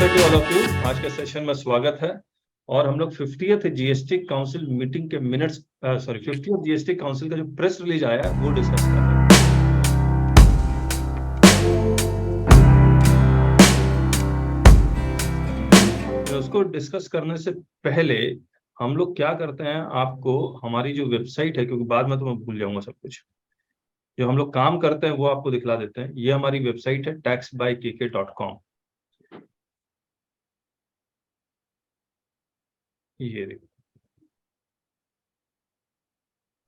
To all of you. आज के session में स्वागत है और हम लोग 50th जीएसटी काउंसिल मीटिंग के मिनट्स 50th जीएसटी काउंसिल का जो प्रेस रिलीज आया है वो डिस्कस कर रहे हैं। तो उसको डिस्कस करने से पहले हम लोग क्या करते हैं, आपको हमारी जो वेबसाइट है, क्योंकि बाद में तो मैं भूल जाऊंगा सब कुछ, जो हम लोग काम करते हैं वो आपको दिखला देते हैं। ये हमारी वेबसाइट है taxbykk.com। ये देखो,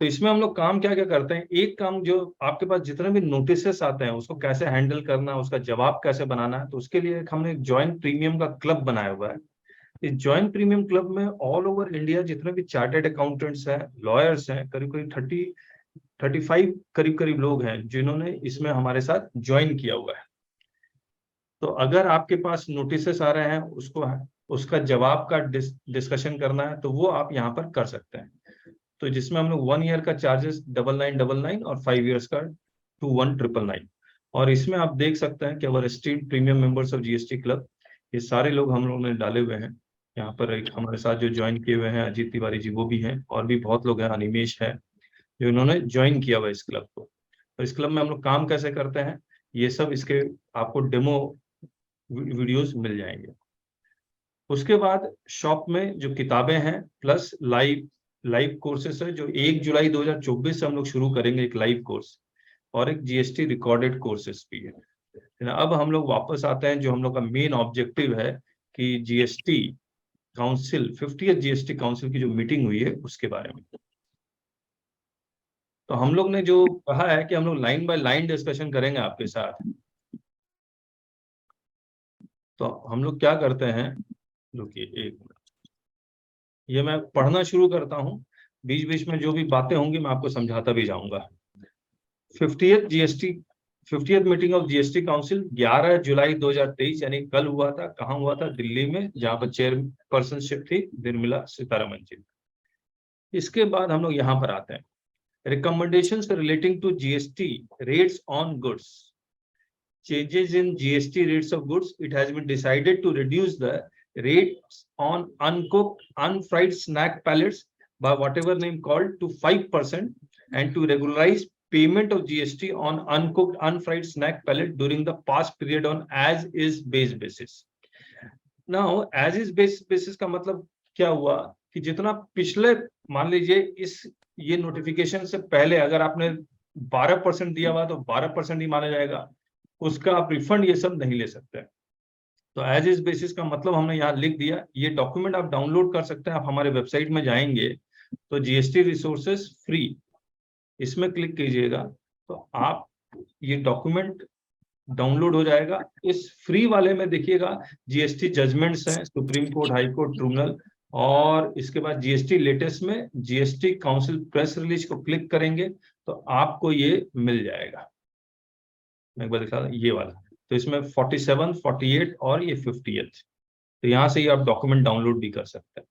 तो इसमें हम लोग काम क्या क्या करते हैं। एक काम, जो आपके पास जितने भी नोटिसेस आते हैं उसको कैसे हैंडल करना है, उसका जवाब कैसे बनाना है, तो उसके लिए हमने एक जॉइंट प्रीमियम का क्लब बनाया हुआ है। इस जॉइंट प्रीमियम क्लब में ऑल ओवर इंडिया जितने भी चार्टर्ड अकाउंटेंट्स हैं, लॉयर्स हैं, करीब करीब 35 करीब करीब लोग हैं जिन्होंने इसमें हमारे साथ ज्वाइन किया हुआ है। तो अगर आपके पास नोटिसेस आ रहे हैं, उसका जवाब का डिस्कशन करना है, तो वो आप यहाँ पर कर सकते हैं। तो जिसमें हम लोग 1 ईयर का चार्जेस 9999 और 5 ईयर्स का 21999। और इसमें आप देख सकते हैं कि अवर state premium members of GST club, ये सारे लोग हम लोगों ने डाले हुए हैं यहाँ पर। एक हमारे साथ जो ज्वाइन किए हुए हैं अजीत तिवारी जी, वो भी हैं, और भी बहुत लोग हैं, अनिमेश है, जो इन्होंने ज्वाइन किया हुआ है इस क्लब को। तो इस क्लब में हम लोग काम कैसे करते हैं, ये सब इसके आपको डेमो वीडियोस मिल जाएंगे। उसके बाद शॉप में जो किताबें हैं प्लस लाइव कोर्सेस है, जो 1 जुलाई 2024 से हम लोग शुरू करेंगे, एक लाइव कोर्स और एक जीएसटी रिकॉर्डेड कोर्सेस भी है। अब हम लोग वापस आते हैं, जो हम लोग का मेन ऑब्जेक्टिव है कि GST council 50th GST council की जो मीटिंग हुई है उसके बारे में। तो हम लोग ने जो कहा है कि हम लोग लाइन बाय लाइन डिस्कशन करेंगे आपके साथ। तो हम लोग क्या करते हैं, रुकिए एक मिनट, ये मैं पढ़ना शुरू करता हूँ, बीच बीच में जो भी बातें होंगी मैं आपको समझाता भी जाऊंगा। 50th meeting of GST council 11 जुलाई 2023, यानी कल हुआ था। कहाँ हुआ था? दिल्ली में, जहां पर चेयरपर्सनशिप थी निर्मला सीतारमण जी। इसके बाद हम लोग यहाँ पर आते हैं, recommendations relating to GST rates on goods. Changes in GST rates of goods. It has been decided to reduce the rates on uncooked, unfried snack pellets by whatever name called to 5%, and to regularize payment of GST on uncooked, unfried snack pellet during the past period on as is base basis. Now, as is base basis का मतलब क्या हुआ कि जितना पिछले, मान लीजिए ये नोटिफिकेशन से पहले अगर आपने 12% दिया हुआ तो 12% ही माना जाएगा, उसका आप रिफंड ये सब नहीं ले सकते। तो एज इज बेसिस का मतलब हमने यहाँ लिख दिया। ये डॉक्यूमेंट आप डाउनलोड कर सकते हैं। आप हमारे वेबसाइट में जाएंगे तो जीएसटी रिसोर्सेस फ्री, इसमें क्लिक कीजिएगा तो आप ये डॉक्यूमेंट डाउनलोड हो जाएगा। इस फ्री वाले में देखिएगा जीएसटी जजमेंट्स हैं, supreme court, high court, tribunal, और इसके बाद जीएसटी लेटेस्ट में जीएसटी काउंसिल प्रेस रिलीज को क्लिक करेंगे तो आपको ये मिल जाएगा। मैं एक बार दिखा दूं, ये वाला। तो इसमें 47, 48 और ये 50th, तो यहाँ से ही आप डॉक्यूमेंट डाउनलोड भी कर सकते हैं।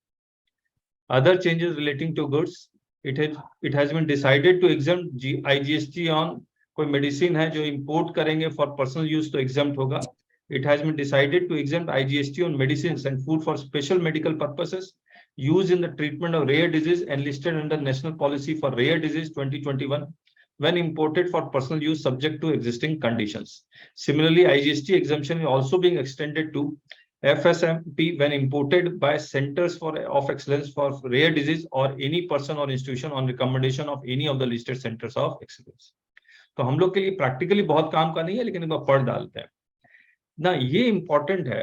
Other changes relating to goods, it has been decided to exempt IGST on, कोई मेडिसिन है जो इंपोर्ट करेंगे फॉर पर्सनल यूज तो एग्जम्प्ट होगा। It has been decided to exempt IGST on medicines and food for special medical purposes used in the treatment of rare disease and listed under National Policy for Rare Disease 2021 when imported for personal use subject to existing conditions. Similarly, IGST exemption is also being extended to FSMP when imported by Centers of Excellence for Rare Disease or any person or institution on recommendation of any of the listed Centers of Excellence. तो हम लोग के लिए practically बहुत काम का नहीं है, लेकिन एक बार पढ़ डालते हैं ना, ये इंपॉर्टेंट है।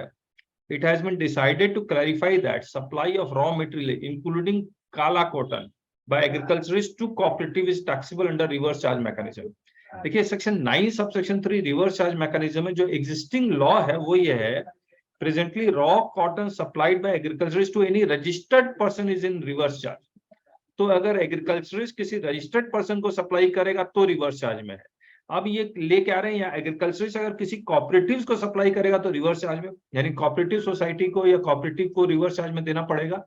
It has been decided to clarify that supply of raw material including kala cotton by agriculturists to cooperative is taxable under reverse charge mechanism. देखिए section 9 subsection 3 reverse charge mechanism में जो एग्जिस्टिंग लॉ है वो ये है, presently raw cotton supplied by agriculturist to any registered person is in reverse charge. तो अगर agriculturist किसी रजिस्टर्ड पर्सन को सप्लाई करेगा तो रिवर्स चार्ज में है। अब ये लेके आ रहे हैं, या एग्रीकल्चरिस्ट अगर किसी कॉपरेटिव्स को सप्लाई करेगा तो रिवर्स चार्ज में, यानी कॉपरेटिव सोसाइटी को या कॉपरेटिव को रिवर्स चार्ज में देना पड़ेगा।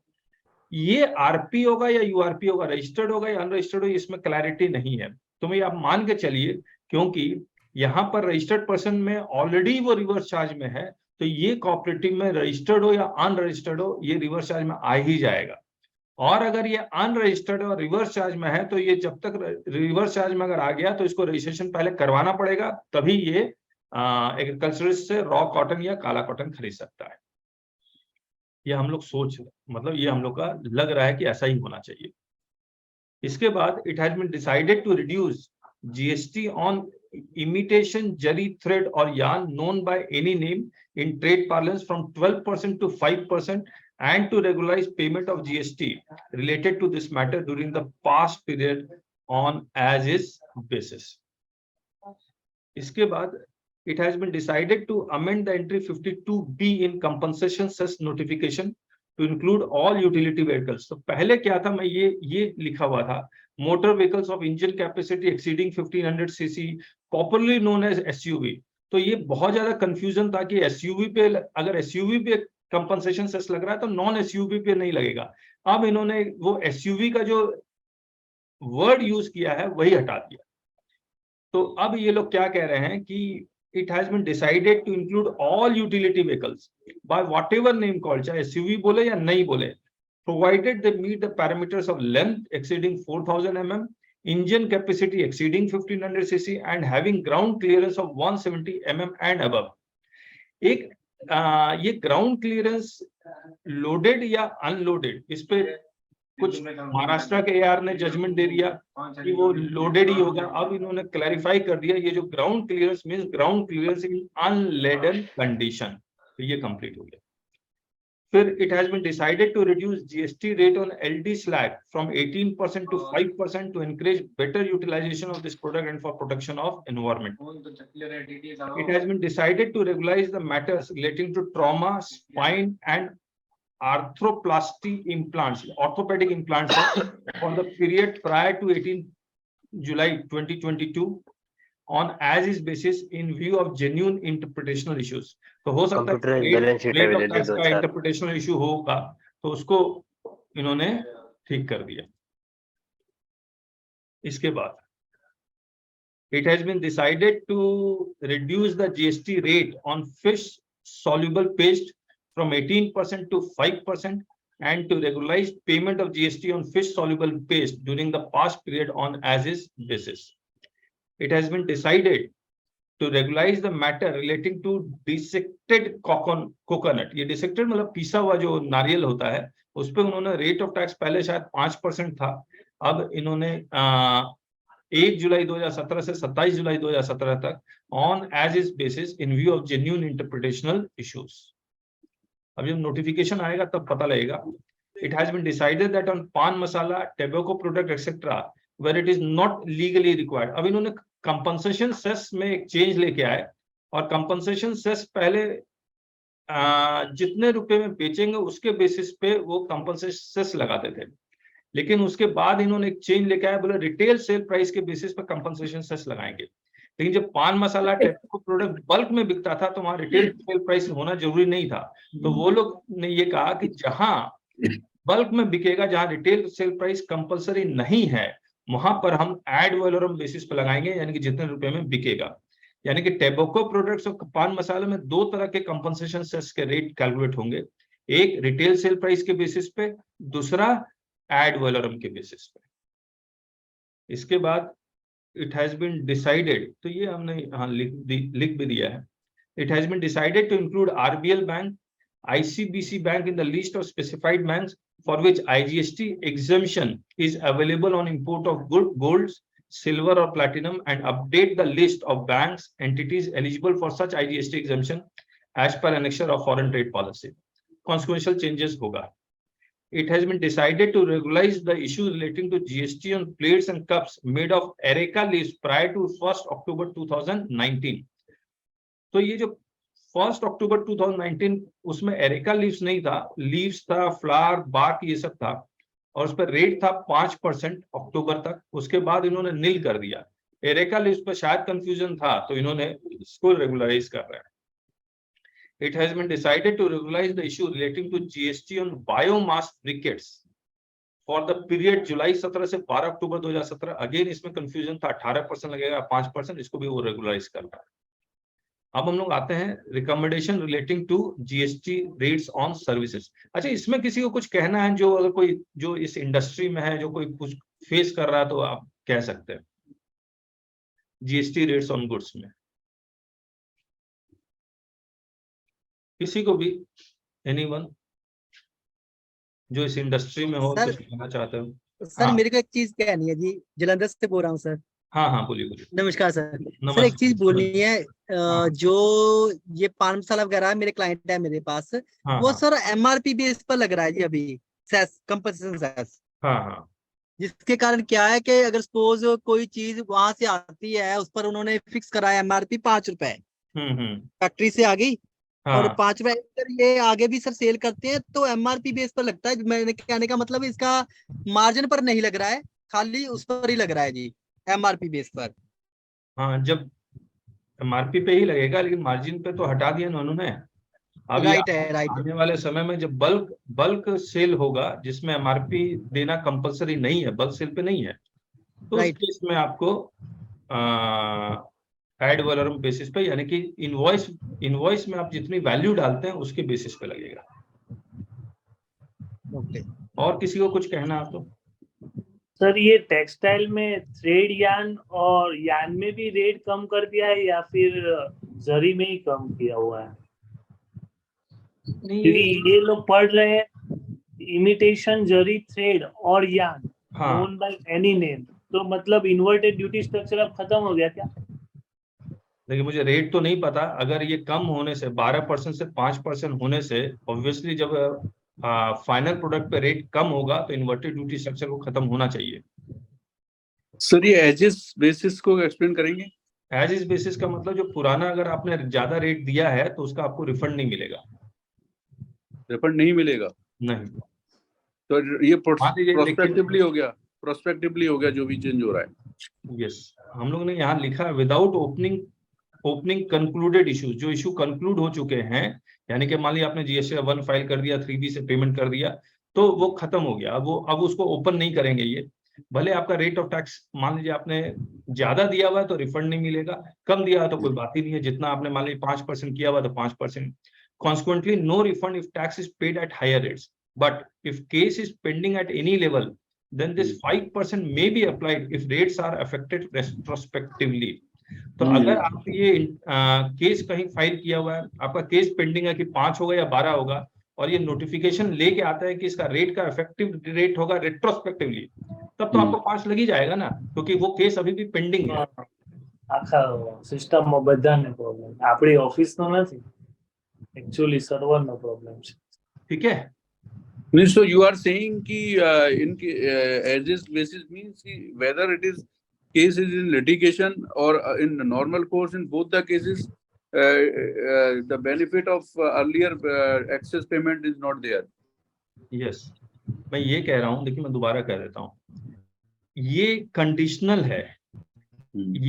ये आरपी होगा या यूआरपी होगा, रजिस्टर्ड होगा या अनरजिस्टर्ड होगा, इसमें क्लैरिटी नहीं है। तो मैं आप मान के चलिए, क्योंकि यहाँ पर रजिस्टर्ड पर्सन में ऑलरेडी वो रिवर्स चार्ज में है, तो ये कोऑपरेटिव में रजिस्टर्ड हो या अनरजिस्टर्ड हो, ये रिवर्स चार्ज में आ ही जाएगा। और अगर ये अनरजिस्टर्ड और रिवर्स चार्ज में है तो ये जब तक रिवर्स चार्ज में अगर आ गया तो इसको रजिस्ट्रेशन पहले करवाना पड़ेगा, तभी ये एग्रीकल्चरिस्ट से रॉ कॉटन या काला कॉटन खरीद सकता है। ये हम लोग सोच, मतलब ये हम लोग का लग रहा है कि ऐसा ही होना चाहिए। इसके बाद it has been decided to reduce GST on imitation zari thread or yarn known by any name in trade parlance from 12% to 5% and to regularize payment of GST related to this matter during the past period on as is basis. इसके बाद it has been decided to amend the entry 52B in compensation cess notification to include all utility vehicles. तो पहले क्या था, मैं ये लिखा हुआ था motor vehicles of engine capacity exceeding 1500 cc popularly known as SUV। तो ये बहुत ज्यादा कंफ्यूजन था कि SUV पे, अगर SUV पे कंपनसेशन सेस लग रहा है तो नॉन SUV पे नहीं लगेगा। अब इन्होंने वो SUV का जो वर्ड यूज किया है वही हटा दिया। तो अब ये लोग क्या कह रहे हैं कि it has been decided to include all utility vehicles by whatever name called, चाहे SUV बोले या नहीं बोले, provided they meet the parameters of length exceeding 4000 mm, engine capacity exceeding 1500 cc and having ground clearance of 170 mm and above। एक ये ground clearance loaded या unloaded, इस पे कुछ महाराष्ट्र के एआर ने जजमेंट दे दिया कि वो लोडेड ही होगा। अब इन्होंने क्लैरिफाई कर दिया ये जो ground clearance means ground clearance in unladen condition, तो ये कंप्लीट हो गया। फिर it has been decided to reduce GST rate on LD slag from 18% to 5% to encourage better utilization of this product and for protection of environment. It has been decided to regularize the matters relating to trauma, spine and arthroplasty implants, orthopedic implants for the period prior to 18 July 2022 on as is basis in view of genuine interpretational issues। तो हो सकता है इंटरप्रिटेशनल issue होगा तो उसको इन्होंने ठीक कर दिया। इसके बाद it has been decided to reduce the GST rate on fish soluble paste from 18% to 5% and to regularize payment of GST on fish soluble paste during the past period on as is basis। It has been decided to regularize the matter relating to dissected coconut। ये dissected मतलब पीसा हुआ जो नारियल होता है, उस पे उन्होंने रेट ऑफ टैक्स पहले शायद 5% था, अब इन्होंने 1 जुलाई 2017 से 27 जुलाई 2017 तक on as is basis in view of genuine interpretational issues. अब जब नोटिफिकेशन आएगा तब पता लगेगा। It has been decided that on पान मसाला, tobacco product etc. where it is not legally required। अब इन्होंने कंपनसेशन सेस में एक चेंज लेके आए और कंपनसेशन सेस पहले जितने रुपए में बेचेंगे उसके बेसिस पे वो कंपनसेशन सेस लगाते थे, लेकिन उसके बाद इन्होंने एक चेंज लेके आया, बोले रिटेल सेल प्राइस के बेसिस पर कंपनसेशन सेस लगाएंगे। लेकिन जब पान मसाला टेबको प्रोडक्ट बल्क में बिकता था तो वहां रिटेल सेल प्राइस होना जरूरी नहीं था, तो वो लोग ने ये कहा कि जहां बल्क में बिकेगा, जहां रिटेल सेल प्राइस कंपलसरी नहीं है, वहां पर हम एड वैलोरम बेसिस पर लगाएंगे, यानी कि जितने रुपए में बिकेगा। यानी कि टेबको प्रोडक्ट्स और पान मसाले में दो तरह के कंपनसेशन सेस के रेट कैलकुलेट होंगे, एक रिटेल सेल प्राइस के बेसिस पे, दूसरा एड वैलोरम के बेसिस पे। इसके बाद इट हैज बीन डिसाइडेड, तो ये हमने यहाँ लिख भी दिया है, it has been decided to include RBL bank, ICBC bank in the list of specified banks for which IGST exemption is available on import of gold, silver or platinum, and update the list of banks entities eligible for such IGST exemption as per annexure of foreign trade policy। Consequential changes होगा। It has been decided to regularize the issues relating to GST on plates and cups made of Areca leaves prior to 1st October 2019। तो ये जो 1 अक्टूबर 2019 उसमें areca leaves नहीं था, leaves था, flower, bark, ये सब था, और उस पर रेट था 5% अक्टूबर तक। उसके बाद इन्होंने नील कर दिया। एरेका लीव्स पर शायद कंफ्यूजन था तो इन्होंने इसको रेगुलराइज कर रहा है। It has been decided to regularize the issue relating to GST on biomass briquettes for the period जुलाई 17 से 12 अक्टूबर 2017। अगेन इसमें कंफ्यूजन था, 18% लगेगा 5%, इसको भी वो रेगुलराइज कर रहा है। अब हम लोग आते हैं recommendation relating to GST rates on services. अच्छा, इसमें किसी को कुछ कहना है, जो अगर कोई जो इस इंडस्ट्री में है, जो कोई कुछ फेस कर रहा है, तो आप कह सकते हैं जीएसटी रेट्स ऑन गुड्स में, किसी को भी, एनीवन जो इस इंडस्ट्री में हो, सर कुछ कहना चाहते हो? सर हाँ मेरे को एक चीज कहनी है जी, जलंधर से बोल रहा हूँ सर। हाँ हाँ, बोलिए बोलिए। नमस्कार सर। सर एक नमस्ते। चीज बोलनी है, हाँ जो ये पान मसाला वगैरह है, मेरे क्लाइंट है मेरे पास, हाँ वो हाँ सर एमआरपी बेस पर लग रहा है जी अभी, सेस कंपनसेशन सेस। हाँ हाँ। जिसके कारण क्या है कि अगर सपोज कोई चीज वहां से आती है, उस पर उन्होंने फिक्स करा है एमआरपी 5 रुपए, हम्म। फैक्ट्री से आ गई, और हाँ 5 रुपए अगर ये आगे भी सर सेल करते हैं तो एमआरपी बेस पर लगता है। मैंने कहने का मतलब इसका मार्जिन पर नहीं लग रहा है, खाली उस पर ही लग रहा है जी, एमआरपी बेस पर। हाँ, जब एमआरपी पे ही लगेगा, लेकिन मार्जिन पे तो हटा दिया ना उन्होंने। अब ये राइट है, राइट है। आने वाले समय में जब बल्क बल्क सेल होगा, जिसमें एमआरपी देना कंपलसरी नहीं है, बल्क सेल पे नहीं है, तो उस राइट। केस में आपको एड वैलोरम बेसिस पे, यानी कि इनवॉइस इनवॉइस में आप जितनी वैल्यू डालते हैं उसके बेसिस पे लगेगा। ओके। और किसी को कुछ कहना है तो? सर ये टेक्सटाइल में थ्रेड यान और यान में भी रेट कम कर दिया है या फिर जरी में ही कम किया हुआ है? नहीं, क्योंकि ये लोग पढ़ रहे हैं इमिटेशन जरी थ्रेड और यान हाँ, नोन बाय एनी नेम, तो मतलब इन्वर्टेड ड्यूटी स्ट्रक्चर अब खत्म हो गया क्या? देखिए मुझे रेट तो नहीं पता। अगर ये कम होने से 12% से 5% होने से, ऑब्वियसली जब फाइनल प्रोडक्ट पे रेट कम होगा तो इन्वर्टेड ड्यूटी स्ट्रक्चर को खत्म होना चाहिए। सर ये एजिस बेसिस को एक्सप्लेन करेंगे? एज इज बेसिस का मतलब, जो पुराना अगर आपने ज्यादा रेट दिया है तो उसका आपको रिफंड नहीं मिलेगा। रिफंड नहीं मिलेगा? नहीं। तो ये मान लीजिए, प्रोस्पेक्टिवली हो गया, प्रोस्पेक्टिवली हो गया जो भी चेंज हो रहा है। यस, हम लोग ने यहाँ लिखा है विदाउट ओपनिंग कंक्लूडेड इश्यूज, जो इशू कंक्लूड हो चुके हैं, यानी कि मान लिया आपने जीएसटी 1 फाइल कर दिया, 3B से पेमेंट कर दिया, तो वो खत्म हो गया। अब उसको ओपन नहीं करेंगे ये। भले आपका रेट ऑफ टैक्स मान लीजिए आपने ज्यादा दिया हुआ है तो रिफंड नहीं मिलेगा, कम दिया है तो कोई बात ही नहीं है। जितना आपने मान लीजिए 5% किया हुआ तो 5%। Consequently no refund if tax is paid at higher rates, but if case is pending at any level, then this 5% may be applied if rates are affected retrospectively. तो अगर आप ये केस कहीं फाइल किया हुआ है, आपका केस पेंडिंग है कि 5 होगा या 12 होगा, और ये नोटिफिकेशन लेके आता है कि इसका रेट का इफेक्टिव रेट होगा रेट्रोस्पेक्टिवली, तब तो आपको 5 लग ही जाएगा ना, क्योंकि वो केस अभी भी पेंडिंग है। આખા સિસ્ટમમાં બધાને પ્રોબ્લેમ, આપણી ઓફિસનો નથી, एक्चुअली सर्वरનો પ્રોબ્લેમ છે। ठीक है। So you are saying कि in as is basis means whether it is case is in litigation or in normal course, in both the cases the benefit of earlier excess payment is not there. Yes, मैं ये कह रहा हूँ, देखिए मैं दोबारा कह देता हूँ, ये कंडीशनल है।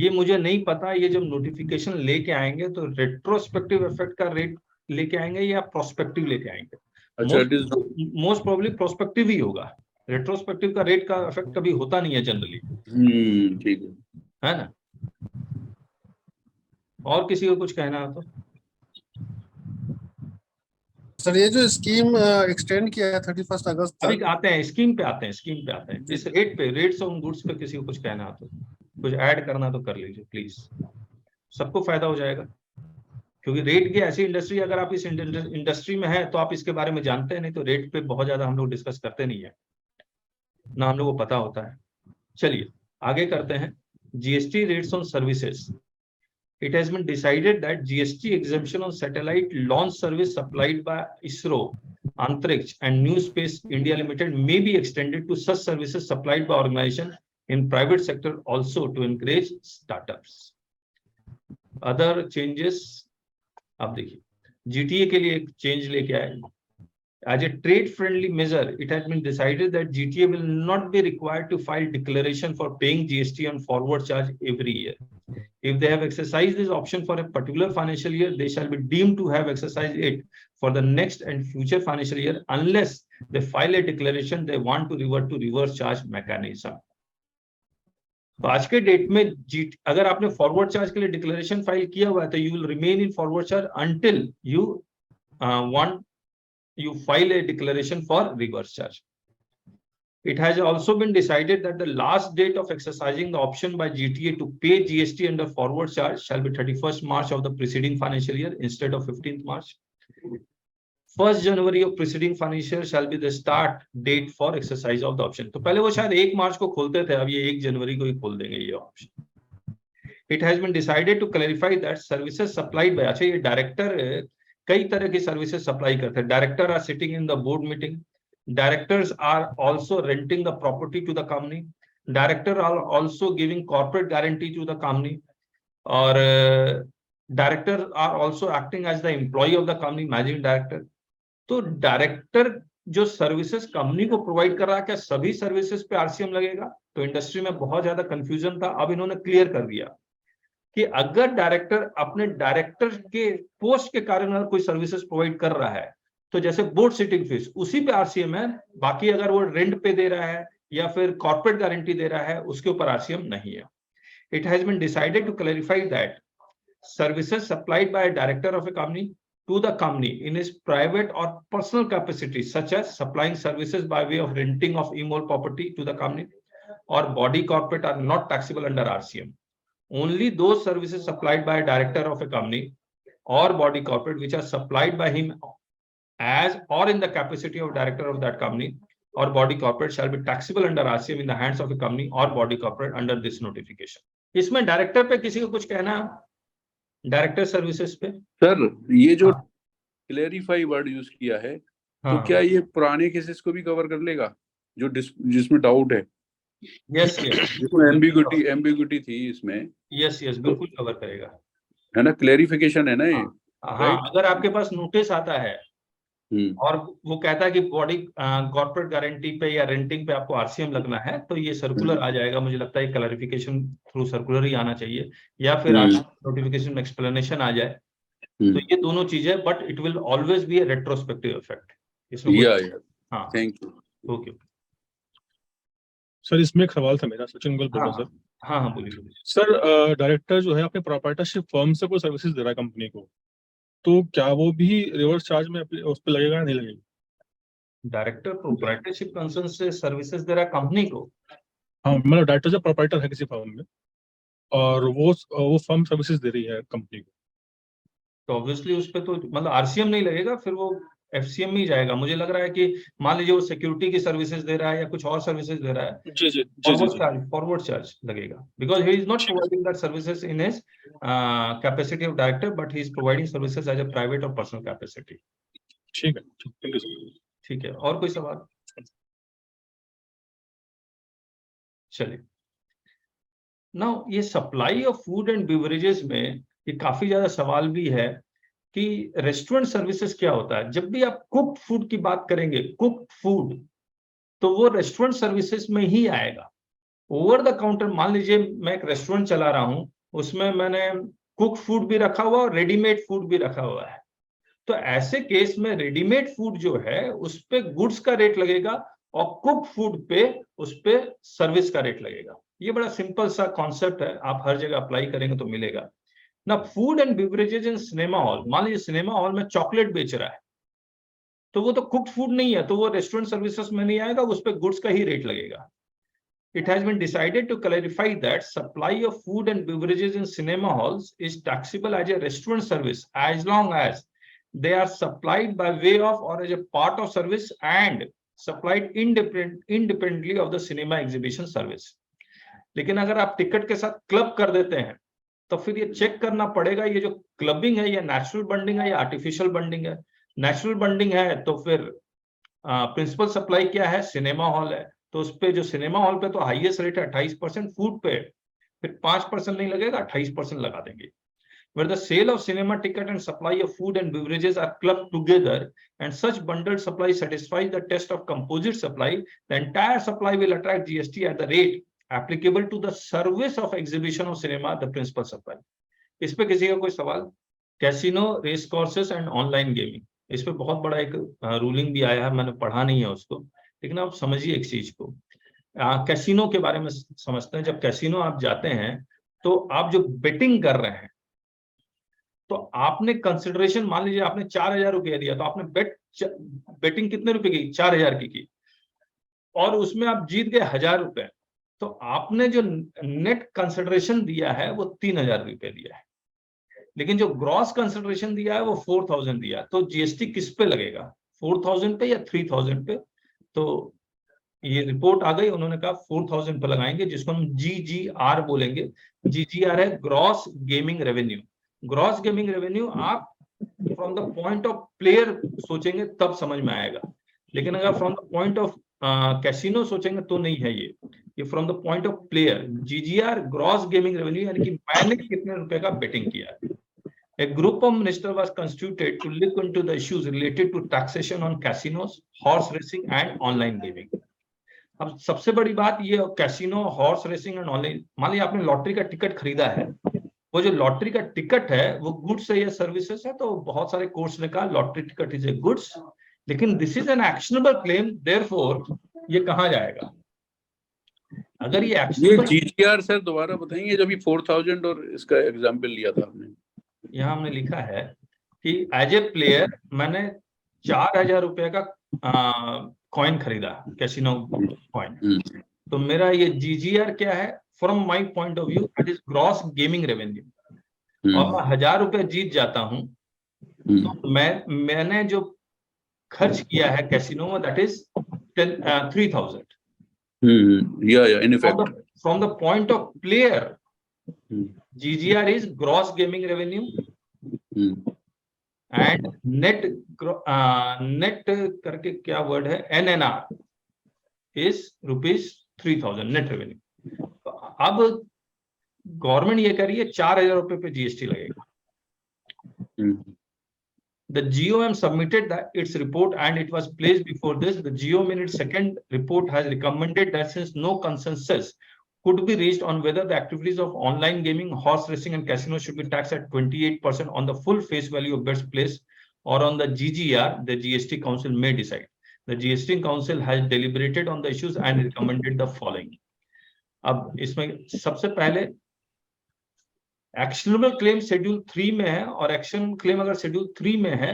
ये मुझे नहीं पता ये जब नोटिफिकेशन लेके आएंगे तो रेट्रोस्पेक्टिव इफेक्ट का रेट लेके आएंगे या प्रोस्पेक्टिव लेके आएंगे। मोस्ट प्रोबेबली प्रोस्पेक्टिव ही होगा। रेट्रोस्पेक्टिव का रेट का इफेक्ट कभी होता नहीं है जनरली। ठीक है ना? और किसी को कुछ कहना है तो? सर ये जो स्कीम एक्सटेंड किया है 31 अगस्त अभी तक, आते हैं स्कीम पे, इस रेट पे, रेट्स ऑन गुड्स पे किसी को कुछ कहना है तो, कुछ ऐड करना तो कर लीजिए प्लीज, सबको फायदा हो जाएगा। क्योंकि रेट की ऐसी इंडस्ट्री, अगर आप इस इंडस्ट्री में हैं तो आप इसके बारे में जानते हैं, नहीं तो रेट पे बहुत ज्यादा हम लोग डिस्कस करते नहीं है ना, हम लोग को पता होता है। चलिए आगे करते हैं। GST rates on services. It has been decided that GST exemption on satellite launch service supplied by ISRO, Antriksh and New Space India Limited may be extended to such services supplied by organizations in private sector also to encourage startups. Other changes, अब देखिए GTA के लिए एक change लेके आए। As a trade-friendly measure, it has been decided that GTA will not be required to file declaration for paying GST on forward charge every year. If they have exercised this option for a particular financial year, they shall be deemed to have exercised it for the next and future financial year, unless they file a declaration they want to revert to reverse charge mechanism. तो आज के date में अगर आपने forward charge के लिए declaration file किया हुआ है तो you will remain in forward charge until you file a declaration for reverse charge. It has also been decided that the last date of exercising the option by GTA to pay GST under forward charge shall be 31st March of the preceding financial year instead of 15th March. 1st January of preceding financial year shall be the start date for exercise of the option. तो पहले वो शायद 1 मार्च को खोलते थे, अब ये 1 जनवरी को ही खोल देंगे ये option. It has been decided to clarify that services supplied by, अच्छा ये डायरेक्टर कई तरह की सर्विसेज सप्लाई करते हैं. Director are sitting in the board meeting, directors are also renting the property to the company, director are also giving corporate guarantee to the company, और director are also acting as the employ of the company, managing director. तो director जो services company को provide कर रहा है, क्या सभी services पे आरसीएम लगेगा? तो इंडस्ट्री में बहुत ज्यादा कंफ्यूजन था, अब इन्होंने क्लियर कर दिया कि अगर डायरेक्टर अपने डायरेक्टर के पोस्ट के कारण अगर कोई सर्विसेज प्रोवाइड कर रहा है तो जैसे बोर्ड सिटिंग फीस उसी पे आरसीएम है, बाकी अगर वो रेंट पे दे रहा है या फिर कॉर्पोरेट गारंटी दे रहा है उसके ऊपर आरसीएम नहीं है. It has been decided to clarify that services supplied by director of a company to the company in his private और personal capacity such as supplying services by way of renting of immovable property to the company और body corporate are not taxable under RCM. Only those services supplied by a director of a company or body corporate which are supplied by him as or in the capacity of director of that company or body corporate shall be taxable under RCM in the hands of a company or body corporate under this notification. इसमें director पे किसी को कुछ कहना है? Director services पे sir ये जो क्लेरिफाई वर्ड यूज किया है, तो क्या ये पुराने केसेस को भी कवर कर लेगा जो जिसमें डाउट है? यस जिसमें एम्बिग्यूटी थी इसमें. यस बिल्कुल कवर करेगा, है ना? क्लेरिफिकेशन है ना ये. हाँ, अगर आपके पास नोटिस आता है और वो कहता है कि बॉडी कॉर्पोरेट गारंटी पे या रेंटिंग पे आपको आरसीएम लगना है तो ये सर्कुलर आ जाएगा. मुझे लगता है क्लैरिफिकेशन थ्रू सर्कुलर ही आना चाहिए या फिर नोटिफिकेशन में एक्सप्लेनेशन आ जाए. तो ये दोनों चीजें, but it will always be A retrospective effect इसमें. हाँ, थैंक यू. ओके सर, इसमें एक सवाल था मेरा. सचिन गोल बोल रहा हूं सर. हाँ बोलिए सर. डायरेक्टर जो है अपने प्रोप्राइटरशिप फर्म से कोई सर्विसेज दे रहा है कंपनी को, तो क्या वो भी रिवर्स चार्ज में उस पर लगेगा या नहीं लगेगा? डायरेक्टर प्रोप्राइटरशिप कंसर्न से सर्विसेज दे रहा है कंपनी को? हाँ, मतलब डायरेक्टर जो प्रोप्राइटर है किसी फर्म में और वो फर्म सर्विसेज दे रही है कंपनी को, तो ऑब्वियसली उस पर तो मतलब आरसीएम नहीं लगेगा, फिर वो एफसीएम में ही जाएगा. मुझे लग रहा है कि मान लीजिए वो सिक्योरिटी की सर्विसेज दे रहा है या कुछ और सर्विसेज दे रहा है, जी, फॉरवर्ड चार्ज लगेगा, because he is not providing that services in his capacity of director, but he is providing services as a private और पर्सनल कैपेसिटी. ठीक है, थैंक यू सर. ठीक है, और कोई सवाल? चलिए, नाउ ये supply of food and beverages में ये काफी ज्यादा सवाल भी है कि रेस्टोरेंट सर्विसेज क्या होता है. जब भी आप कुक्ड फूड की बात करेंगे, कुक्ड फूड, तो वो रेस्टोरेंट सर्विसेज में ही आएगा. ओवर द काउंटर, मान लीजिए मैं एक रेस्टोरेंट चला रहा हूं, उसमें मैंने कुक्ड फूड भी रखा हुआ और रेडीमेड फूड भी रखा हुआ है, तो ऐसे केस में रेडीमेड फूड जो है उस पे गुड्स का रेट लगेगा और कुक्ड फूड पे उस पे सर्विस का रेट लगेगा. ये बड़ा सिंपल सा कॉन्सेप्ट है, आप हर जगह अप्लाई करेंगे तो मिलेगा ना. Food and beverages in cinema hall, मान लीजिए सिनेमा हॉल में चॉकलेट बेच रहा है, तो वो तो कुक्ड फूड नहीं है, तो वो रेस्टोरेंट सर्विसेज में नहीं आएगा, उस पे गुड्स का ही रेट लगेगा. It has been decided to clarify that supply of food and beverages in cinema halls is taxable as a restaurant service as long as they are supplied by way of or as a part of service and supplied independently of the cinema exhibition service. लेकिन अगर आप ticket के साथ club कर देते हैं तो फिर ये चेक करना पड़ेगा ये जो क्लबिंग है ये नेचुरल बंडिंग है या आर्टिफिशियल बंडिंग है. नेचुरल बंडिंग है तो फिर प्रिंसिपल सप्लाई क्या है? सिनेमा हॉल है, तो उस पे जो सिनेमा हॉल पे तो हाईएस्ट रेट है 28%, फूड पे फिर 5% नहीं लगेगा, 28% लगा देंगे. Where the sale of cinema ticket and supply of food and beverages are clubbed together and such bundled supply satisfies the test of composite supply, the entire supply will attract GST at the rate applicable to the service of exhibition of cinema, the principal supply. इस पे किसी का कोई सवाल? Casino, race courses and online gaming, इस पे बहुत बड़ा एक रूलिंग भी आया है, मैंने पढ़ा नहीं है उसको, लेकिन आप समझिए एक चीज को. कैसीनो के बारे में समझते हैं। जब कैसीनो आप जाते हैं तो आप जो बेटिंग कर रहे हैं, तो आपने कंसिडरेशन, मान लीजिए आपने 4,000 रुपया दिया, तो आपने बेटिंग कितने रुपए की? 4,000 की, और उसमें आप जीत गए 1,000 रुपए, तो आपने जो नेट कंसिडरेशन दिया है वो 3,000 रुपए दिया है, लेकिन जो ग्रॉस कंसिडरेशन दिया है वो 4,000 दिया। तो जीएसटी किस पे लगेगा, 4,000 पे या 3,000 पे? तो ये रिपोर्ट आ गई, उन्होंने कहा 4,000 पे लगाएंगे, जिसको हम GGR बोलेंगे। GGR है gross gaming revenue. Gross gaming revenue आप from the point of player सोचेंगे तब समझ में आएगा, लेकिन अगर from the point of casino सोचेंगे तो नहीं है ये from the point of player. GGR gross gaming revenue, यानी कि मैंने कितने रुपए का बेटिंग किया है। A group of ministers was constituted to look into the issues related to taxation on casinos, horse racing and online gaming. अब सबसे बड़ी बात ये, casino, horse racing and online, मान लीजिए आपने लॉटरी का टिकट खरीदा है, वो जो लॉटरी का टिकट है वो गुड्स है या सर्विसेज है? तो बहुत सारे कोर्ट्स ने कहा lottery ticket is a goods, लेकिन this is an actionable claim, therefore ये कहाँ जाएगा? अगर ये एक्शनेबल, GGR सर दोबारा बताएंगे, जब ये 4,000 और इसका एग्जांपल लिया था आपने। यहाँ हमने लिखा है कि एज ए प्लेयर मैंने 4,000 रुपए का कॉइन खरीदा, कैसीनो कॉइन, तो मेरा ये GGR क्या है? From my point of view that is gross gaming revenue, और मैं 1,000 रुपए जीत जाता हूं, तो मैंने जो खर्च किया है कैसीनो में that is 3,000। In effect from the point of player GGR is gross gaming revenue and net करके क्या वर्ड है, NNR is ₹3,000 नेट रेवेन्यू। तो अब गवर्नमेंट ये कह रही है 4,000 रुपए पे GST लगेगा। The GOM submitted its report and it was placed before this. The GOM in its second report has recommended that since no consensus could be reached on whether the activities of online gaming, horse racing and casino should be taxed at 28% on the full face value of bets placed or on the GGR, the GST Council may decide. The GST Council has deliberated on the issues and recommended the following. अब इसमें सबसे पहले actionable claim schedule 3 में है, और action claim अगर schedule 3 में है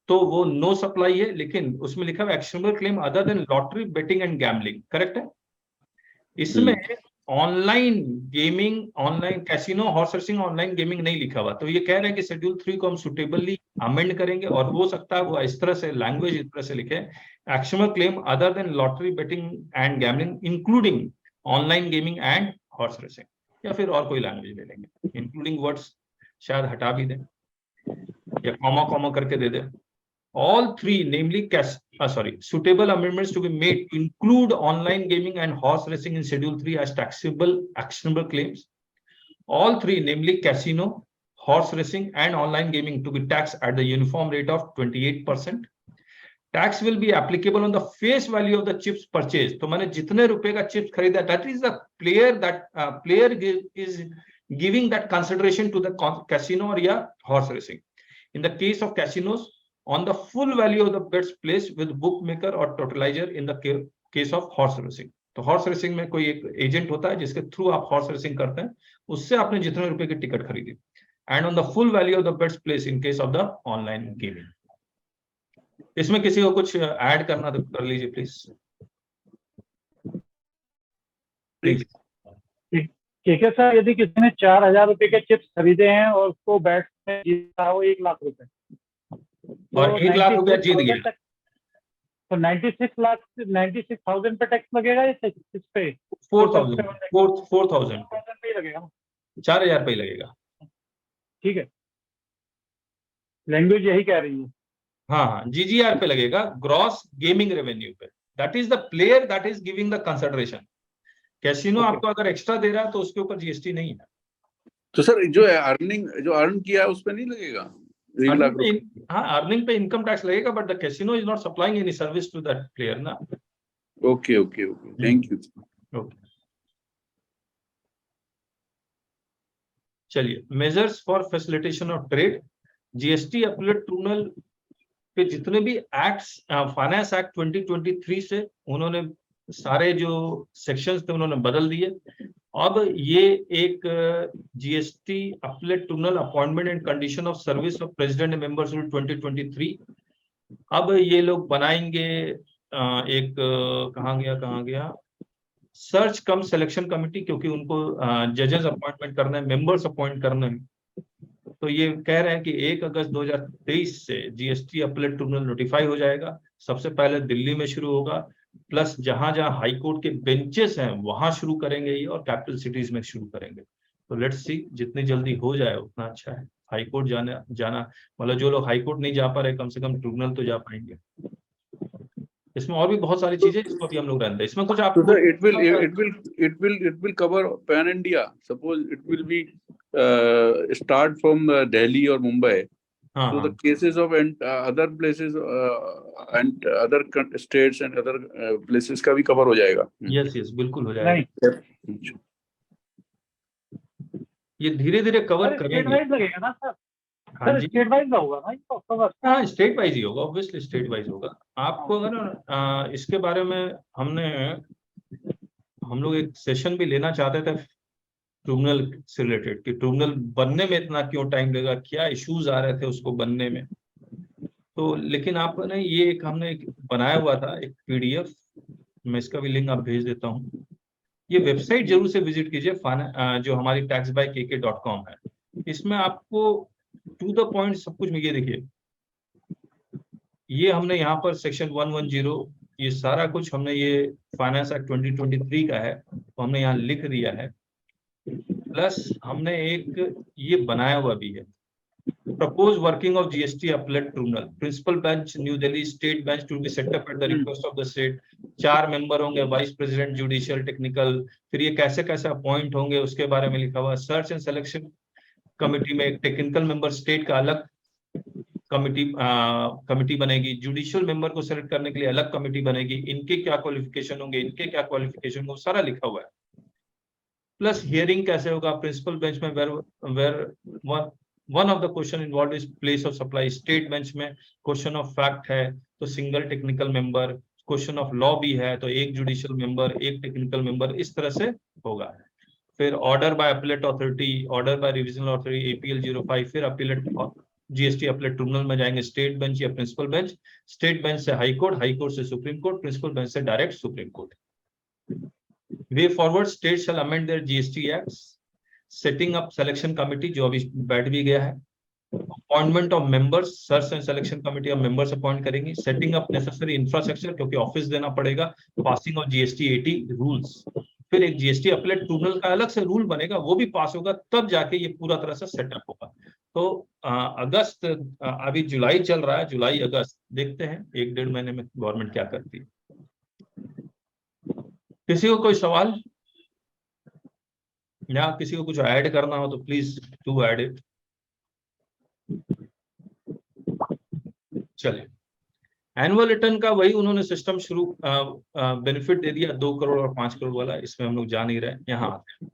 तो वो नो सप्लाई है, लेकिन उसमें लिखा हुआ actionable claim other than lottery, betting and gambling, correct है? इसमें online gaming, online casino, horse racing, online gaming नहीं लिखा हुआ। तो ये कह रहे हैं कि शेड्यूल 3 को हम सुटेबली अमेंड करेंगे, और हो सकता है वो इस तरह से लैंग्वेज इस तरह से लिखे, actionable claim other than lottery, betting and gambling including online gaming and horse racing, या फिर और कोई लैंग्वेज ले लेंगे, इंक्लूडिंग वर्ड्स शायद हटा भी दें या कॉमा कॉमा करके दे दें। All three, namely suitable amendments to be made to include online gaming and horse racing in Schedule 3 as taxable actionable claims. All three, namely casino, horse racing and online gaming, to be taxed at the uniform rate of 28%. Tax will be applicable on the face value of the chips purchased. तो मैंने जितने रुपए का chips खरीदा, that is the player is giving that consideration to the casino or या horse racing. In the case of casinos, on the full value of the bets placed with bookmaker or totalizer in the case of horse racing. तो horse racing में कोई एक agent होता है जिसके through आप horse racing करते हैं, उससे आपने जितने रुपए की टिकट खरीदी, and on the full value of the bets place in case of the online gaming. इसमें किसी को कुछ ऐड करना तो कर लीजिए प्लीज। ठीक है सर, यदि किसी ने 4,000 रुपए के चिप्स खरीदे हैं और उसको बैट में जीता हो 1 लाख रुपए, और 1 लाख रुपया जीत गया, तो 96,000 पे टैक्स लगेगा या इस पे 4,000 पे ही लगेगा? 4,000 पे ही लगेगा। ठीक है, लैंग्वेज यही कह रही है। हाँ, GGR पे लगेगा, ग्रॉस गेमिंग रेवेन्यू पे। That is the player that is giving the consideration. Casino आपको अगर एक्स्ट्रा दे रहा है तो उसके ऊपर GST नहीं है। तो सर जो अर्न किया है उस पे नहीं लगेगा? हाँ, अर्निंग पे इनकम टैक्स लगेगा, but the casino is not supplying any service to that player ना। Okay, thank you. चलिए, measures for facilitation of trade. GST appellate tribunal पे जितने भी एक्ट्स, फाइनेंस एक्ट 2023 से उन्होंने सारे जो सेक्शंस थे उन्होंने बदल दिए। अब ये एक GST appellate tribunal appointment and condition of service of president members rule 2023। अब ये लोग बनाएंगे एक कहाँ गया सर्च कम सिलेक्शन कमेटी, क्योंकि उनको जजेस अपॉइंटमेंट करना है, मेंबर्स अपॉइंट करना है। तो ये कह रहे हैं कि 1 अगस्त 2023 से जीएसटी अपलेट ट्रिब्यूनल नोटिफाई हो जाएगा। सबसे पहले दिल्ली में शुरू होगा, प्लस जहां जहां हाई कोर्ट के बेंचेस हैं वहां शुरू करेंगे ये, और कैपिटल सिटीज में शुरू करेंगे। तो लेट्स सी, जितनी जल्दी हो जाए उतना अच्छा है। हाई कोर्ट जाना मतलब जो लोग हाई कोर्ट नहीं जा पा रहे कम से कम ट्रिब्यूनल तो जा पाएंगे। इसमें और भी बहुत सारी चीजें, इसको भी हम लोग रहते हैं। इसमें कुछ आप So it will cover pan India. Suppose it will be start from Delhi or Mumbai. हाँ So हाँ the cases of other places and other states and other places का भी cover हो जाएगा। यस बिल्कुल हो जाएगा। नहीं ये धीरे धीरे कवर स्टेट करेंगे। वाइज लगेगा ना सर? हाँ सर जी, स्टेट वाइज का होगा ना इसका कवर? हाँ स्टेट वाइज ही होगा, ऑब्वियसली स्टेट वाइज होगा। आपको अगर इसके बारे में हम लोग एक सेशन भी लेना चाहते थे ट्रिब्यूनल से रिलेटेड, कि ट्रिब्यूनल बनने में इतना क्यों टाइम लगा, क्या इश्यूज आ रहे थे उसको बनने में। तो लेकिन आपने ये एक हमने एक बनाया हुआ था एक पीडीएफ, मैं इसका भी लिंक आप भेज देता हूँ। ये वेबसाइट जरूर से विजिट कीजिए, जो हमारी taxbykk.com है। इसमें आपको टू द पॉइंट सब कुछ मिल, ये देखिए, ये हमने यहाँ पर सेक्शन 110 ये सारा कुछ हमने, ये फाइनेंस एक्ट 2023 का है तो हमने यहाँ लिख दिया है। प्लस हमने एक ये बनाया हुआ भी है, propose working of GST appellate tribunal, principal bench New Delhi, state bench to be set up at the request of the state. 4 member होंगे, वाइस प्रेसिडेंट, जुडिशियल, टेक्निकल। फिर ये कैसे कैसे अपॉइंट होंगे उसके बारे में लिखा हुआ। सर्च एंड सिलेक्शन कमिटी में एक टेक्निकल मेंबर स्टेट का अलग कमिटी बनेगी। जुडिशियल मेंबर को सेलेक्ट करने के लिए अलग कमिटी बनेगी, इनके क्या क्वालिफिकेशन होंगे, इनके क्या क्वालिफिकेशन होंगे, सारा लिखा हुआ है। प्लस हियरिंग कैसे होगा प्रिंसिपल बेंच में, where one of the question involve is place of supply. State bench में क्वेश्चन ऑफ फैक्ट है तो single technical member, question of law भी है तो एक जुडिशियल मेंबर, एक टेक्निकल मेंबर, इस तरह से होगा। फिर order by appellate authority, order by revisional authority APL 05, फिर अपीलेट जीएसटी अपीलेट ट्रिब्यूनल में जाएंगे, स्टेट बेंच या प्रिंसिपल बेंच, स्टेट बेंच से हाई कोर्ट, हाई कोर्ट से सुप्रीम कोर्ट, प्रिंसिपल बेंच से direct supreme court. Way forward state shall amend their GST acts, setting up selection committee जो अभी बैठ भी गया है, appointment of members, search and selection committee of members appoint करेंगी, setting up necessary infrastructure क्योंकि office देना पड़ेगा, पासिंग ऑफ जीएसटी 80 रूल्स। फिर एक जीएसटी अपीलेट ट्रिब्यूनल का अलग से रूल बनेगा, वो भी पास होगा, तब जाके ये पूरा तरह से सेटअप होगा। तो अगस्त, अभी जुलाई चल रहा है, जुलाई अगस्त, देखते हैं 1-1.5 महीने में गवर्नमेंट क्या करती है। किसी को कोई सवाल या किसी को कुछ ऐड करना हो तो प्लीज डू ऐड इट। चलिए, एनुअल रिटर्न का वही उन्होंने सिस्टम शुरू बेनिफिट दे दिया 2 करोड़ और 5 करोड़ वाला, इसमें हम लोग जा नहीं रहे। यहाँ आते हैं,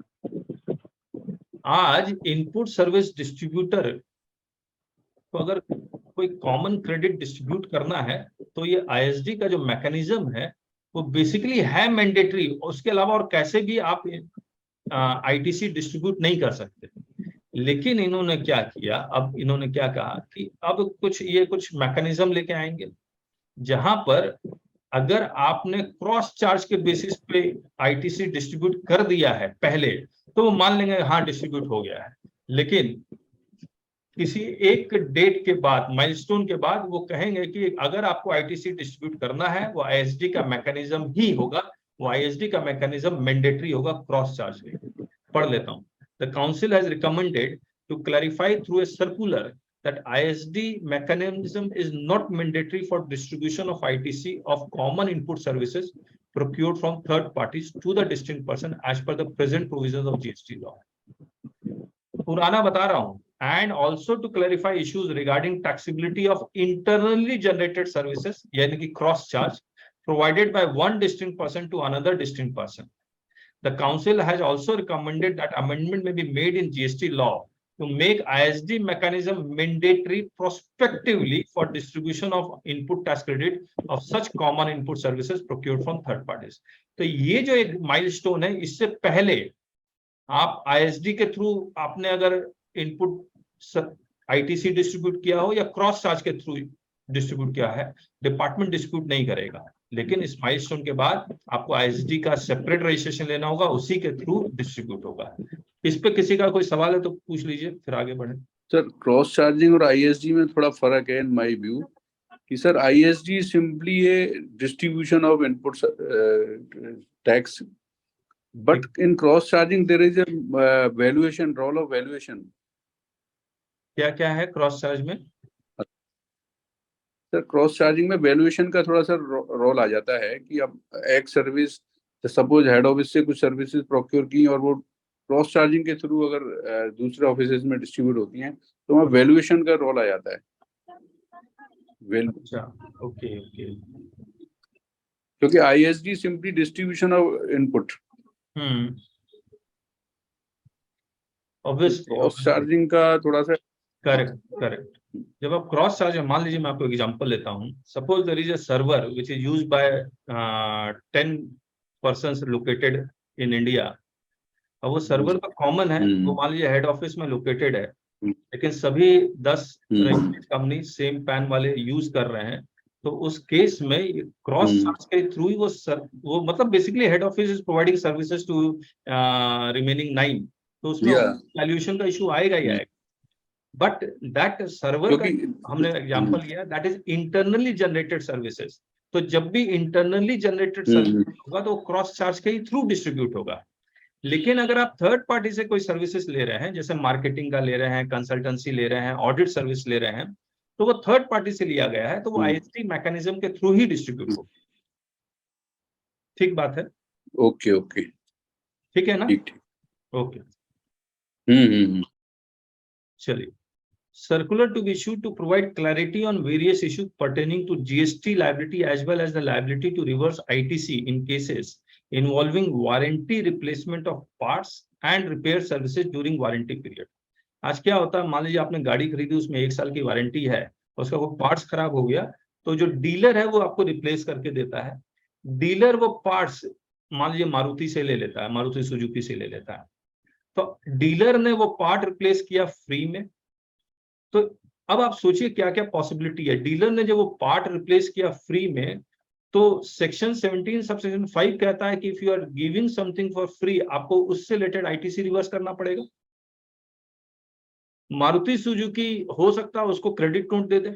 आज इनपुट सर्विस डिस्ट्रीब्यूटर तो अगर कोई कॉमन क्रेडिट डिस्ट्रीब्यूट करना है तो ये आईएसडी का जो मैकेनिज्म है वो बेसिकली है मैंडेटरी, उसके अलावा और कैसे भी आप आईटीसी डिस्ट्रीब्यूट नहीं कर सकते। लेकिन इन्होंने क्या किया, अब इन्होंने क्या कहा कि अब कुछ मैकेनिज्म लेके आएंगे जहां पर अगर आपने क्रॉस चार्ज के बेसिस पे आईटीसी डिस्ट्रीब्यूट कर दिया है पहले तो वो मान लेंगे हाँ डिस्ट्रीब्यूट हो गया है, लेकिन किसी एक डेट के बाद, माइलस्टोन के बाद वो कहेंगे कि अगर आपको आईटीसी डिस्ट्रीब्यूट करना है वो आईएसडी का मैकेनिज्म ही होगा, वो आईएसडी का मैकेनिज्म मैंडेटरी होगा क्रॉस चार्ज के। पढ़ लेता हूं। The council has recommended to clarify through a circular that ISD mechanism is not mandatory for distribution of ITC of common input services procured from third parties to the distinct person as per the present provisions of GST law. पुराना बता रहा हूं, and also to clarify issues regarding taxability of internally generated services यानी कि cross charge provided by one distinct person to another distinct person. The council has also recommended that amendment may be made in GST law to make ISD mechanism mandatory prospectively for distribution of input tax credit of such common input services procured from third parties. तो ये जो एक milestone है, इससे पहले आप ISD के through आपने अगर इनपुट ITC डिस्ट्रीब्यूट किया हो या क्रॉस चार्ज के थ्रू डिस्ट्रीब्यूट किया है, डिपार्टमेंट डिस्ट्रीब्यूट नहीं करेगा। लेकिन इस माइलस्टोन के बाद आपको ISD का सेपरेट रजिस्ट्रेशन लेना होगा, उसी के थ्रू डिस्ट्रीब्यूट होगा। इस पे किसी का कोई सवाल है तो पूछ लीजिए, फिर आगे बढ़े। सर, क्रॉस चार्जिंग और ISD में थोड़ा फर्क है इन माय व्यू कि sir ISD simply a distribution of input tax, but in cross charging there is a valuation, role of valuation. क्या क्या है क्रॉस चार्ज में? सर, क्रॉस चार्जिंग में वैल्यूएशन का थोड़ा सा रोल आ जाता है कि अब एक सर्विस, सपोज हेड ऑफिस से कुछ सर्विसेज प्रोक्योर की और वो क्रॉस चार्जिंग के थ्रू अगर दूसरे ऑफिसेज में डिस्ट्रीब्यूट होती हैं तो वहाँ वैल्यूएशन का रोल आ जाता है। अच्छा, ओके ओके। क्योंकि ISD simply distribution of input, obviously cross charging का थोड़ा सा। Correct correct. जब आप क्रॉस चार्ज, मान लीजिए मैं आपको एग्जांपल लेता हूँ, suppose there is a server which is used by 10 persons located in India. अब वो सर्वर का कॉमन है, वो मान लीजिए हेड ऑफिस में लोकेटेड है, लेकिन सभी 10 कंपनी सेम पैन वाले यूज कर रहे हैं, तो उस केस में क्रॉस चार्ज के थ्रू ही वो मतलब basically head office is providing services to remaining 9, तो उसमें वैल्यूएशन का इशू आएगा ही आएगा। बट दैट सर्वर का हमने एग्जांपल लिया, that is internally generated services. तो जब भी इंटरनली जनरेटेड सर्विस होगा तो क्रॉस चार्ज के ही थ्रू डिस्ट्रीब्यूट होगा। लेकिन अगर आप थर्ड पार्टी से कोई सर्विसेज ले रहे हैं, जैसे मार्केटिंग का ले रहे हैं, कंसल्टेंसी ले रहे हैं, ऑडिट सर्विस ले रहे हैं, तो वो थर्ड पार्टी से लिया गया है, तो वो ISD मैकेनिज्म के थ्रू ही डिस्ट्रीब्यूट होगा। ठीक बात है? ओके ओके, ठीक है ना? ठीक, ओके। चलिए, circular to be issued to provide clarity on various issues pertaining to GST liability as well as the liability to reverse ITC in cases involving warranty replacement of parts and repair services during warranty period। आज क्या होता है, मान लीजिए आपने गाड़ी खरीदी, उसमें 1 साल की वारंटी है, उसका वो पार्ट्स खराब हो गया, तो जो डीलर है वो आपको रिप्लेस करके देता है। डीलर वो पार्ट्स मान लीजिए मारुति से ले लेता है, मारुति सुजुकी से ले लेता है, तो डीलर ने वो पार्ट रिप्लेस किया फ्री में। तो अब आप सोचिए क्या क्या पॉसिबिलिटी है। डीलर ने जब वो पार्ट रिप्लेस किया फ्री में, तो सेक्शन 17 सबसेक्शन 5 कहता है कि if you are giving something for free, आपको उससे रिलेटेड ITC रिवर्स करना पड़ेगा। मारुति सुजुकी हो सकता है उसको क्रेडिट नोट दे दे।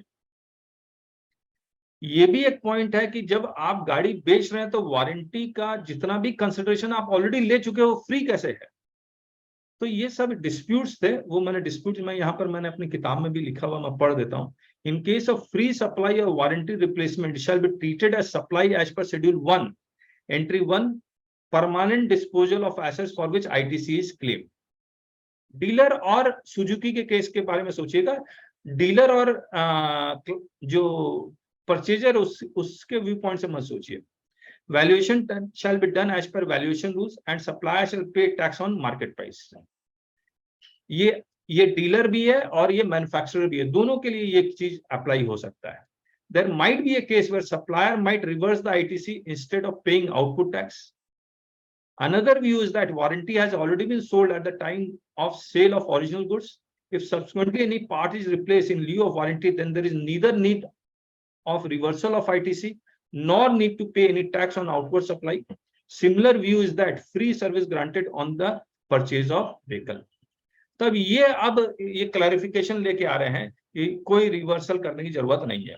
ये भी एक पॉइंट है कि जब आप गाड़ी बेच रहे हैं तो वारंटी का जितना भी कंसिडरेशन आप ऑलरेडी ले चुके हो, फ्री कैसे है? तो ये सब डिस्प्यूट्स थे, वो मैंने डिस्प्यूट में यहाँ पर मैंने अपनी किताब में भी लिखा हुआ, मैं पढ़ देता हूँ। In case of free supply और warranty replacement shall be treated as supply as per schedule 1 entry 1 permanent disposal of assets for which ITC is claim. Dealer और सुजुकी के केस के बारे में सोचिएगा, डीलर और जो परचेजर उसके व्यू पॉइंट से मत सोचिए। Valuation shall be done as per valuation rules and supplier shall pay tax on market price। ये डीलर भी है और ये मैन्युफैक्चरर भी है, दोनों के लिए ये चीज अप्लाई हो सकता है। There might be a case where supplier might reverse the ITC instead of paying output tax। Another view is that warranty has already been sold at the time of sale of original goods। If subsequently any part is replaced in lieu of warranty, then there is neither need of reversal of ITC nor need to pay any tax on outward supply। Similar view is that free service granted on the purchase of vehicle। तब ये अब ये clarification लेके आ रहे हैं कि कोई reversal करने की जरूरत नहीं है।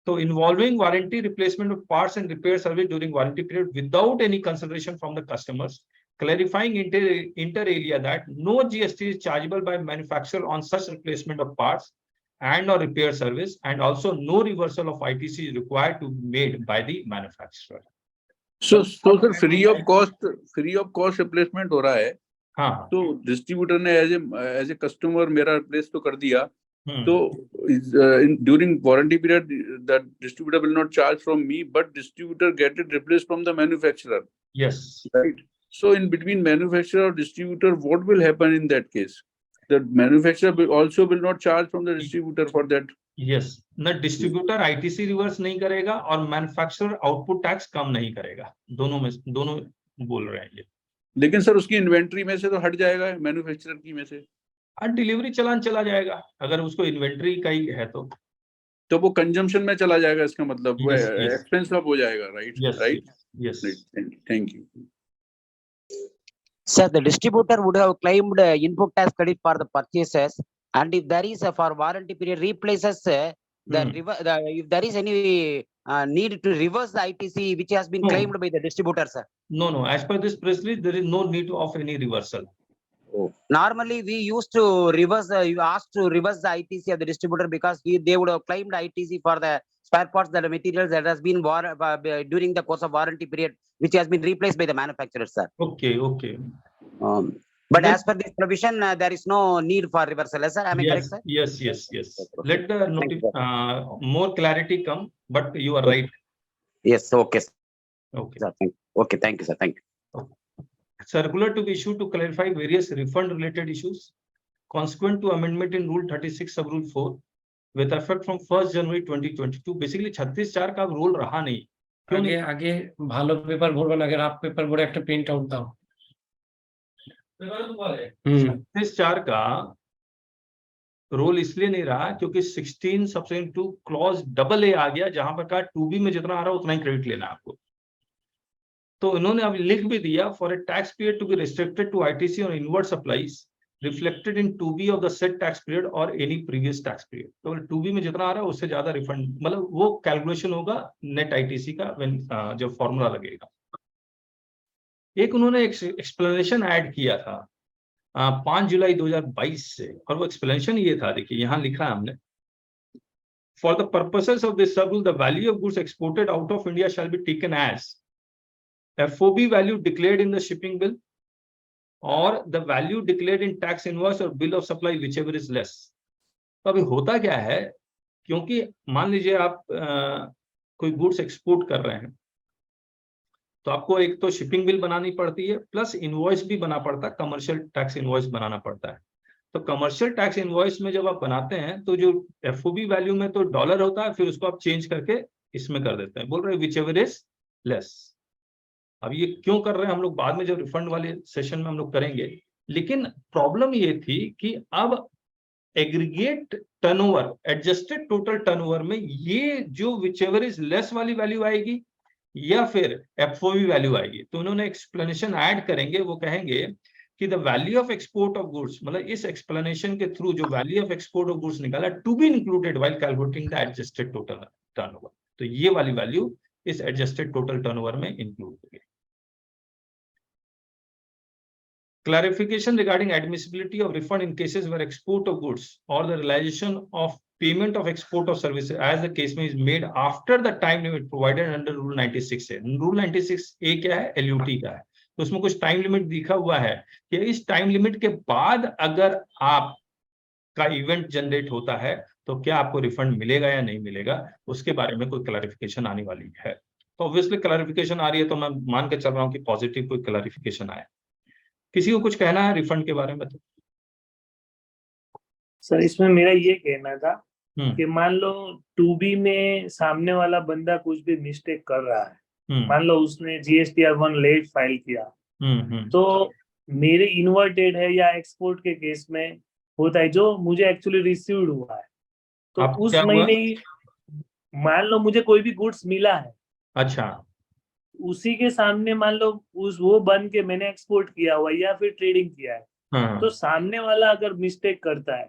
तो involving warranty replacement of parts and repair service during warranty period without any consideration from the customers, clarifying inter alia that no GST is chargeable by manufacturer on such replacement of parts and or repair service, and also no reversal of ITC is required to be made by the manufacturer। So sir, free of cost replacement हो रहा है। हाँ, तो distributor ने as a customer मेरा replace तो कर दिया, तो during warranty period the distributor will not charge from me, but distributor get it replaced from the manufacturer। yes, right। So in between manufacturer or distributor, what will happen in that case? The manufacturer will also will not charge from the distributor for that. Yes, न distributor ITC reverse नहीं करेगा और manufacturer output tax कम नहीं करेगा, दोनों बोल रहे हैं ये। लेकिन सर उसकी इन्वेंट्री में से तो हट जाएगा मैन्युफैक्चरर की में से, और डिलीवरी चलान चला जाएगा अगर उसको इन्वेंट्री का ही है तो वो कंजम्पशन में चला जाएगा, इसका मतलब वो Yes, yes. एक्सपेंस में हो जाएगा, right? Yes right, yes thank you. Sir, the distributor would have claimed input tax credit for the purchases, and if there is for warranty period replaces if there is any need to reverse the ITC which has been No. claimed by the distributor, sir. No, as per this press release there is no need of any reversal. Normally, we used to reverse. You asked to reverse the ITC of the distributor because they would have claimed ITC for the spare parts, that the materials that has been during the course of warranty period, which has been replaced by the manufacturer, sir. Okay. But Let- as per this provision, there is no need for reversal, sir. Am I correct, sir? Yes. Let the more clarity come, but you are right. Yes. Okay, sir. Okay. Okay. Thank you, sir. Thank you. Circular to be issued to clarify various refund related issues consequent to amendment in rule 36 sub rule 4 with effect from 1st January 2022. Basically 36(4) का role रहा नहीं। क्यों नहीं? আগে ভালো paper ভরবেন, আগে rough paper ভরে একটা প্রিন্ট আউট দাও। 36(4) का रोल इसलिए नहीं रहा क्योंकि 16 सबसेक्शन 2 क्लॉज AA आ गया, जहां पर कहा 2B में जितना आ रहा है उतना ही क्रेडिट लेना है आपको। तो इन्होंने अब लिख भी दिया for a tax period to be restricted to ITC और inward supplies reflected in 2B of the set tax period और एनी प्रीवियस टैक्स पीरियड। तो 2B में जितना आ रहा है उससे ज्यादा रिफंड, मतलब वो कैलकुलेशन होगा नेट आईटीसी का जब फॉर्मूला लगेगा। एक उन्होंने एक्सप्लेनेशन ऐड किया था 5 जुलाई 2022 से, और वो एक्सप्लेनेशन ये था, देखिए यहाँ लिखा है हमने, for the purposes of this sub rule the value of goods exported out of India shall be taken as FOB value declared in the shipping bill or the value declared in tax invoice or bill of supply, whichever is less. तो अभी होता क्या है, क्योंकि मान लीजिए आप कोई गुड्स एक्सपोर्ट कर रहे हैं तो आपको एक तो शिपिंग बिल बनानी पड़ती है प्लस इनवॉइस भी बना पड़ता है, कमर्शियल टैक्स इनवॉइस बनाना पड़ता है। तो कमर्शियल टैक्स इनवॉइस में जब आप बनाते हैं तो जो FOB वैल्यू में तो डॉलर होता है, फिर उसको आप चेंज करके इसमें कर देते हैं, बोल रहे whichever is less। अब ये क्यों कर रहे हैं हम लोग बाद में जब रिफंड वाले सेशन में हम लोग करेंगे, लेकिन प्रॉब्लम ये थी कि अब aggregate turnover, adjusted total turnover में ये जो whichever is less वाली वैल्यू आएगी या फिर FOB वैल्यू आएगी। तो उन्होंने एक्सप्लेनेशन ऐड करेंगे, वो कहेंगे कि the value of export of goods, मतलब इस एक्सप्लेनेशन के थ्रू जो value of export of goods निकाला to be included while calculating the adjusted total turnover. तो ये वाली वैल्यू इस एडजस्टेड टोटल टर्नओवर में इंक्लूड होगी। Clarification regarding admissibility of refund in cases where export of goods or the realization of payment of export of services as the case may is made after the time limit provided under Rule 96 है। Rule 96A क्या है? LUT का है। तो उसमें कुछ time limit दिखा हुआ है कि इस टाइम लिमिट के बाद अगर आप का इवेंट जनरेट होता है तो क्या आपको रिफंड मिलेगा या नहीं मिलेगा, उसके बारे में कोई क्लैरिफिकेशन आने वाली है। तो ऑब्वियसली क्लैरिफिकेशन आ रही है तो मैं मान के चल रहा हूँ कि पॉजिटिव कोई क्लैरिफिकेशन आए। किसी को कुछ कहना है रिफंड के बारे में? तो सर इसमें मेरा ये कहना था कि मान लो 2B में सामने वाला बंदा कुछ भी मिस्टेक कर रहा है, मान लो उसने GSTR 1 लेट फाइल किया, तो मेरे इन्वर्टेड है या एक्सपोर्ट के केस में होता है जो मुझे एक्चुअली रिसीव्ड हुआ है, तो उस महीने ही मान लो मुझे कोई भी गुड्स मिला है, अच्छा, उसी के सामने मान लो वो बन के मैंने एक्सपोर्ट किया हुआ या फिर ट्रेडिंग किया है, तो सामने वाला अगर मिस्टेक करता है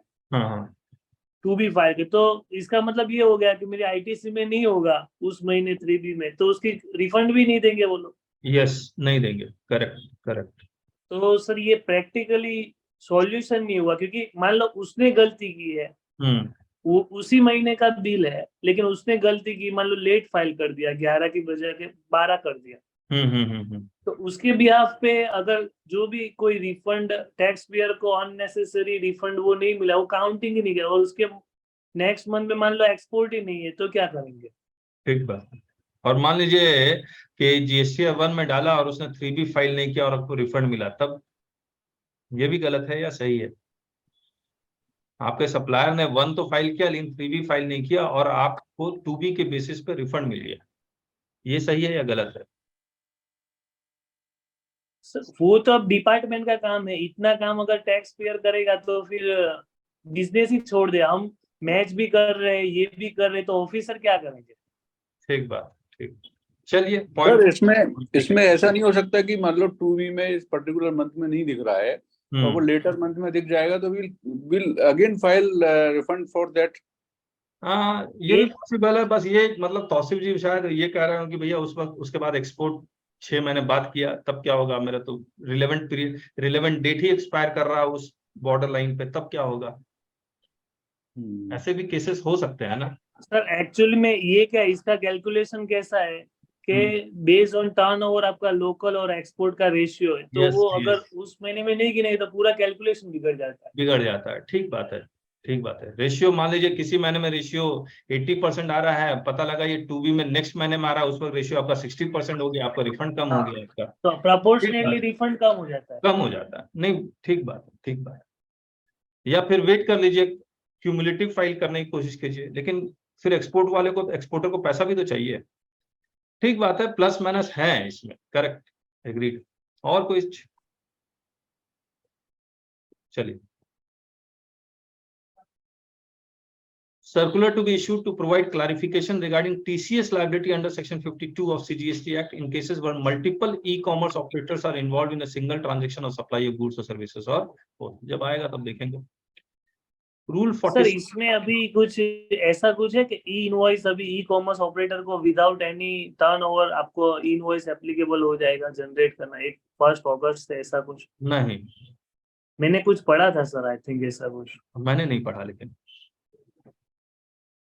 2B फाइल के, तो इसका मतलब ये हो गया कि मेरी ITC में नहीं होगा उस महीने 3B में, तो उसकी रिफंड भी नहीं देंगे वो लोग। यस, नहीं देंगे। करेक्ट। तो सर ये प्रैक्टिकली सॉल्यूशन नहीं हुआ, क्योंकि मान लो उसने गलती की है, वो उसी महीने का बिल है, लेकिन उसने गलती की, मान लो लेट फाइल कर दिया, 11 की बजाय के 12 कर दिया, तो उसके बिहाफ पे अगर जो भी कोई रिफंड टैक्स पेयर को अननेसेसरी रिफंड वो नहीं मिला, वो काउंटिंग ही नहीं किया, और उसके नेक्स्ट मंथ में मान लो एक्सपोर्ट ही नहीं है, तो क्या करेंगे? ठीक बात। और मान लीजिए कि GSTR 1 में डाला और उसने 3B फाइल नहीं किया और आपको रिफंड मिला, तब ये भी गलत है या सही है? आपके सप्लायर ने 1 तो फाइल किया लेकिन 3B फाइल नहीं किया और आपको 2B के बेसिस पे रिफंड मिल गया, ये सही है या गलत है? वो तो अब डिपार्टमेंट का काम है, इतना काम अगर टैक्स पेयर करेगा तो फिर बिजनेस ही छोड़ दे। हम मैच भी कर रहे हैं, ये भी कर रहे हैं, तो ऑफिसर क्या करेंगे? ठीक बात, ठीक। चलिए सर पॉइंट इसमें ऐसा नहीं हो सकता कि मान लो 2B में इस पर्टिकुलर मंथ में नहीं दिख रहा है और वो लेटर मंथ में दिख जाएगा तो will again file refund for that. हाँ, ये भी पॉसिबल है। बस ये मतलब तौसीफ जी शायद ये कह रहे हो कि भैया उस वक्त उसके बाद एक्सपोर्ट 6 महीने बाद किया तब क्या होगा, मेरा तो रिलेवेंट डेट ही एक्सपायर कर रहा है उस बॉर्डर लाइन पे, तब क्या होगा? ऐसे भी केसेस हो सकते हैं ना सर। एक्चुअली में ये क्या, इसका कैलकुलेशन कैसा है कि बेस्ड ऑन टर्नओवर आपका लोकल और एक्सपोर्ट का रेशियो है, तो वो अगर उस महीने में नहीं गिने तो पूरा कैलकुलेशन बिगड़ जाता है। ठीक बात है, ठीक बात है। रेशियो मान लीजिए किसी महीने में रेशियो 80% आ रहा है, पता लगा ये 2B में नेक्स्ट महीने में आ रहा है, उस पर रेशियो आपका 60% हो गया, आपका रिफंड कम हो गया इसका, तो प्रोपोर्शनेटली रिफंड कम हो जाता है। नहीं, ठीक बात है, ठीक बात है। या फिर वेट कर लीजिए, क्यूमुलेटिव फाइल करने की कोशिश कीजिए, लेकिन फिर एक्सपोर्टर को पैसा भी तो चाहिए। ठीक बात है, प्लस माइनस है इसमें, करेक्ट, एग्रीड। और कोई? चलिए, circular to be issued to provide clarification regarding TCS liability under section 52 of CGST Act in cases where multiple e-commerce operators are involved in a single transaction or supply of goods or services। और जब आएगा तब देखेंगे। Rule 40। Sir इसमें अभी कुछ ऐसा कुछ है कि ई इनवॉइस अभी ई कॉमर्स ऑपरेटर को विदाउट एनी टर्नओवर आपको ई इनवॉइस एप्लीकेबल हो जाएगा जनरेट करना 1 अगस्त से, ऐसा कुछ? नहीं, मैंने कुछ पढ़ा था सर, आई थिंक ऐसा कुछ। मैंने नहीं पढ़ा लेकिन।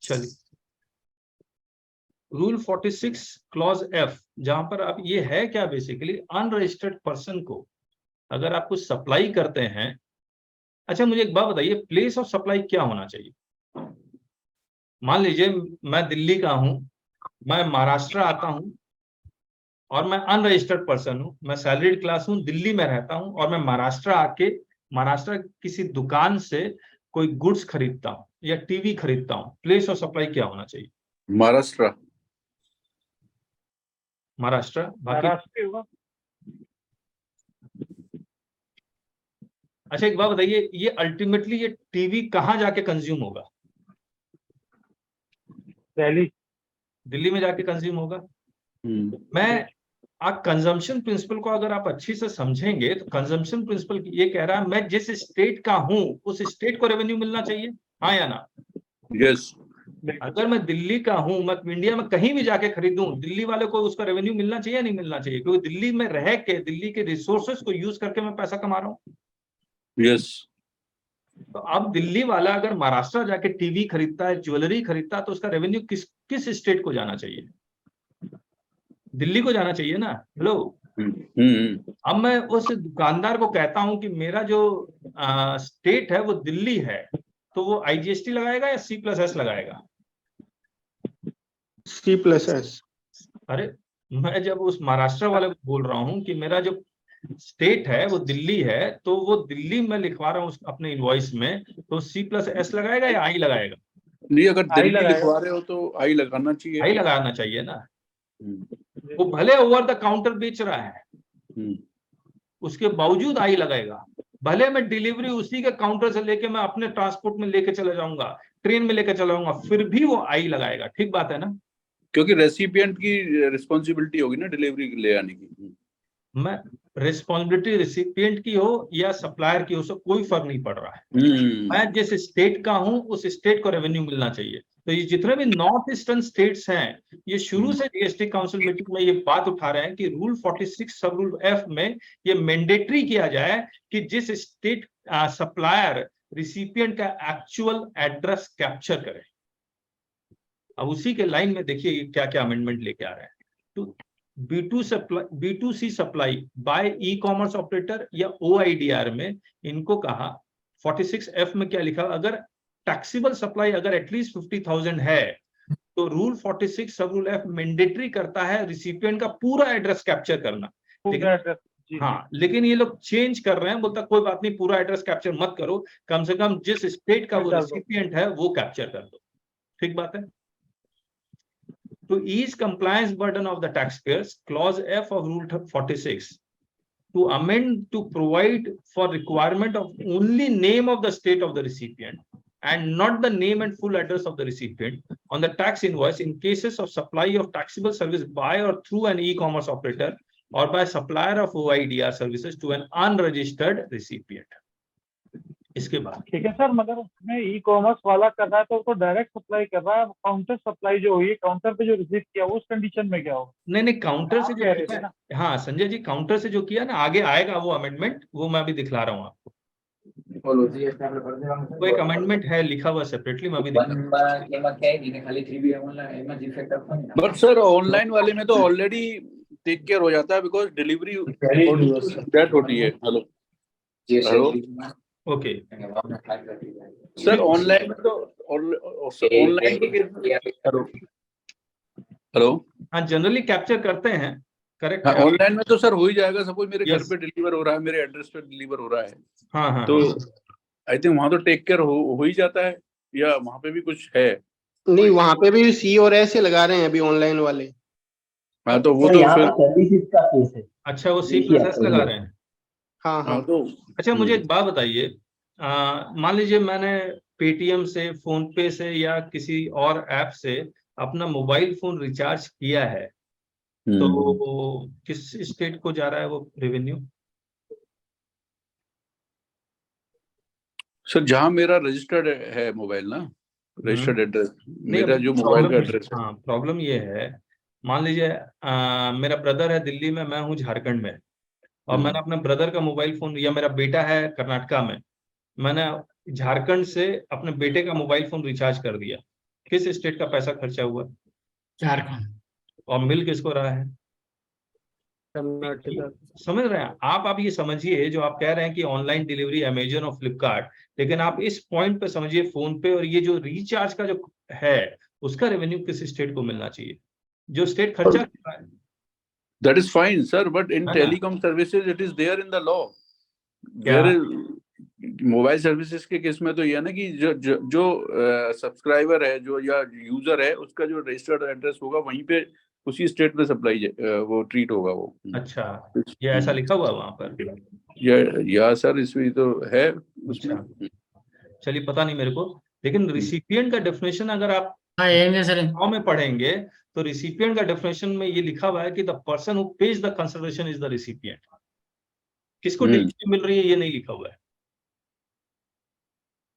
चलिए, रूल 46 क्लॉज F, जहां पर अब ये है क्या, बेसिकली अनरजिस्टर्ड पर्सन को अगर आप कुछ सप्लाई करते हैं। अच्छा, मुझे एक बात बताइए, प्लेस ऑफ सप्लाई क्या होना चाहिए? मान लीजिए मैं दिल्ली का हूं, मैं महाराष्ट्र आता हूं और मैं अनरजिस्टर्ड पर्सन हूं, मैं सैलरीड क्लास हूं, दिल्ली में रहता हूं और मैं महाराष्ट्र किसी दुकान से कोई गुड्स खरीदता हूं या टीवी खरीदता हूं, प्लेस ऑफ सप्लाई क्या होना चाहिए? महाराष्ट्र। महाराष्ट्र होगा। अच्छा, एक बात बताइए, ये अल्टीमेटली ये टीवी कहाँ जाके कंज्यूम होगा? दिल्ली में जाके कंज्यूम होगा। मैं आप कंजम्पशन प्रिंसिपल को अगर आप अच्छी से समझेंगे तो कंजम्पशन प्रिंसिपल ये कह रहा है मैं जिस स्टेट का हूं उस स्टेट को रेवेन्यू मिलना चाहिए, हाँ या ना? यस। अगर मैं दिल्ली का हूं, मैं इंडिया में कहीं भी जाके खरीदूं, दिल्ली वाले को उसका रेवेन्यू मिलना चाहिए नहीं मिलना चाहिए? क्योंकि दिल्ली में रह के दिल्ली के रिसोर्सेस को यूज करके मैं पैसा कमा रहा हूँ। यस। तो अब दिल्ली वाला अगर महाराष्ट्र जाके टीवी खरीदता है, ज्वेलरी खरीदता है, तो उसका रेवेन्यू किस स्टेट को जाना चाहिए? दिल्ली को जाना चाहिए ना। हेलो, अब मैं उस दुकानदार को कहता हूं कि मेरा जो स्टेट है वो दिल्ली है, तो वो IGST लगाएगा या C+S लगाएगा? C+S। अरे, मैं जब उस महाराष्ट्र वाले को बोल रहा हूं कि मेरा जो स्टेट है वो दिल्ली है, तो वो दिल्ली में लिखवा रहा हूँ अपने इनवॉइस में, तो C+S लगाएगा या I लगाएगा? नहीं, अगर दिल्ली लिखवा रहे हो तो I लगाना चाहिए। I लगाना चाहिए ना। वो भले ओवर द काउंटर बेच रहा है, उसके बावजूद I लगाएगा। भले मैं डिलीवरी उसी के काउंटर से लेके मैं अपने ट्रांसपोर्ट में लेके चला जाऊंगा, ट्रेन में लेके चला जाऊंगा, फिर भी वो I लगाएगा। ठीक बात है ना? क्योंकि रेसिपिएंट की रिस्पॉन्सिबिलिटी होगी ना डिलीवरी ले आने की। मैं रिस्पॉन्सिबिलिटी रेसिपिएंट की हो या सप्लायर की हो, उससे कोई फर्क नहीं पड़ रहा है। मैं जिस स्टेट का हूं उस स्टेट को रेवेन्यू मिलना चाहिए। तो ये जितने भी नॉर्थ ईस्टर्न स्टेट्स हैं, ये शुरू से जीएसटी काउंसिल मीटिंग में ये बात उठा रहे हैं कि रूल 46 सब रूल F में ये मैंडेटरी किया जाए कि जिस स्टेट सप्लायर रिसिपिएंट का एक्चुअल एड्रेस कैप्चर करे। अब उसी के लाइन में देखिए क्या क्या अमेंडमेंट लेके आ रहे हैं। तो B2C supply bye e commerce operator या OIDR में इनको कहा 46F में क्या लिखा, अगर टैक्सेबल सप्लाई अगर एटलीस्ट 50,000 है तो रूल 46 सब रूल F मैंडेटरी करता है रिसिपिएंट का पूरा एड्रेस कैप्चर करना। हाँ, लेकिन ये लोग चेंज कर रहे हैं, बोलता कोई बात नहीं, पूरा एड्रेस कैप्चर मत करो, कम से कम जिस स्टेट का वो रेसिपिएंट है वो कैप्चर कर दो। ठीक बात है। To ease compliance burden of the taxpayers, Clause F of Rule 46 to amend to provide for requirement of only name of the state of the recipient and not the name and full address of the recipient on the tax invoice in cases of supply of taxable service by or through an e-commerce operator or by supplier of OIDR services to an unregistered recipient. इसके बाद ठीक है sir, मगर उसमें e commerce वाला कर रहा है तो वो तो डायरेक्ट सप्लाई कर रहा है, काउंटर सप्लाई जो हुई काउंटर पे जो रिसीव किया उस कंडीशन में क्या होगा? नहीं, काउंटर से जो कह रहे थे ना। हाँ संजय जी, काउंटर से जो किया ना, आगे आएगा वो अमेंडमेंट, वो मैं अभी दिखला रहा हूँ आपको। वो एक अमेंडमेंट है लिखा हुआ सेपरेटली, मैं अभी बट सर ऑनलाइन वाले में तो ऑलरेडी टेक केयर हो जाता है बिकॉज डिलीवरी डेट होती है। हेलो ओके सर ऑनलाइन में तो ऑनलाइन हेलो हाँ जनरली कैप्चर करते हैं, करेक्ट। हाँ ऑनलाइन में तो सर हो ही जाएगा। सपोज मेरे घर पे डिलीवर हो रहा है, मेरे एड्रेस पे डिलीवर हो रहा है, हाँ तो आई थिंक वहाँ तो टेक केयर हो ही जाता है, या वहाँ पे भी कुछ है? नहीं, वहाँ पे भी सी और एस लगा रहे हैं अभी ऑनलाइन वाले। हाँ तो वो तो फिर अच्छा, वो सी प्लस एस लगा रहे हैं। हाँ तो अच्छा मुझे एक बात बताइए, मान लीजिए मैंने पेटीएम से, फोन पे से या किसी और ऐप से अपना मोबाइल फोन रिचार्ज किया है, तो किस स्टेट को जा रहा है वो रेवेन्यू? सर जहाँ मेरा रजिस्टर्ड है मोबाइल ना, रजिस्टर्ड एड्रेस, मेरा जो मोबाइल का एड्रेस है। हाँ प्रॉब्लम ये है, मान लीजिए मेरा ब्रदर है दिल्ली में, मैं हूँ झारखंड में, और मैंने अपने ब्रदर का मोबाइल फोन, या मेरा बेटा है कर्नाटका में, मैंने झारखंड से अपने बेटे का मोबाइल फोन रिचार्ज कर दिया, किस स्टेट का पैसा खर्चा हुआ? झारखंड। और मिल किसको रहा है? समझ रहे हैं आप ये समझिए, जो आप कह रहे हैं कि ऑनलाइन डिलीवरी अमेजन और फ्लिपकार्ट, लेकिन आप इस पॉइंट पे समझिए फोन पे, और ये जो रिचार्ज का जो है उसका रेवेन्यू किस स्टेट को मिलना चाहिए? जो स्टेट खर्चा कर रहा है। That is fine, sir, but in telecom services it is there in the law. Mobile services के केस में तो ये है ना कि जो सब्सक्राइबर है, जो या यूजर है, उसका जो रजिस्टर्ड एड्रेस होगा वहीं पे उसी स्टेट में सप्लाई वो ट्रीट होगा वो। अच्छा, ये ऐसा लिखा हुआ है वहाँ पर? या सर इसमें तो है उसमें। चलिए पता नहीं मेरे को, लेकिन रिसिपिएंट का डेफिनेशन अगर आप में पढ़ेंगे तो रिसिपिएंट का डेफिनेशन में ये लिखा हुआ है कि the person who page the consideration is the recipient. किसको डिलीवरी मिल रही है ये नहीं लिखा हुआ है।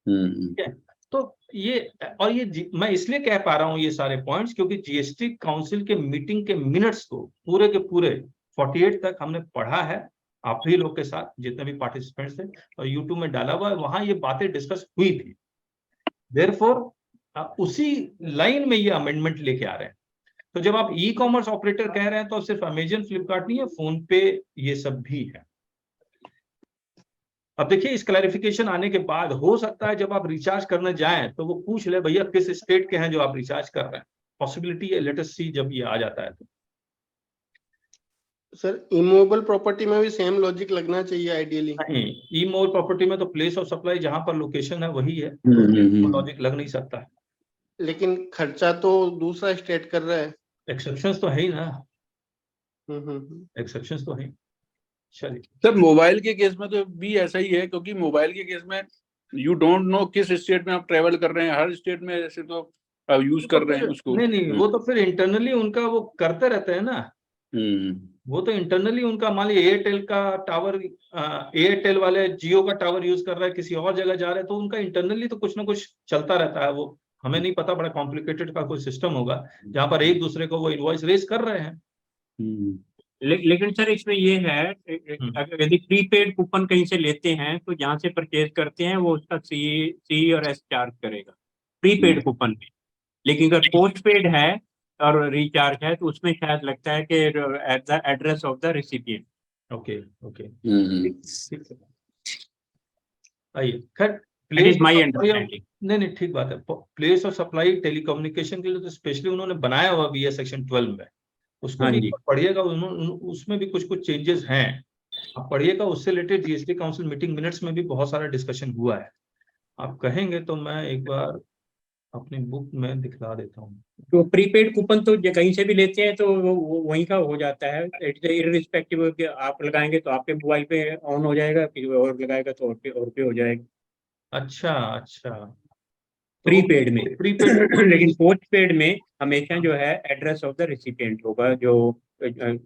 ठीक है, तो ये, और ये मैं इसलिए कह पा रहा हूँ ये सारे पॉइंट्स क्योंकि जीएसटी काउंसिल के मीटिंग के मिनट्स को पूरे के पूरे 48 तक हमने पढ़ा है आप ही लोग के साथ, जितने भी पार्टिसिपेंट्स थे, और यूट्यूब में डाला हुआ है, वहां ये बातें डिस्कस हुई थी। देयरफॉर उसी लाइन में ये अमेंडमेंट लेके आ रहे हैं। तो जब आप ई कॉमर्स ऑपरेटर कह रहे हैं तो सिर्फ अमेजन, फ्लिपकार्ट नहीं है, फोन पे, ये सब भी है। अब देखिए इस क्लैरिफिकेशन आने के बाद हो सकता है जब आप रिचार्ज करने जाएं तो वो पूछ ले भैया किस स्टेट के हैं जो आप रिचार्ज कर रहे हैं। पॉसिबिलिटी है, लेट अस सी जब ये आ जाता है तो। सर इमूवेबल प्रॉपर्टी में भी सेम लॉजिक लगना चाहिए आइडियली। नहीं, इमूवेबल प्रॉपर्टी में तो प्लेस ऑफ सप्लाई जहां पर लोकेशन है वही है, तो लॉजिक लग नहीं सकता है। लेकिन खर्चा तो दूसरा स्टेट कर रहा है। एक्सेप्शंस तो है ही ना, एक्सेप्शंस तो है। चलिए सर मोबाइल के केस में तो भी ऐसा ही है, क्योंकि मोबाइल के केस में यू डोंट नो किस स्टेट में आप ट्रेवल कर रहे हैं। हर स्टेट में ऐसे तो आप यूज कर रहे हैं उसको। नहीं, वो तो फिर इंटरनली उनका वो करते रहते हैं ना। वो तो इंटरनली उनका, मान लीजिए एयरटेल का टावर, एयरटेल वाले जियो का टावर यूज कर रहा है, किसी और जगह जा रहे हैं, तो उनका इंटरनली तो कुछ ना कुछ चलता रहता है। वो हमें नहीं पता, बड़ा कॉम्प्लिकेटेड का कोई सिस्टम होगा जहां पर एक दूसरे को वो इनवॉइस रेज कर रहे हैं। लेकिन सर इसमें ये है, यदि प्रीपेड कूपन कहीं से लेते हैं तो जहाँ से परचेज करते हैं वो उसका सी और एस चार्ज करेगा प्रीपेड कूपन पे। लेकिन अगर पोस्ट पेड है और रिचार्ज है तो उसमें शायद लगता है कि at the address of the recipient. Okay आइए, खैर नहीं ठीक बात है। प्लेस ऑफ सप्लाई टेलीकम्युनिकेशन के लिए तो स्पेशली उन्होंने बनाया हुआ भी है सेक्शन 12 में, उसको भी पढ़िएगा, उसमें भी कुछ चेंजेस हैं। आप पढ़िएगा, उससे related GST council meeting minutes में भी बहुत सारा डिस्कशन हुआ है। आप कहेंगे तो मैं एक बार अपनी बुक में दिखला देता हूँ। तो प्रीपेड कूपन तो कहीं से भी लेते हैं तो वहीं का हो जाता है, इररिस्पेक्टिव कि आप लगाएंगे तो आपके मोबाइल पे ऑन हो जाएगा, किसी और लगाएगा तो और पे हो जाएगा। अच्छा अच्छा, प्रीपेड में प्रीपेड लेकिन पोस्ट पेड में हमेशा जो है एड्रेस ऑफ द रेसिपिएंट होगा, जो जो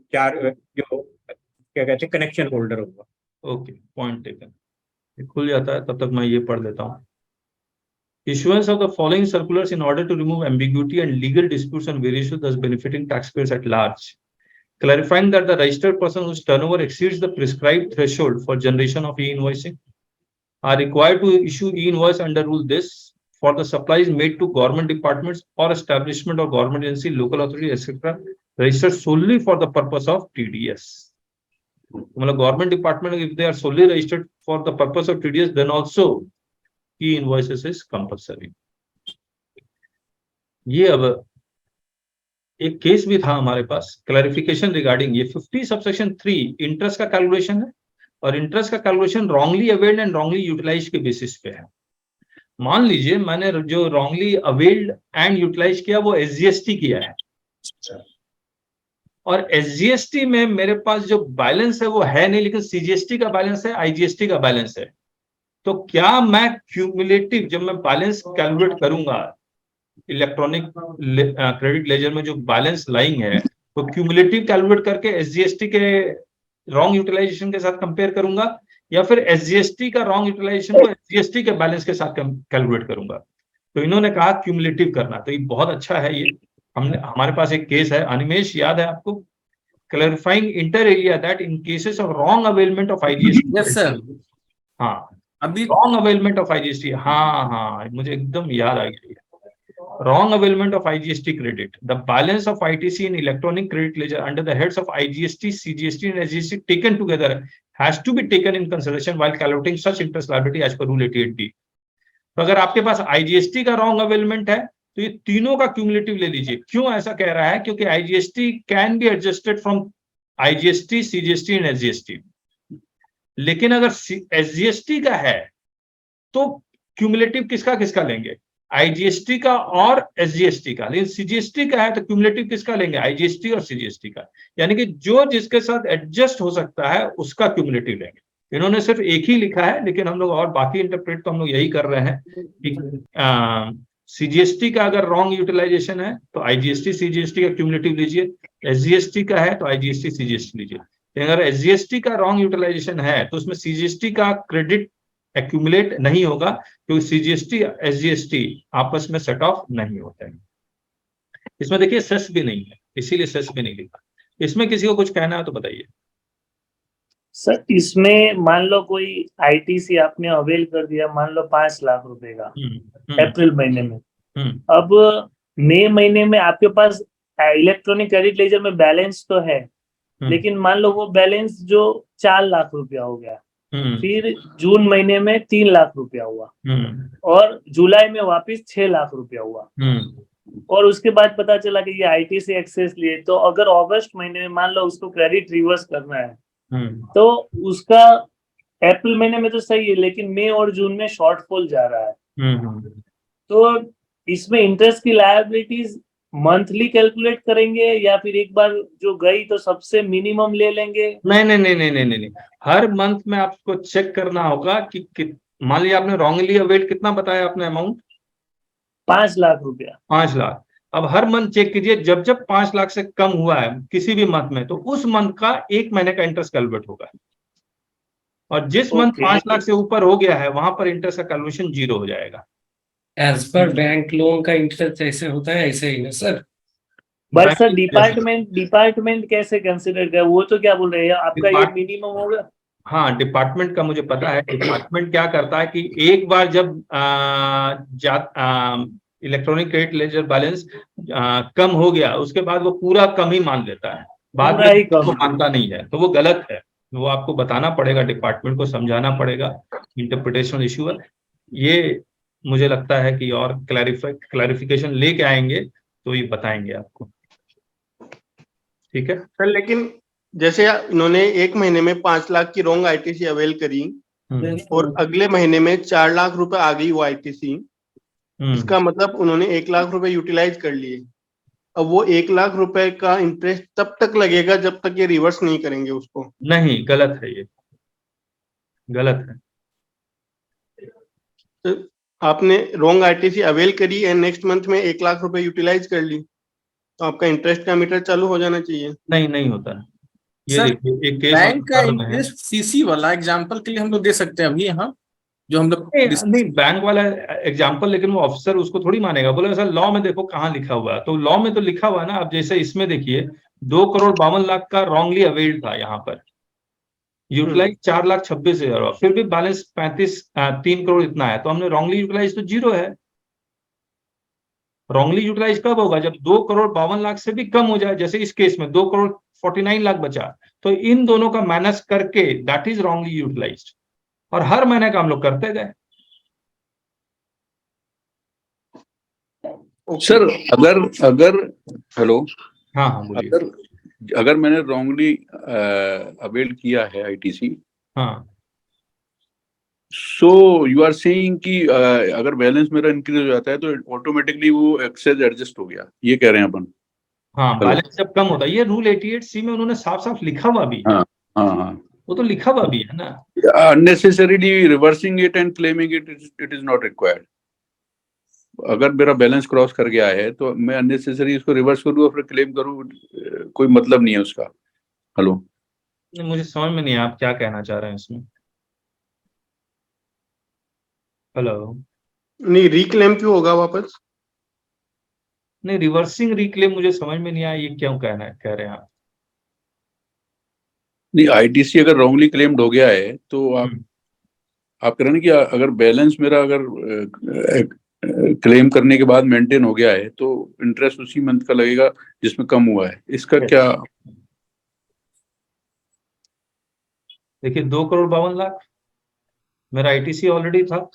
क्या कहते हैं कनेक्शन होल्डर होगा। Okay, point taken. खुल जाता है, तब तक मैं ये पढ़ लेता हूँ। Issuance of the following circulars in order to remove ambiguity and legal disputes on various issues, thus benefiting taxpayers at large. Clarifying that the registered person whose turnover exceeds the prescribed threshold for generation of e-invoicing are required to issue e-invoice under rule this for the supplies made to government departments or establishment of government agency, local authority, etc., registered solely for the purpose of TDS. मतलब government department, if they are solely registered for the purpose of TDS, then also e-invoices is compulsory. ये अब एक case भी था हमारे पास, clarification regarding ये 50 subsection 3 interest का calculation है, और इंटरेस्ट का calculation wrongly availed and wrongly utilise के बेसिस पे है। मान लीजिए मैंने जो रॉन्गली अवेल्ड एंड यूटिलाइज किया वो एसजीएसटी किया है, और एसजीएसटी में मेरे पास जो बैलेंस है वो है नहीं, लेकिन सीजीएसटी का बैलेंस है, आईजीएसटी का बैलेंस है। तो क्या मैं क्यूमुलेटिव जब मैं बैलेंस कैलकुलेट करूंगा इलेक्ट्रॉनिक क्रेडिट लेजर में जो बैलेंस लाइंग है, तो क्यूमुलेटिव कैलकुलेट करके एसजीएसटी के रॉन्ग यूटिलाइजेशन के साथ कंपेयर करूंगा, या फिर एसजीएसटी का रॉन्ग यूटिलाइजेशन को एसजीएसटी के बैलेंस के साथ कैलकुलेट करूंगा? तो इन्होंने कहा क्यूमुलेटिव करना, तो ये बहुत अच्छा है। ये हमारे पास एक केस है, अनिमेश याद है आपको, clarifying inter area that in cases of wrong availment of IGST. Yes sir, हाँ अभी रॉन्ग अवेलमेंट ऑफ आईजीएसटी, हाँ मुझे एकदम याद आ गई। Wrong availment of IGST credit. The balance of ITC in electronic credit ledger under the heads of IGST, CGST, and SGST taken together has to be taken in consideration while calculating such interest liability as per Rule 88D. तो अगर आपके पास IGST का wrong availment है तो ये तीनों का cumulative ले लीजिए। क्यों ऐसा कह रहा है? क्योंकि IGST can be adjusted from IGST, CGST and SGST. लेकिन अगर SGST का है तो क्यूमुलेटिव किसका किसका लेंगे? आईजीएसटी का और एसजीएसटी का। लेकिन सीजीएसटी का है तो क्यूमुलेटिव किसका लेंगे? आईजीएसटी और सीजीएसटी का। यानी कि जो जिसके साथ एडजस्ट हो सकता है उसका क्यूमुलेटिव लेंगे। इन्होंने सिर्फ एक ही लिखा है, लेकिन हम लोग और बाकी इंटरप्रेट तो हम लोग यही कर रहे हैं कि सीजीएसटी का अगर रॉन्ग यूटिलाइजेशन है तो आईजीएसटी सीजीएसटी का क्यूमुलेटिव लीजिए, एसजीएसटी का है तो आईजीएसटी सीजीएसटी लीजिए। अगर एसजीएसटी का रॉन्ग यूटिलाइजेशन है तो उसमें सीजीएसटी का क्रेडिट एक्यूमुलेट नहीं होगा, क्योंकि सीजीएसटी एसजीएसटी आपस में सेट ऑफ नहीं होते हैं। इसमें देखिए सेस भी नहीं है, इसीलिए सेस भी नहीं लिखा। इसमें किसी को कुछ कहना है तो बताइए सर। इसमें मान लो कोई आईटीसी आपने अवेल कर दिया, मान लो 5 लाख रुपए का अप्रैल महीने में, अब मई महीने में आपके पास इलेक्ट्रॉनिक क्रेडिट लेजर में बैलेंस तो है, लेकिन मान लो वो बैलेंस जो 4 लाख रुपया हो गया, फिर जून महीने में 3 लाख रुपया हुआ, और जुलाई में वापस 6 लाख रुपया हुआ, और उसके बाद पता चला कि ये आईटीसी एक्सेस लिए। तो अगर अगस्त महीने में मान लो उसको क्रेडिट रिवर्स करना है, तो उसका अप्रैल महीने में तो सही है, लेकिन मई और जून में शॉर्टफॉल जा रहा है। तो इसमें इंटरेस्ट की लायबिलिटीज मंथली कैलकुलेट करेंगे या फिर एक बार जो गई तो सबसे मिनिमम ले लेंगे? नहीं, हर मंथ में आपको चेक करना होगा कि मान लीजिए आपने रॉन्गली अवेट कितना बताया आपने अमाउंट? 5 लाख रुपया। 5 लाख। अब हर मंथ चेक कीजिए, जब जब 5 लाख से कम हुआ है किसी भी मंथ में, तो उस मंथ का 1 महीने का इंटरेस्ट कैलकुलेट होगा, और जिस मंथ 5 लाख से ऊपर हो गया है वहां पर इंटरेस्ट का कैलकुलेशन 0 हो जाएगा। एज पर बैंक लोन का इंटरेस्ट ऐसे होता है, ऐसे ही ना सर? बट सर डिपार्टमेंट कैसे कंसिडर कर, वो तो क्या बोल रहे हैं आपका ये मिनिमम होगा? हाँ, डिपार्टमेंट का मुझे पता है। डिपार्टमेंट क्या करता है कि एक बार जब इलेक्ट्रॉनिक क्रेडिट लेजर बैलेंस कम हो गया, उसके बाद वो पूरा कम ही मान लेता है, बाद में वो मानता नहीं है, तो वो गलत है। वो आपको बताना पड़ेगा, डिपार्टमेंट को समझाना पड़ेगा, इंटरप्रिटेशन इश्यू है ये। मुझे लगता है कि और क्लैरिफिकेशन लेके आएंगे तो ये बताएंगे आपको, ठीक है सर। लेकिन जैसे इन्होंने 1 महीने में 5 लाख की रॉन्ग आईटीसी अवेल करी और अगले महीने में 4 लाख रुपए आ गई वो आईटीसी, इसका मतलब उन्होंने 1 लाख रुपए यूटिलाइज कर लिए। अब वो 1 लाख रुपए का इंटरेस्ट तब तक लगेगा जब तक ये रिवर्स नहीं करेंगे उसको। नहीं, गलत है, ये गलत है। तो आपने रॉन्ग आईटीसी अवेल करी एंड नेक्स्ट मंथ में 1 लाख रुपए यूटिलाइज कर ली, तो आपका इंटरेस्ट का मीटर चालू हो जाना चाहिए। नहीं होता है। ये सर, देखिए एक केस बैंक का में है। इंटरेस्ट सीसी वाला एग्जांपल के लिए हम लोग दे सकते हैं अभी यहाँ जो हम लोग नहीं बैंक वाला एग्जांपल, लेकिन वो ऑफिसर उसको थोड़ी मानेगा, बोले सर लॉ में देखो कहाँ लिखा हुआ है, तो लॉ में तो लिखा हुआ है ना। अब जैसे इसमें देखिए 2,52,00,000 का रॉन्गली अवेल्ड था, यहाँ पर यूटिलाइज 4,26,000, फिर भी बैलेंस 3 करोड़ इतना है, तो हमने रॉन्गली यूटिलाइज तो 0 है। रॉन्गली यूटिलाइज कब होगा? जब 2,52,00,000 से भी कम हो जाए, जैसे इस केस में 2,49,00,000 बचा, तो इन दोनों का माइनस करके दैट इज रॉन्गली यूटिलाइज्ड, और हर महीने का हम लोग करते गए। सर अगर हेलो, हाँ बोलिए। अगर मैंने रॉन्गली अवेल किया है आईटीसी, हाँ, सो यू आर सेइंग कि अगर बैलेंस मेरा इंक्रीज हो जाता है तो ऑटोमेटिकली वो एक्सेस एडजस्ट हो गया, ये कह रहे हैं अपन? हाँ, बैलेंस जब कम होता है, ये रूल 88C में उन्होंने साफ साफ लिखा हुआ भी। हाँ, वो तो लिखा हुआ भी है ना। Unnecessarily reversing it and claiming it is not required. अगर मेरा बैलेंस क्रॉस कर गया है तो मैं अननेसेसरी इसको रिवर्स करूँ और फिर क्लेम करूँ, कोई मतलब नहीं है उसका। हेलो, मुझे समझ में नहीं है आप क्या कहना चाह रहे हैं इसमें। हेलो, नहीं रिक्लेम क्यों होगा वापस? नहीं, रिवर्सिंग रिक्लेम मुझे समझ में नहीं आया, ये क्यों कह रहे हैं आप? नहीं, आईटीसी अगर रॉन्गली क्लेम्ड हो गया है तो आप कह रहे हैं कि अगर बैलेंस मेरा अगर क्लेम करने के बाद मेंटेन हो गया है तो इंटरेस्ट उसी मंथ का लगेगा जिसमें कम हुआ है, इसका क्या? देखिए 2,52,00,000 मेरा आईटीसी ऑलरेडी था।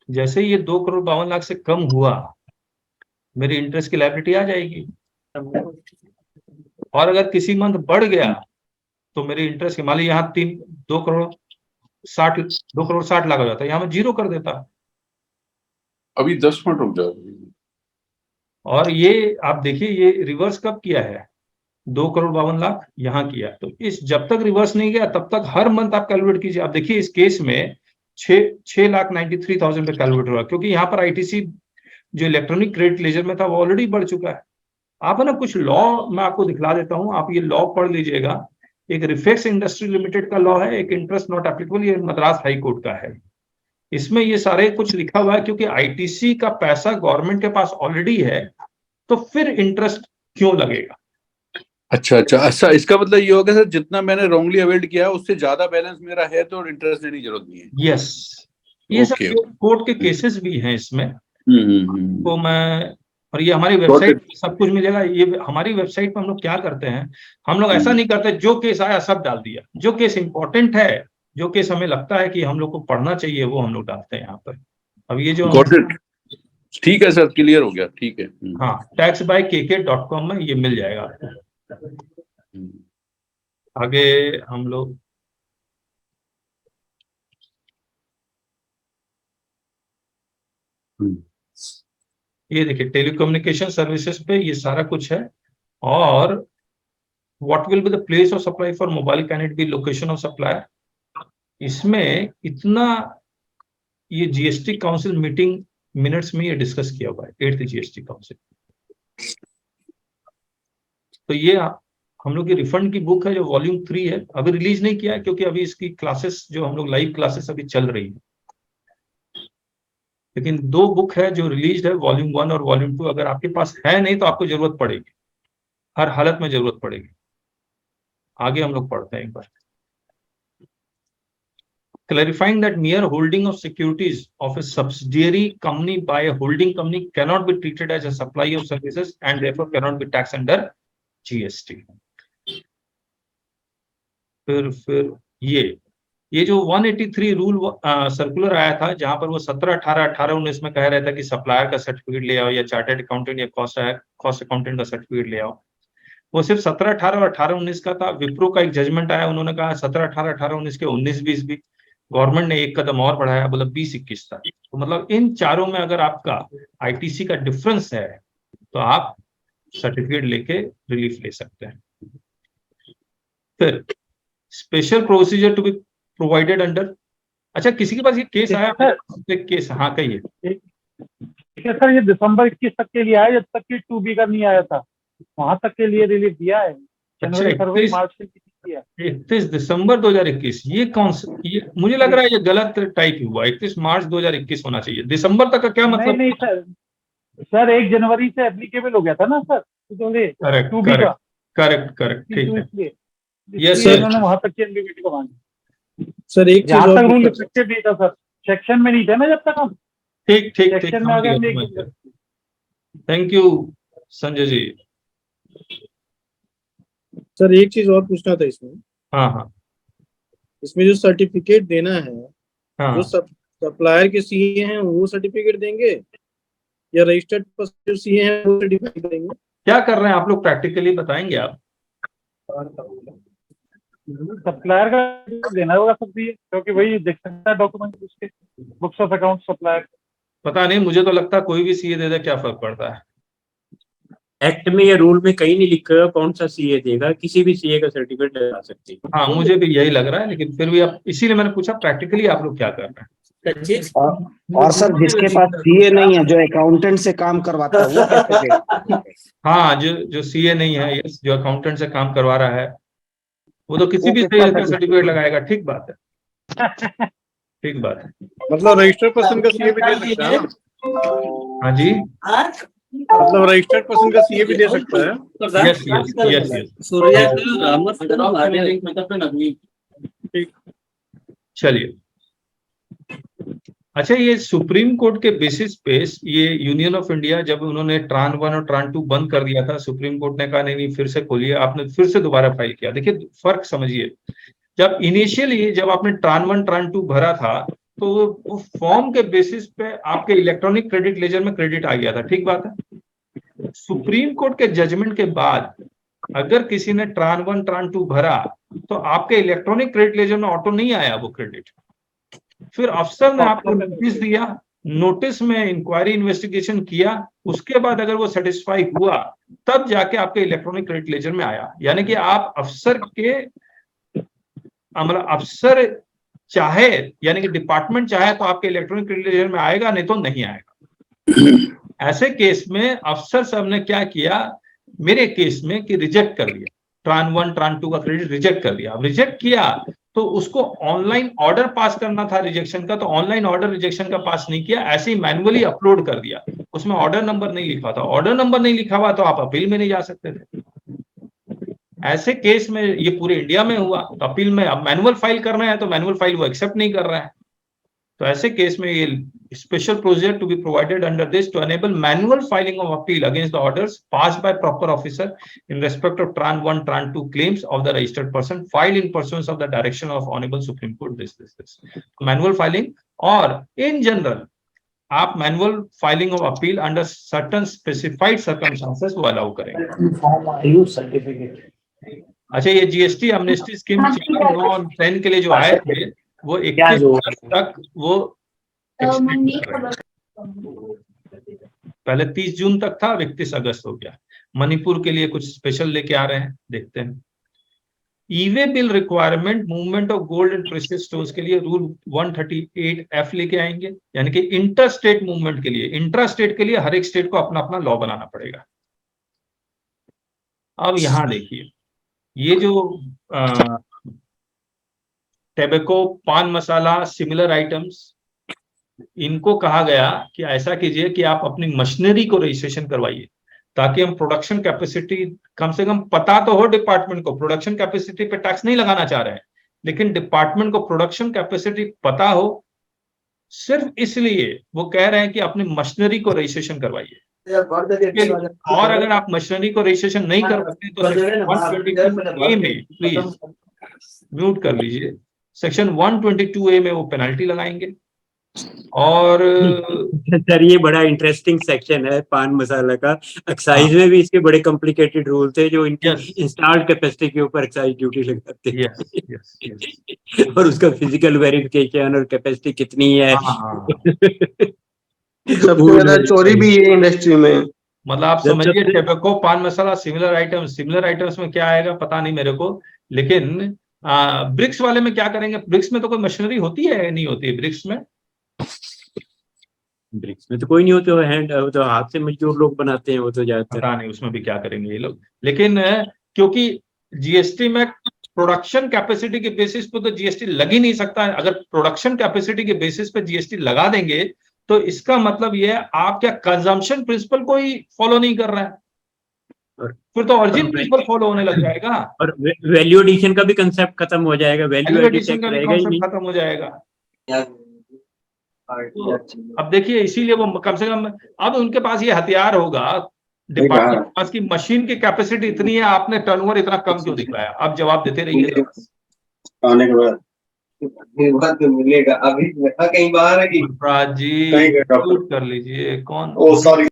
जैसे ही ये 2,52,00,000 से कम हुआ, मेरी इंटरेस्ट की लायबिलिटी आ जाएगी, और अगर किसी मंथ बढ़ गया तो मेरी इंटरेस्ट, मान लीजिए यहाँ 2,60,00,000 हो जाता है, यहाँ मैं 0 कर देता। अभी 10 मिनट रुक जाओ। और ये आप देखिए, ये रिवर्स कब किया है? 2,52,00,000 यहाँ किया, तो इस जब तक रिवर्स नहीं गया तब तक हर मंथ आप कैलकुलेट कीजिए। आप देखिए इस केस में 6,93,000 पे कैलकुलेट हुआ, क्योंकि यहाँ पर आईटीसी जो इलेक्ट्रॉनिक क्रेडिट लेजर में था वो ऑलरेडी बढ़ चुका है। आप है ना, कुछ लॉ मैं आपको दिखला देता हूँ, आप ये लॉ पढ़ लीजिएगा। एक रिफेक्स इंडस्ट्री लिमिटेड का लॉ है, एक इंटरेस्ट नॉट एप्लीकेबल, ये मद्रास हाई कोर्ट का है। इसमें ये सारे कुछ लिखा हुआ है, क्योंकि आईटीसी का पैसा गवर्नमेंट के पास ऑलरेडी है, तो फिर इंटरेस्ट क्यों लगेगा? अच्छा, इसका मतलब ये होगा सर, जितना मैंने रॉन्गली अवेल्ड किया उससे ज्यादा बैलेंस मेरा है तो इंटरेस्ट देने की जरूरत नहीं है। यस, ये सब कोर्ट के केसेस भी हैं इसमें। तो मैं, और ये हमारी वेबसाइट पे सब कुछ मिलेगा। ये हमारी वेबसाइट पे हम लोग क्या करते हैं, हम लोग ऐसा नहीं करते जो केस आया सब डाल दिया। जो केस इंपॉर्टेंट है, जो केस हमें लगता है कि हम लोग को पढ़ना चाहिए, वो हम लोग डालते हैं यहाँ पर। अब ये जो ठीक है सर, क्लियर हो गया, ठीक है। हाँ, taxbykk.com में ये मिल जाएगा आपको। आगे हम लोग ये देखिए, टेलीकम्युनिकेशन सर्विसेज पे ये सारा कुछ है। और what will be the place of supply for mobile, can it be location of supplier. इसमें इतना ये जीएसटी काउंसिल मीटिंग मिनट्स में ये डिस्कस किया हुआ है, 8th जीएसटी काउंसिल। तो ये हम लोग की रिफंड की बुक है जो वॉल्यूम 3 है, अभी रिलीज नहीं किया है क्योंकि अभी इसकी क्लासेस जो हम लोग लाइव क्लासेस अभी चल रही है। लेकिन 2 बुक है जो रिलीज है, वॉल्यूम 1 और वॉल्यूम 2। अगर आपके पास है नहीं तो आपको जरूरत पड़ेगी, हर हालत में जरूरत पड़ेगी। आगे हम लोग पढ़ते हैं एक बार। Clarifying that mere holding of securities of a subsidiary company by a holding company cannot be treated as a supply of services and therefore cannot be taxed under GST. फिर ये जो 183 रूल सर्कुलर आया था, जहां पर वो 17, 18, 18, 19 में कह रहा था कि सप्लायर का सर्टिफिकेट ले आओ, या चार्टर्ड अकाउंटेंट या कॉस्ट अकाउंटेंट का सर्टिफिकेट ले आओ। वो सिर्फ 17, 18 और 18, 19 का था। विप्रो का एक जजमेंट आया, उन्होंने कहा 17, 18, 18, 19 के 19, 20 भी। गवर्नमेंट ने एक कदम और बढ़ाया, बोला 20, 21 था। तो मतलब इन चारों में अगर आपका आईटीसी का डिफरेंस है तो आप सर्टिफिकेट लेके रिलीफ ले सकते हैं। फिर special procedure to be provided under, अच्छा किसी के पास ये केस आया? केस, हाँ कहिए। ठीक है सर, ये दिसंबर 21 तक के लिए आया, जब तक कि 2B का नहीं आया था, वहां तक के लिए रिलीफ दिया है। जनवरी, फरवरी, मार्च के लिए 31 दिसंबर 2021, ये कौन सा? ये मुझे लग रहा है ये गलत टाइप हुआ। 31 मार्च 2021 होना चाहिए। दिसंबर तक का क्या मतलब? नहीं सर 1 जनवरी से एप्लीकेबल हो गया था ना सर, करेक्ट 2B का। करेक्ट ठीक है। इसलिए यस सर, उन्होंने वहां तक की एलिजिबिलिटी को मांगी। सर एक जहाँ चीज तक और रूल इफेक्टिव नहीं था सर, सेक्शन में नहीं थे ना जब तक हम। ठीक सेक्शन में आ गए। Thank you Sanjay ji. Sir एक चीज और पूछना था इसमें। हाँ, इसमें जो सर्टिफिकेट देना है, हाँ। जो सप्लायर के सीए हैं वो सर्टिफिकेट देंगे या रजिस्टर्ड पर्सन जो सीए हैं वो सर्टिफिकेट देंगे? क्या कर रहे हैं आप लोग, प्रैक्टिकली बताएंगे आप? सप्लायर का देना होगा सब भी, क्योंकि वही देख सकता है डॉक्यूमेंट उसके, बुक्स ऑफ अकाउंट सप्लायर। पता नहीं, मुझे तो लगता है कोई भी सीए दे दे, क्या फर्क पड़ता है। एक्ट में या रूल में कहीं नहीं लिखा है कौन सा सीए देगा, किसी भी सीए का सर्टिफिकेट लगा सकते हैं। हाँ, मुझे भी यही लग रहा है, लेकिन फिर भी आप, इसीलिए मैंने पूछा प्रैक्टिकली आप लोग क्या कर रहे हैं। और सर जिसके पास सीए नहीं है, जो अकाउंटेंट से काम करवाता है, वो कैसे देगा? हाँ, जो सीए नहीं है, यस, जो अकाउंटेंट से काम करवा रहा है, वो तो किसी भी सर्टिफिकेट लगाएगा। ठीक बात है, ठीक बात है। मतलब रजिस्टर्ड पर्सन का सीए भी दे सकता है? हाँ जी, मतलब रजिस्टर्ड पर्सन का सीए भी दे सकता है? यस। चलिए, अच्छा, ये सुप्रीम कोर्ट के बेसिस पे ये यूनियन ऑफ इंडिया, जब उन्होंने ट्रान 1 और ट्रान 2 बंद कर दिया था, सुप्रीम कोर्ट ने कहा नहीं फिर से खोलिए, आपने फिर से दोबारा फाइल किया। देखिए फर्क समझिए, जब इनिशियली जब आपने ट्रान 1 ट्रान 2 भरा था तो वो फॉर्म के बेसिस पे आपके इलेक्ट्रॉनिक क्रेडिट लेजर में क्रेडिट आ गया था। ठीक बात है। सुप्रीम कोर्ट के जजमेंट के बाद अगर किसी ने ट्रान 1 ट्रान 2 भरा तो आपके इलेक्ट्रॉनिक क्रेडिट लेजर में ऑटो नहीं आया वो क्रेडिट। फिर अफसर ने आपको नोटिस दिया, नोटिस में इंक्वायरी इन्वेस्टिगेशन किया, उसके बाद अगर वो सेटिस्फाई हुआ तब जाके आपके इलेक्ट्रॉनिक क्रेडिट लेजर में आया। यानी कि आप अफसर के, मतलब अफसर चाहे, यानी कि डिपार्टमेंट चाहे तो आपके इलेक्ट्रॉनिक क्रेडिट लेजर में आएगा, नहीं तो नहीं आएगा। ऐसे केस में अफसर साहब ने क्या किया, मेरे केस में, कि रिजेक्ट कर दिया, ट्रान 1 ट्रान 2 का क्रेडिट रिजेक्ट कर दिया। अब रिजेक्ट किया तो उसको ऑनलाइन ऑर्डर पास करना था रिजेक्शन का, तो ऑनलाइन ऑर्डर रिजेक्शन का पास नहीं किया, ऐसे ही मैन्युअली अपलोड कर दिया। उसमें ऑर्डर नंबर नहीं लिखा था, ऑर्डर नंबर नहीं लिखा हुआ तो आप अपील में नहीं जा सकते थे। ऐसे केस में ये पूरे इंडिया में हुआ, तो अपील में अब मैनुअल फाइल कर रहे हैं तो मैनुअल फाइल वो एक्सेप्ट नहीं कर रहा है। तो ऐसे केस में ये special procedure to be provided under this to enable manual filing of appeal against the orders passed by proper officer in respect of tran 1 tran 2 claims of the registered person filed in pursuance of the direction of Honorable Supreme Court this. Manual filing, और in general आप manual filing of appeal under certain specified circumstances वो allow करेंगे। अच्छा, ये GST Amnesty scheme 4, 9 और 10 के लिए जो आए थे वो 21 तक वो पहले 30 जून तक था, 31 अगस्त हो गया। मणिपुर के लिए कुछ स्पेशल लेके आ रहे हैं, देखते हैं। E-way bill requirement movement of gold and precious stones के लिए रूल 138F लेके आएंगे, यानी कि इंटर स्टेट मूवमेंट के लिए, इंट्रा स्टेट के लिए हर एक स्टेट को अपना अपना लॉ बनाना पड़ेगा। अब यहां देखिए, ये जो टेबेको, पान मसाला, सिमिलर आइटम्स, इनको कहा गया कि ऐसा कीजिए कि आप अपनी मशीनरी को रजिस्ट्रेशन करवाइए, ताकि हम प्रोडक्शन कैपेसिटी कम से कम पता तो हो डिपार्टमेंट को, प्रोडक्शन कैपेसिटी पे टैक्स नहीं लगाना चाह रहे हैं, लेकिन डिपार्टमेंट को प्रोडक्शन कैपेसिटी पता हो। सिर्फ इसलिए वो कह रहे हैं कि अपनी मशीनरी को रजिस्ट्रेशन करवाइए। और अगर आप मशीनरी को रजिस्ट्रेशन नहीं करवाते तो सेक्शन 122A में, प्लीज म्यूट कर लीजिए, सेक्शन 122A में वो पेनल्टी लगाएंगे। और सर ये बड़ा इंटरेस्टिंग सेक्शन है पान मसाला का। एक्साइज में भी इसके बड़े कॉम्प्लिकेटेड रूल थे जो इनकी इंस्टॉल्ड कैपेसिटी के ऊपर एक्साइज ड्यूटी लगाते थे। और उसका फिजिकल वेरिफिकेशन और कैपेसिटी कितनी है। सबसे ज्यादा चोरी भी ये इंडस्ट्री में। मतलब आप समझिए टेबको, पान मसाला, सिमिलर आइटम्स में क्या आएगा पता नहीं मेरे को। लेकिन ब्रिक्स वाले में क्या करेंगे? ब्रिक्स में तो कोई मशीनरी होती है नहीं होती है ब्रिक्स में? ब्रिक्स में तो कोई नहीं होते, वो हैंड तो हाथ से मजदूर लोग बनाते हैं वो तो ज्यादातर। पता नहीं उसमें भी क्या करेंगे ये लोग। लेकिन क्योंकि जीएसटी में प्रोडक्शन कैपेसिटी के बेसिस पे तो जीएसटी लग ही नहीं सकता है। अगर प्रोडक्शन कैपेसिटी के बेसिस पे जीएसटी लगा देंगे तो इसका मतलब ये है आप क्या कंजम्पशन प्रिंसिपल को ही फॉलो नहीं कर रहे हैं, फिर तो ओरिजिन प्रिंसिपल फॉलो होने लग जाएगा और वैल्यू एडिशन का भी कंसेप्ट खत्म हो जाएगा। वैल्यू एडिशन का रहेगा ही नहीं, खत्म हो जाएगा। अब देखिए इसीलिए वो कम से कम अब उनके पास ये हथियार होगा, डिपार्टमेंट के पास की मशीन की कैपेसिटी इतनी है, आपने टर्नओवर इतना कम क्यों दिखाया? आप जवाब देते रहिए आने के बाद तो मिलेगा। अभी कहीं बाहर है कि जी कर लीजिए कौन? सॉरी।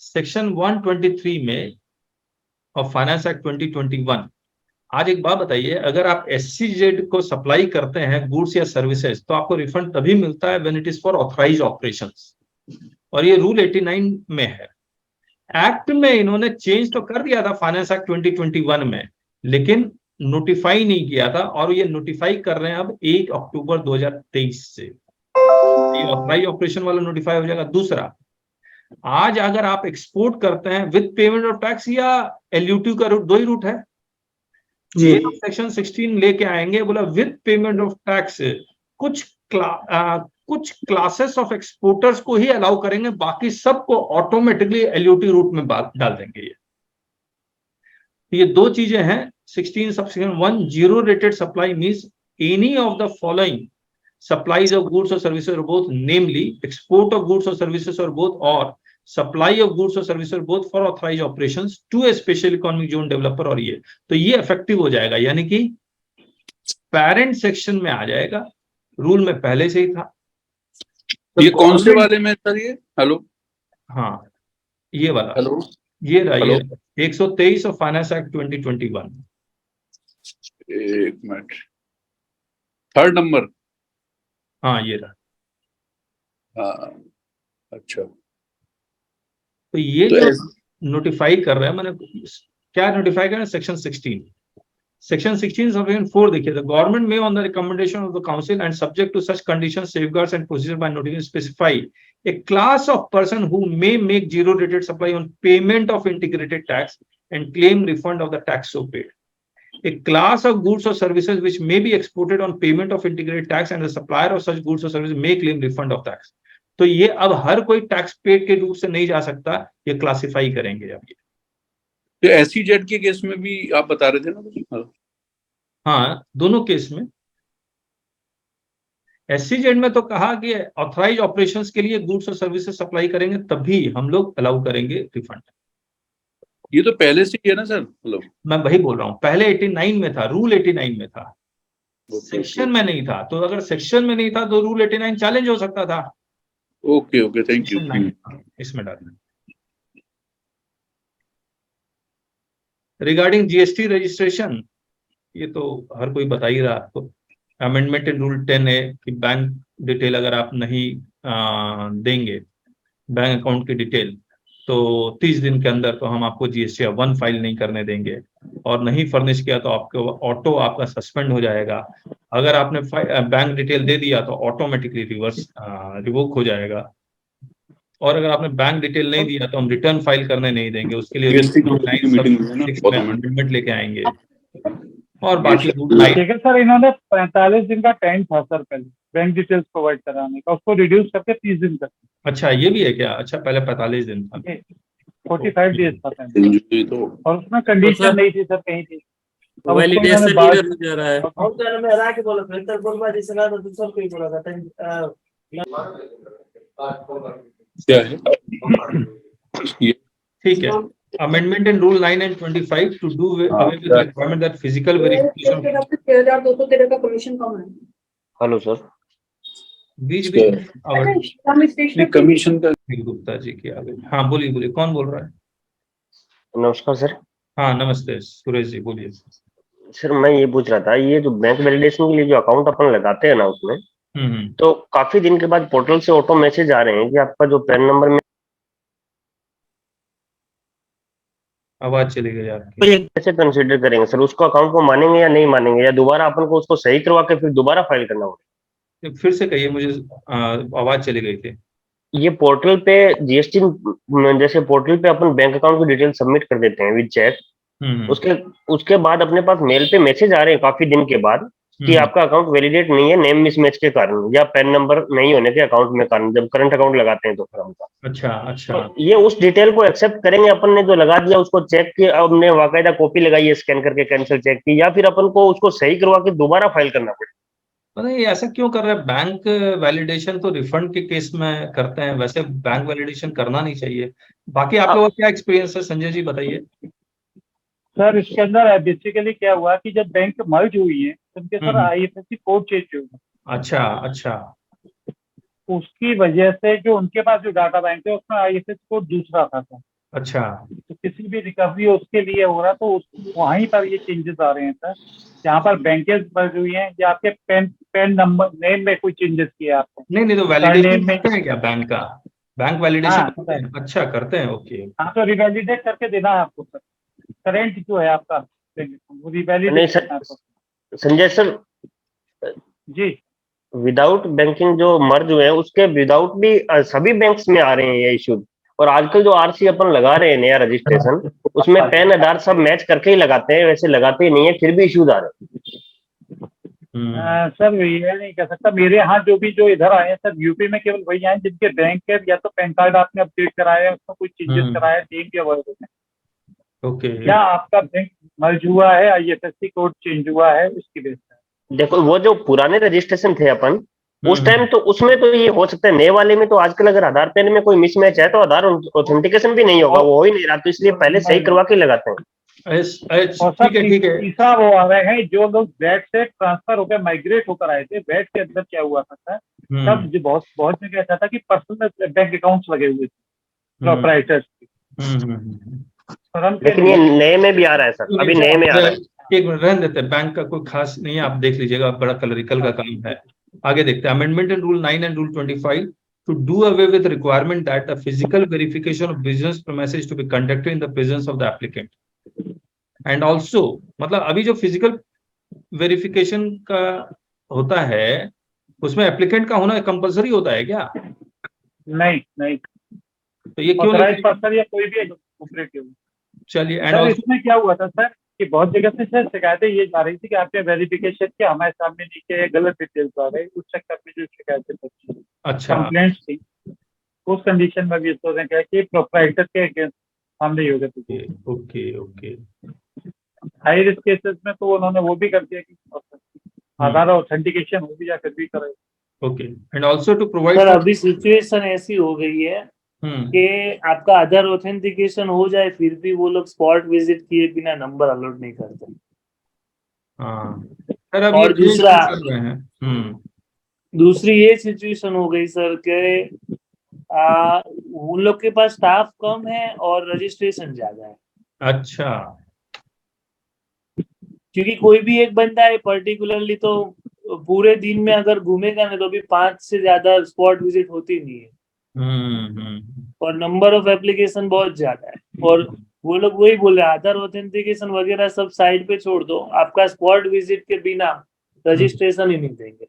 सेक्शन 123 में और फाइनेंस एक्ट 2021, आज एक बात बताइए, अगर आप SCZ को सप्लाई करते हैं गुड्स या सर्विसेज तो आपको रिफंड तभी मिलता है when it is for authorised operations, और ये रूल 89 में है। एक्ट में इन्होंने चेंज तो कर दिया था फाइनेंस एक्ट 2021 में, लेकिन नोटिफाई नहीं किया था, और ये नोटिफाई कर रहे हैं अब 1 अक्टूबर 2023 से ये ऑथराइज ऑपरेशन वाला नोटिफाई हो जाएगा। दूसरा, आज अगर आप एक्सपोर्ट करते हैं विद पेमेंट ऑफ टैक्स या LUT का रूट, दो ही रूट है। ये सेक्शन 16 लेके आएंगे, बोला विद पेमेंट ऑफ टैक्स। कुछ क्लासेस ऑफ एक्सपोर्टर्स को ही अलाउ करेंगे, बाकी सबको ऑटोमेटिकली LUT रूट में डाल देंगे। ये दो चीजें हैं। 16 subsection 1, zero rated supply means any of the following supplies of goods or services or both, namely export of goods or services or both, or supply of goods or services or both for authorized operations to a special economic zone developer। और ये तो ये effective हो जाएगा, यानी कि parent section में आ जाएगा, रूल में पहले से ही था। तो ये कौन से वाले में सर? ये हेलो, हाँ ये वाला, हेलो ये रहा 123 ऑफ फाइनेंस एक्ट 2021। एक मिनट, 3rd नंबर। हाँ ये रहा। हाँ अच्छा, तो ये जो नोटिफाई कर रहे हैं, मैंने क्या नोटिफाई कर रहे हैं? सेक्शन 16 सेक्शन 4 देखिए, the government may on the recommendation of the council and subject to such conditions, safeguards and procedure by notification specify a class of person who may make zero rated supply on payment of integrated tax and claim refund of the tax so paid. A class of goods or services which may be exported on payment of integrated tax and the supplier of such goods or services may claim refund of tax। तो ये अब हर कोई tax paid के रूप से नहीं जा सकता, ये क्लासिफाई करेंगे अब ये। तो SCZ के केस में भी आप बता रहे थे ना? हाँ दोनों केस में। SCZ में तो कहा कि ऑथराइज ऑपरेशंस के लिए गुड्स और सर्विसेज सप्लाई करेंगे तभी हम लोग अलाउ करेंगे रिफंड। ये तो पहले से ही है ना सर? मतलब मैं वही बोल रहा हूँ, पहले 89 में था, रूल 89 में था, सेक्शन में नहीं था। तो अगर सेक्शन में नहीं था तो रूल 89 चैलेंज हो सकता था। Okay okay, thank you. इसमें डालना रिगार्डिंग GST रजिस्ट्रेशन, ये तो हर कोई बता ही रहा आपको। अमेंडमेंट इन रूल 10 है कि बैंक डिटेल अगर आप नहीं देंगे, बैंक अकाउंट की डिटेल, तो 30 दिन के अंदर तो हम आपको GST 1 फाइल नहीं करने देंगे, और नहीं फर्निश किया तो आपको ऑटो आपका सस्पेंड हो जाएगा। अगर आपने बैंक डिटेल दे दिया तो ऑटोमेटिकली रिवोक हो जाएगा, और अगर आपने बैंक डिटेल नहीं दिया तो हम रिटर्न फाइल करने नहीं देंगे। उसके लिए अमेंडमेंट लेके आएंगे। और बाकी ठीक है सर, इन्होंने 45 दिन का टाइम था सर पहले बैंक डिटेल्स प्रोवाइड कराने का, उसको रिड्यूस करके 30 दिन तक। अच्छा ये भी है क्या? अच्छा पहले 45 दिन था, 45 डेज था तो, और उसमें कंडीशन नहीं थी सर कहीं थी। वैलिडेशन ईयर जा रहा है। क्या है? ठीक है, amendment in rule 9 and 25 to do away with the requirement that physical verification. 6,213 का कमीशन कम है। हेलो सर, बीच में कमीशन का गुप्ता जी की आ गई। हाँ बोलिए बोलिए, कौन बोल रहा है? नमस्कार सर। हाँ नमस्ते सुरेश जी, बोलिए। सर मैं ये पूछ रहा था, ये जो बैंक वैलिडेशन के लिए जो अकाउंट अपन लगाते हैं ना उसमें, तो काफी दिन के बाद पोर्टल से ऑटो मैसेज आ रहे हैं कि आपका जो पैन नंबर में आवाज चली गई आपकी। कैसे कंसीडर करेंगे सर? उसको अकाउंट को मानेंगे या नहीं मानेंगे, या दोबारा अपन को उसको सही करवा के फिर दोबारा फाइल करना होगा? फिर से कहिए, मुझे आवाज चली गई थी। ये पोर्टल पे जीएसटी, जैसे पोर्टल पे अपन बैंक अकाउंट की डिटेल सबमिट कर देते हैं विद चेक, उसके बाद अपने पास मेल पे मैसेज आ रहे हैं काफी दिन के बाद कि आपका अकाउंट वैलिडेट नहीं है नेम मिसमैच के कारण या पैन नंबर नहीं होने के अकाउंट में कारण, जब करंट अकाउंट लगाते हैं तो फर्म का। अच्छा तो ये उस डिटेल को एक्सेप्ट करेंगे अपन ने जो लगा दिया उसको चेक की, हमने बाकायदा कॉपी लगाई है स्कैन करके कैंसिल चेक की, या फिर अपन को उसको सही करवा के दोबारा फाइल करना पड़ेगा? पता नहीं ऐसा क्यों कर रहा है। बैंक वैलिडेशन तो रिफंड के केस में करते हैं, वैसे बैंक वैलिडेशन करना नहीं चाहिए। बाकी आपका क्या एक्सपीरियंस है संजय जी, बताइए। सर इसके अंदर बेसिकली क्या हुआ कि जब बैंक मर्ज हुई है तो उनके सर आईएफएससी कोड चेंज हुआ। अच्छा उसकी वजह से जो उनके पास जो डाटा बैंक है उसमें आईएफएससी कोड दूसरा था सर। अच्छा, तो किसी भी रिकवरी उसके लिए हो रहा तो वहीं पर ये चेंजेस आ रहे हैं सर, जहाँ पर बैंकें मर्ज हुई हैं या आपके पैन नंबर नेम में कोई चेंजेस किया आपको? नहीं तो वैलिडेशन करते हैं क्या बैंक का? बैंक वैलिडेशन करते हैं? अच्छा करते हैं, ओके। हाँ तो रिवैलिडेट करके देना है आपको सर, करेंट जो है आपका वो रिवैलिडेट करना है आपको। संजय सर जी, विदाउट बैंकिंग जो मर्ज हुए हैं उसके विदाउट भी सभी बैंक्स में आ रहे हैं ये इशू। और आजकल जो आरसी अपन लगा रहे हैं नया रजिस्ट्रेशन, उसमें पैन आधार सब मैच करके ही लगाते हैं, वैसे लगाते ही नहीं है, फिर भी इश्यूज आ रहे हैं। सर ये नहीं कह सकता, मेरे यहाँ जो इधर आए हैं सर यूपी में केवल वही आए जिनके बैंक के या तो पैन कार्ड आपने अपडेट कराया है, उसमें कोई चेंजेस कराया नेम के वर्ड में, ओके, या आपका बैंक मर्ज हुआ है, आईएफएससी कोड चेंज हुआ है, उसकी बेस पे। देखो वो जो पुराने रजिस्ट्रेशन थे अपन उस टाइम, तो उसमें तो ये हो सकता है। नए वाले में तो आजकल अगर आधार पैन में कोई मिसमैच है तो आधार ऑथेंटिकेशन भी नहीं होगा, वो हो ही नहीं रहा, तो इसलिए पहले सही करवा के लगाते हैं। ठीक है। तीसरा वो आ रहे हैं जो लोग वैट से ट्रांसफर होकर माइग्रेट होकर आए थे। वैट के अंदर क्या हुआ था तब जो बहुत जगह ऐसा था कि पर्सनल बैंक अकाउंट्स लगे हुए थे प्रोप्राइटर्स के। लेकिन ये नए में भी आ रहा है सर, अभी नए में आ रहा है। एक मिनट रहने देते हैं, बैंक का कोई खास नहीं है, आप देख लीजिएगा, बड़ा क्लरिकल का काम है। आगे देखते हैं। Amendment in rule 9 and rule 25 to do away with the requirement that a physical verification of business premises to be conducted in the presence of the applicant, and also मतलब अभी जो फिजिकल वेरिफिकेशन का होता है उसमें applicant का होना compulsory होता है क्या? नहीं तो ये क्यों ऑथराइज्ड पर्सन या कोई भी ऑपरेटिव। चलिए, एंड इसमें क्या हुआ था सर कि बहुत जगह से सर शिकायतें ये जा रही थी कि आपने वेरिफिकेशन किया, हमारे सामने नीचे गलत डिटेल्स आ रहे, उस चक्कर में जो शिकायतें पहुंची, अच्छा कंप्लेंट्स थी, उस कंडीशन में भी इसको क्या कि प्रोप्राइटर के अगेंस्ट हमले ही हो गए। ओके। हाई रिस्क केसेस में तो उन्होंने वो भी कर दिया कि आधार ऑथेंटिकेशन हो भी या फिर भी करे। Okay, and also to provide. Sir अभी सिचुएशन ऐसी हो गई है कि आपका आधार ऑथेंटिकेशन हो जाए फिर भी वो लोग स्पॉट विजिट किए बिना नंबर अलॉट नहीं करते। और दूसरी ये सिचुएशन हो गई सर के उन लोग के पास स्टाफ कम है और रजिस्ट्रेशन ज्यादा है। अच्छा, क्योंकि कोई भी एक बंदा है पर्टिकुलरली तो पूरे दिन में अगर घूमेगा ना तो भी 5 से ज्यादा स्पॉट विजिट होती नहीं है। और नंबर ऑफ एप्लीकेशन बहुत ज्यादा है और वो लोग वही बोल रहे हैं आधार ऑथेंटिकेशन वगैरह सब साइड पे छोड़ दो, आपका स्पॉट विजिट के बिना रजिस्ट्रेशन ही नहीं देंगे।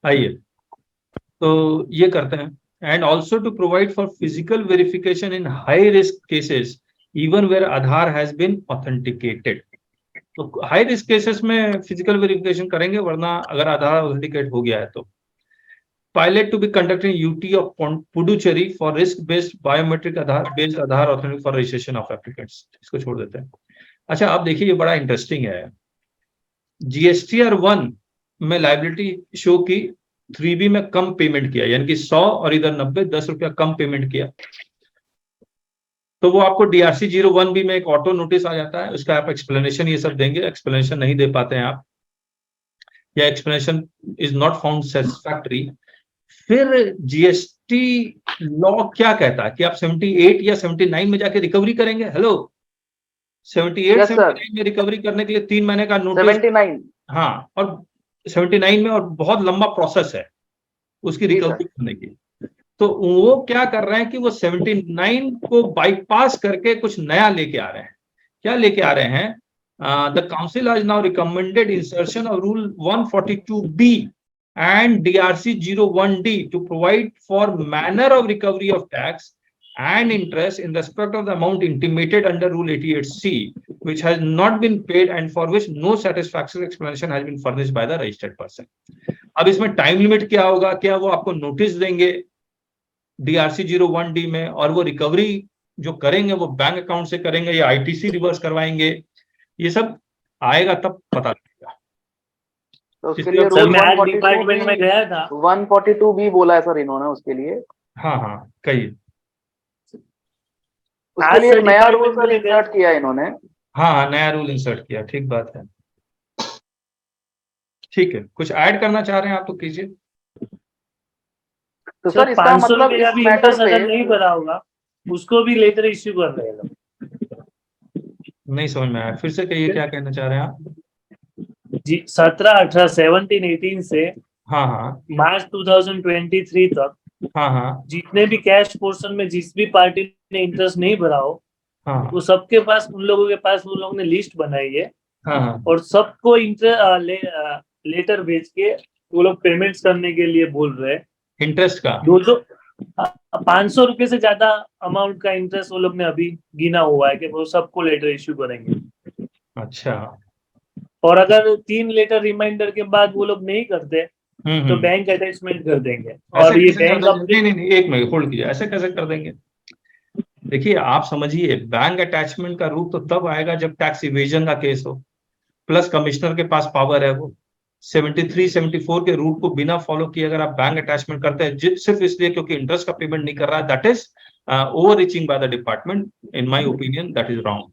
आइए तो ये करते हैं। And also to provide for physical verification in high risk cases even where Aadhaar has been authenticated. तो हाई रिस्क केसेस में फिजिकल वेरिफिकेशन करेंगे, वरना अगर आधार ऑथेंटिकेट हो गया है तो। Pilot to be conducted in UT of Puducherry for risk-based biometric based Aadhaar authentication for registration of applicants। इसको छोड़ देते हैं। अच्छा, आप देखिए ये बड़ा इंटरेस्टिंग है। GSTR 1 में लाइबिलिटी शो की 3B में कम पेमेंट किया, यानी कि 100 और इधर 90, 10 रुपया कम पेमेंट किया। तो वो आपको DRC 01B में एक ऑटो नोटिस आ जाता है, उसका आप एक्सप्लेनेशन ये सब देंगे, एक्सप्लेनेशन नहीं दे पाते हैं आप, या explanation is not found satisfactory, फिर GST लॉ क्या कहता है कि आप 78 या 79 में जाके रिकवरी करेंगे। हेलो, 78 79 में रिकवरी करने के लिए 3 महीने का नोटिस, 79, हाँ, और 79 में, और बहुत लंबा प्रोसेस है उसकी रिकवरी करने की। तो वो क्या कर रहे हैं कि वो 79 को बाईपास करके कुछ नया लेके आ रहे हैं। क्या लेके आ रहे हैं? The council has now recommended insertion of rule 142B and DRC 01D to provide for manner of recovery of tax and interest in respect of the amount intimated under Rule 88C, which has not been paid and for which no satisfactory explanation has been furnished by the registered person. अब इसमें time limit क्या होगा? क्या वो आपको notice देंगे DRC 01D में, और वो रिकवरी जो करेंगे वो बैंक अकाउंट से करेंगे या ITC रिवर्स करवाएंगे? ये सब आएगा तब पता लगेगा। तो उसके लिए रूल 142 में गया था, 142B बोला है सर इन्होंने उसके लिए। हाँ कहिए। उसके लिए नया रूल सर इंसर्ट किया इन्होंने। हाँ, नया रूल इंसर्ट किया, ठीक बात है। ठीक है, कुछ ऐड करना चाह रहे हैं आप तो कीजिए। तो सर इसका मतलब इस मैटर पे अगर नहीं भरा होगा उसको भी लेटर इश्यू कर रहे हैं। नहीं समझ में आया, फिर से कहिए क्या कहना चाह रहे हैं आप? जी 17, 18, 17, 18 से हाँ मार्च 2023 तक हाँ जितने भी कैश पोर्शन में जिस भी पार्टी ने इंटरेस्ट नहीं भरा हो, हाँ वो सबके पास, उन लोगों के पास वो लोगों ने लिस्ट बनाई है। हाँ और सबको लेटर भेज के वो लोग पेमेंट्स करने के लिए बोल रहे हैं। इंटरेस्ट का 500 रुपए से ज्यादा अमाउंट का इंटरेस्ट वो लोग ने अभी गिना हुआ है कि वो सबको लेटर इश्यू करेंगे। अच्छा, और अगर 3 लेटर रिमाइंडर के बाद वो लोग नहीं करते तो बैंक अटैचमेंट कर देंगे। और ये बैंक नहीं, एक मिनट होल्ड कीजिए, ऐसे कैसे कर देंगे? देखिए आप समझिए, बैंक अटैचमेंट का रूप तो तब आएगा जब टैक्स इवेजन का केस हो, प्लस कमिश्नर के पास पावर है वो 73, 74 के रूट को बिना फॉलो किए अगर आप बैंक अटैचमेंट करते हैं सिर्फ इसलिए क्योंकि इंटरेस्ट का पेमेंट नहीं कर रहा है, that is over reaching by the department. In my opinion that is wrong.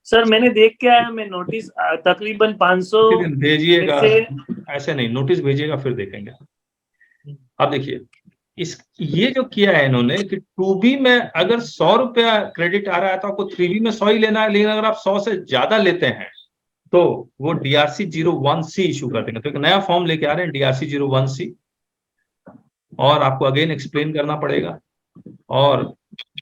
Sir मैंने देख के आया, मैं नोटिस तकरीबन 500 भेजिएगा, ऐसे नहीं, नोटिस भेजिएगा फिर देखेंगे। अब देखिए ये जो किया है इन्होंने कि 2B में अगर 100 रुपया क्रेडिट आ रहा है तो आपको 3B में 100 ही लेना है, लेकिन अगर आप 100 से ज्यादा लेते हैं तो वो DRC 01C इशू कर देंगे। तो एक नया फॉर्म लेके आ रहे हैं DRC 01C, और आपको अगेन एक्सप्लेन करना पड़ेगा, और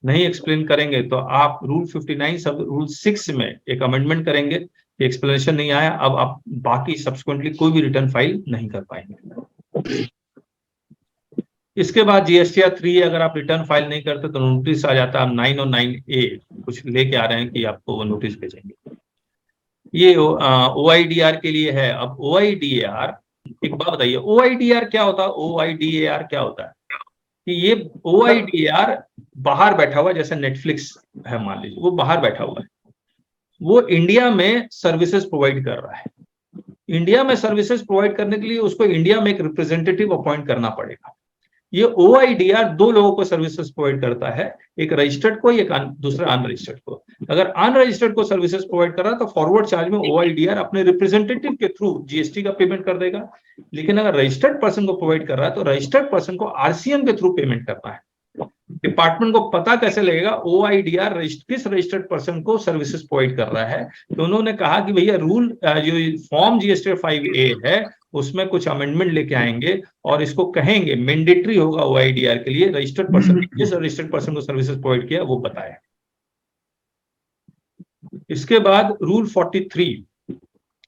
नहीं एक्सप्लेन करेंगे तो आप रूल 59 सब रूल 6 में एक अमेंडमेंट करेंगे। एक्सप्लेनेशन नहीं आया, अब आप बाकी सब्सिक्वेंटली कोई भी रिटर्न फाइल नहीं कर पाएंगे। इसके बाद GSTR 3 अगर आप रिटर्न फाइल नहीं करते तो नोटिस आ जाता है। आप 9 और 9A कुछ लेके आ रहे हैं कि आपको वो नोटिस भेजेंगे। ये OIDR के लिए है। अब OIDAR, एक बात बताइए, OIDR क्या होता है? OIDAR क्या होता है कि ये OIDAR बाहर बैठा हुआ है, जैसे नेटफ्लिक्स है मान लीजिए, वो बाहर बैठा हुआ है, वो इंडिया में सर्विसेज प्रोवाइड कर रहा है। इंडिया में सर्विसेज प्रोवाइड करने के लिए उसको इंडिया में एक रिप्रेजेंटेटिव अपॉइंट करना पड़ेगा। ये OIDR 2 लोगों को सर्विसेज प्रोवाइड करता है, एक रजिस्टर्ड को, एक दूसरा अनरजिस्टर्ड को। अगर अनरजिस्टर्ड को सर्विसेज प्रोवाइड कर रहा है तो फॉरवर्ड चार्ज में OIDR अपने रिप्रेजेंटेटिव के थ्रू GST का पेमेंट कर देगा। लेकिन अगर रजिस्टर्ड पर्सन को प्रोवाइड कर रहा है तो रजिस्टर्ड पर्सन को RCM के थ्रू पेमेंट करना है। डिपार्टमेंट को पता कैसे लगेगा OIDR किस रजिस्टर्ड पर्सन को सर्विसेज प्रोवाइड कर रहा है? तो उन्होंने कहा कि भैया रूल जो फॉर्म GSTR 5A है उसमें कुछ अमेंडमेंट लेके आएंगे और इसको कहेंगे मैंडेटरी होगा OIDR के लिए, रजिस्टर्ड पर्सन किस रजिस्टर्ड पर्सन को सर्विसेज प्रोवाइड किया वो बताए। इसके बाद रूल 43,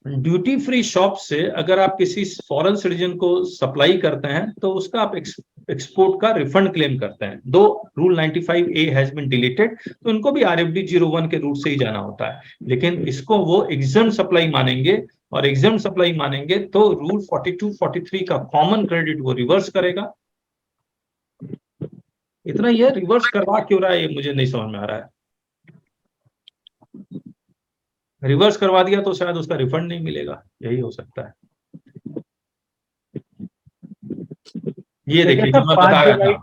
ड्यूटी फ्री शॉप से अगर आप किसी फॉरेन सिटीजन को सप्लाई करते हैं तो उसका आप एक्सपोर्ट का रिफंड क्लेम करते हैं। दो rule 95A has been deleted, तो इनको भी RFD 01 के रूट से ही जाना होता है, लेकिन इसको वो एग्जम्प्ट सप्लाई मानेंगे, और एग्जम्प्ट सप्लाई मानेंगे तो रूल 42, 43 का कॉमन क्रेडिट वो रिवर्स करेगा। इतना ये रिवर्स करवा क्यों रहा है ये मुझे नहीं समझ में आ रहा है। रिवर्स करवा दिया तो शायद उसका रिफंड नहीं मिलेगा, यही हो सकता है। ये देखिए जो मैं बता रहा था,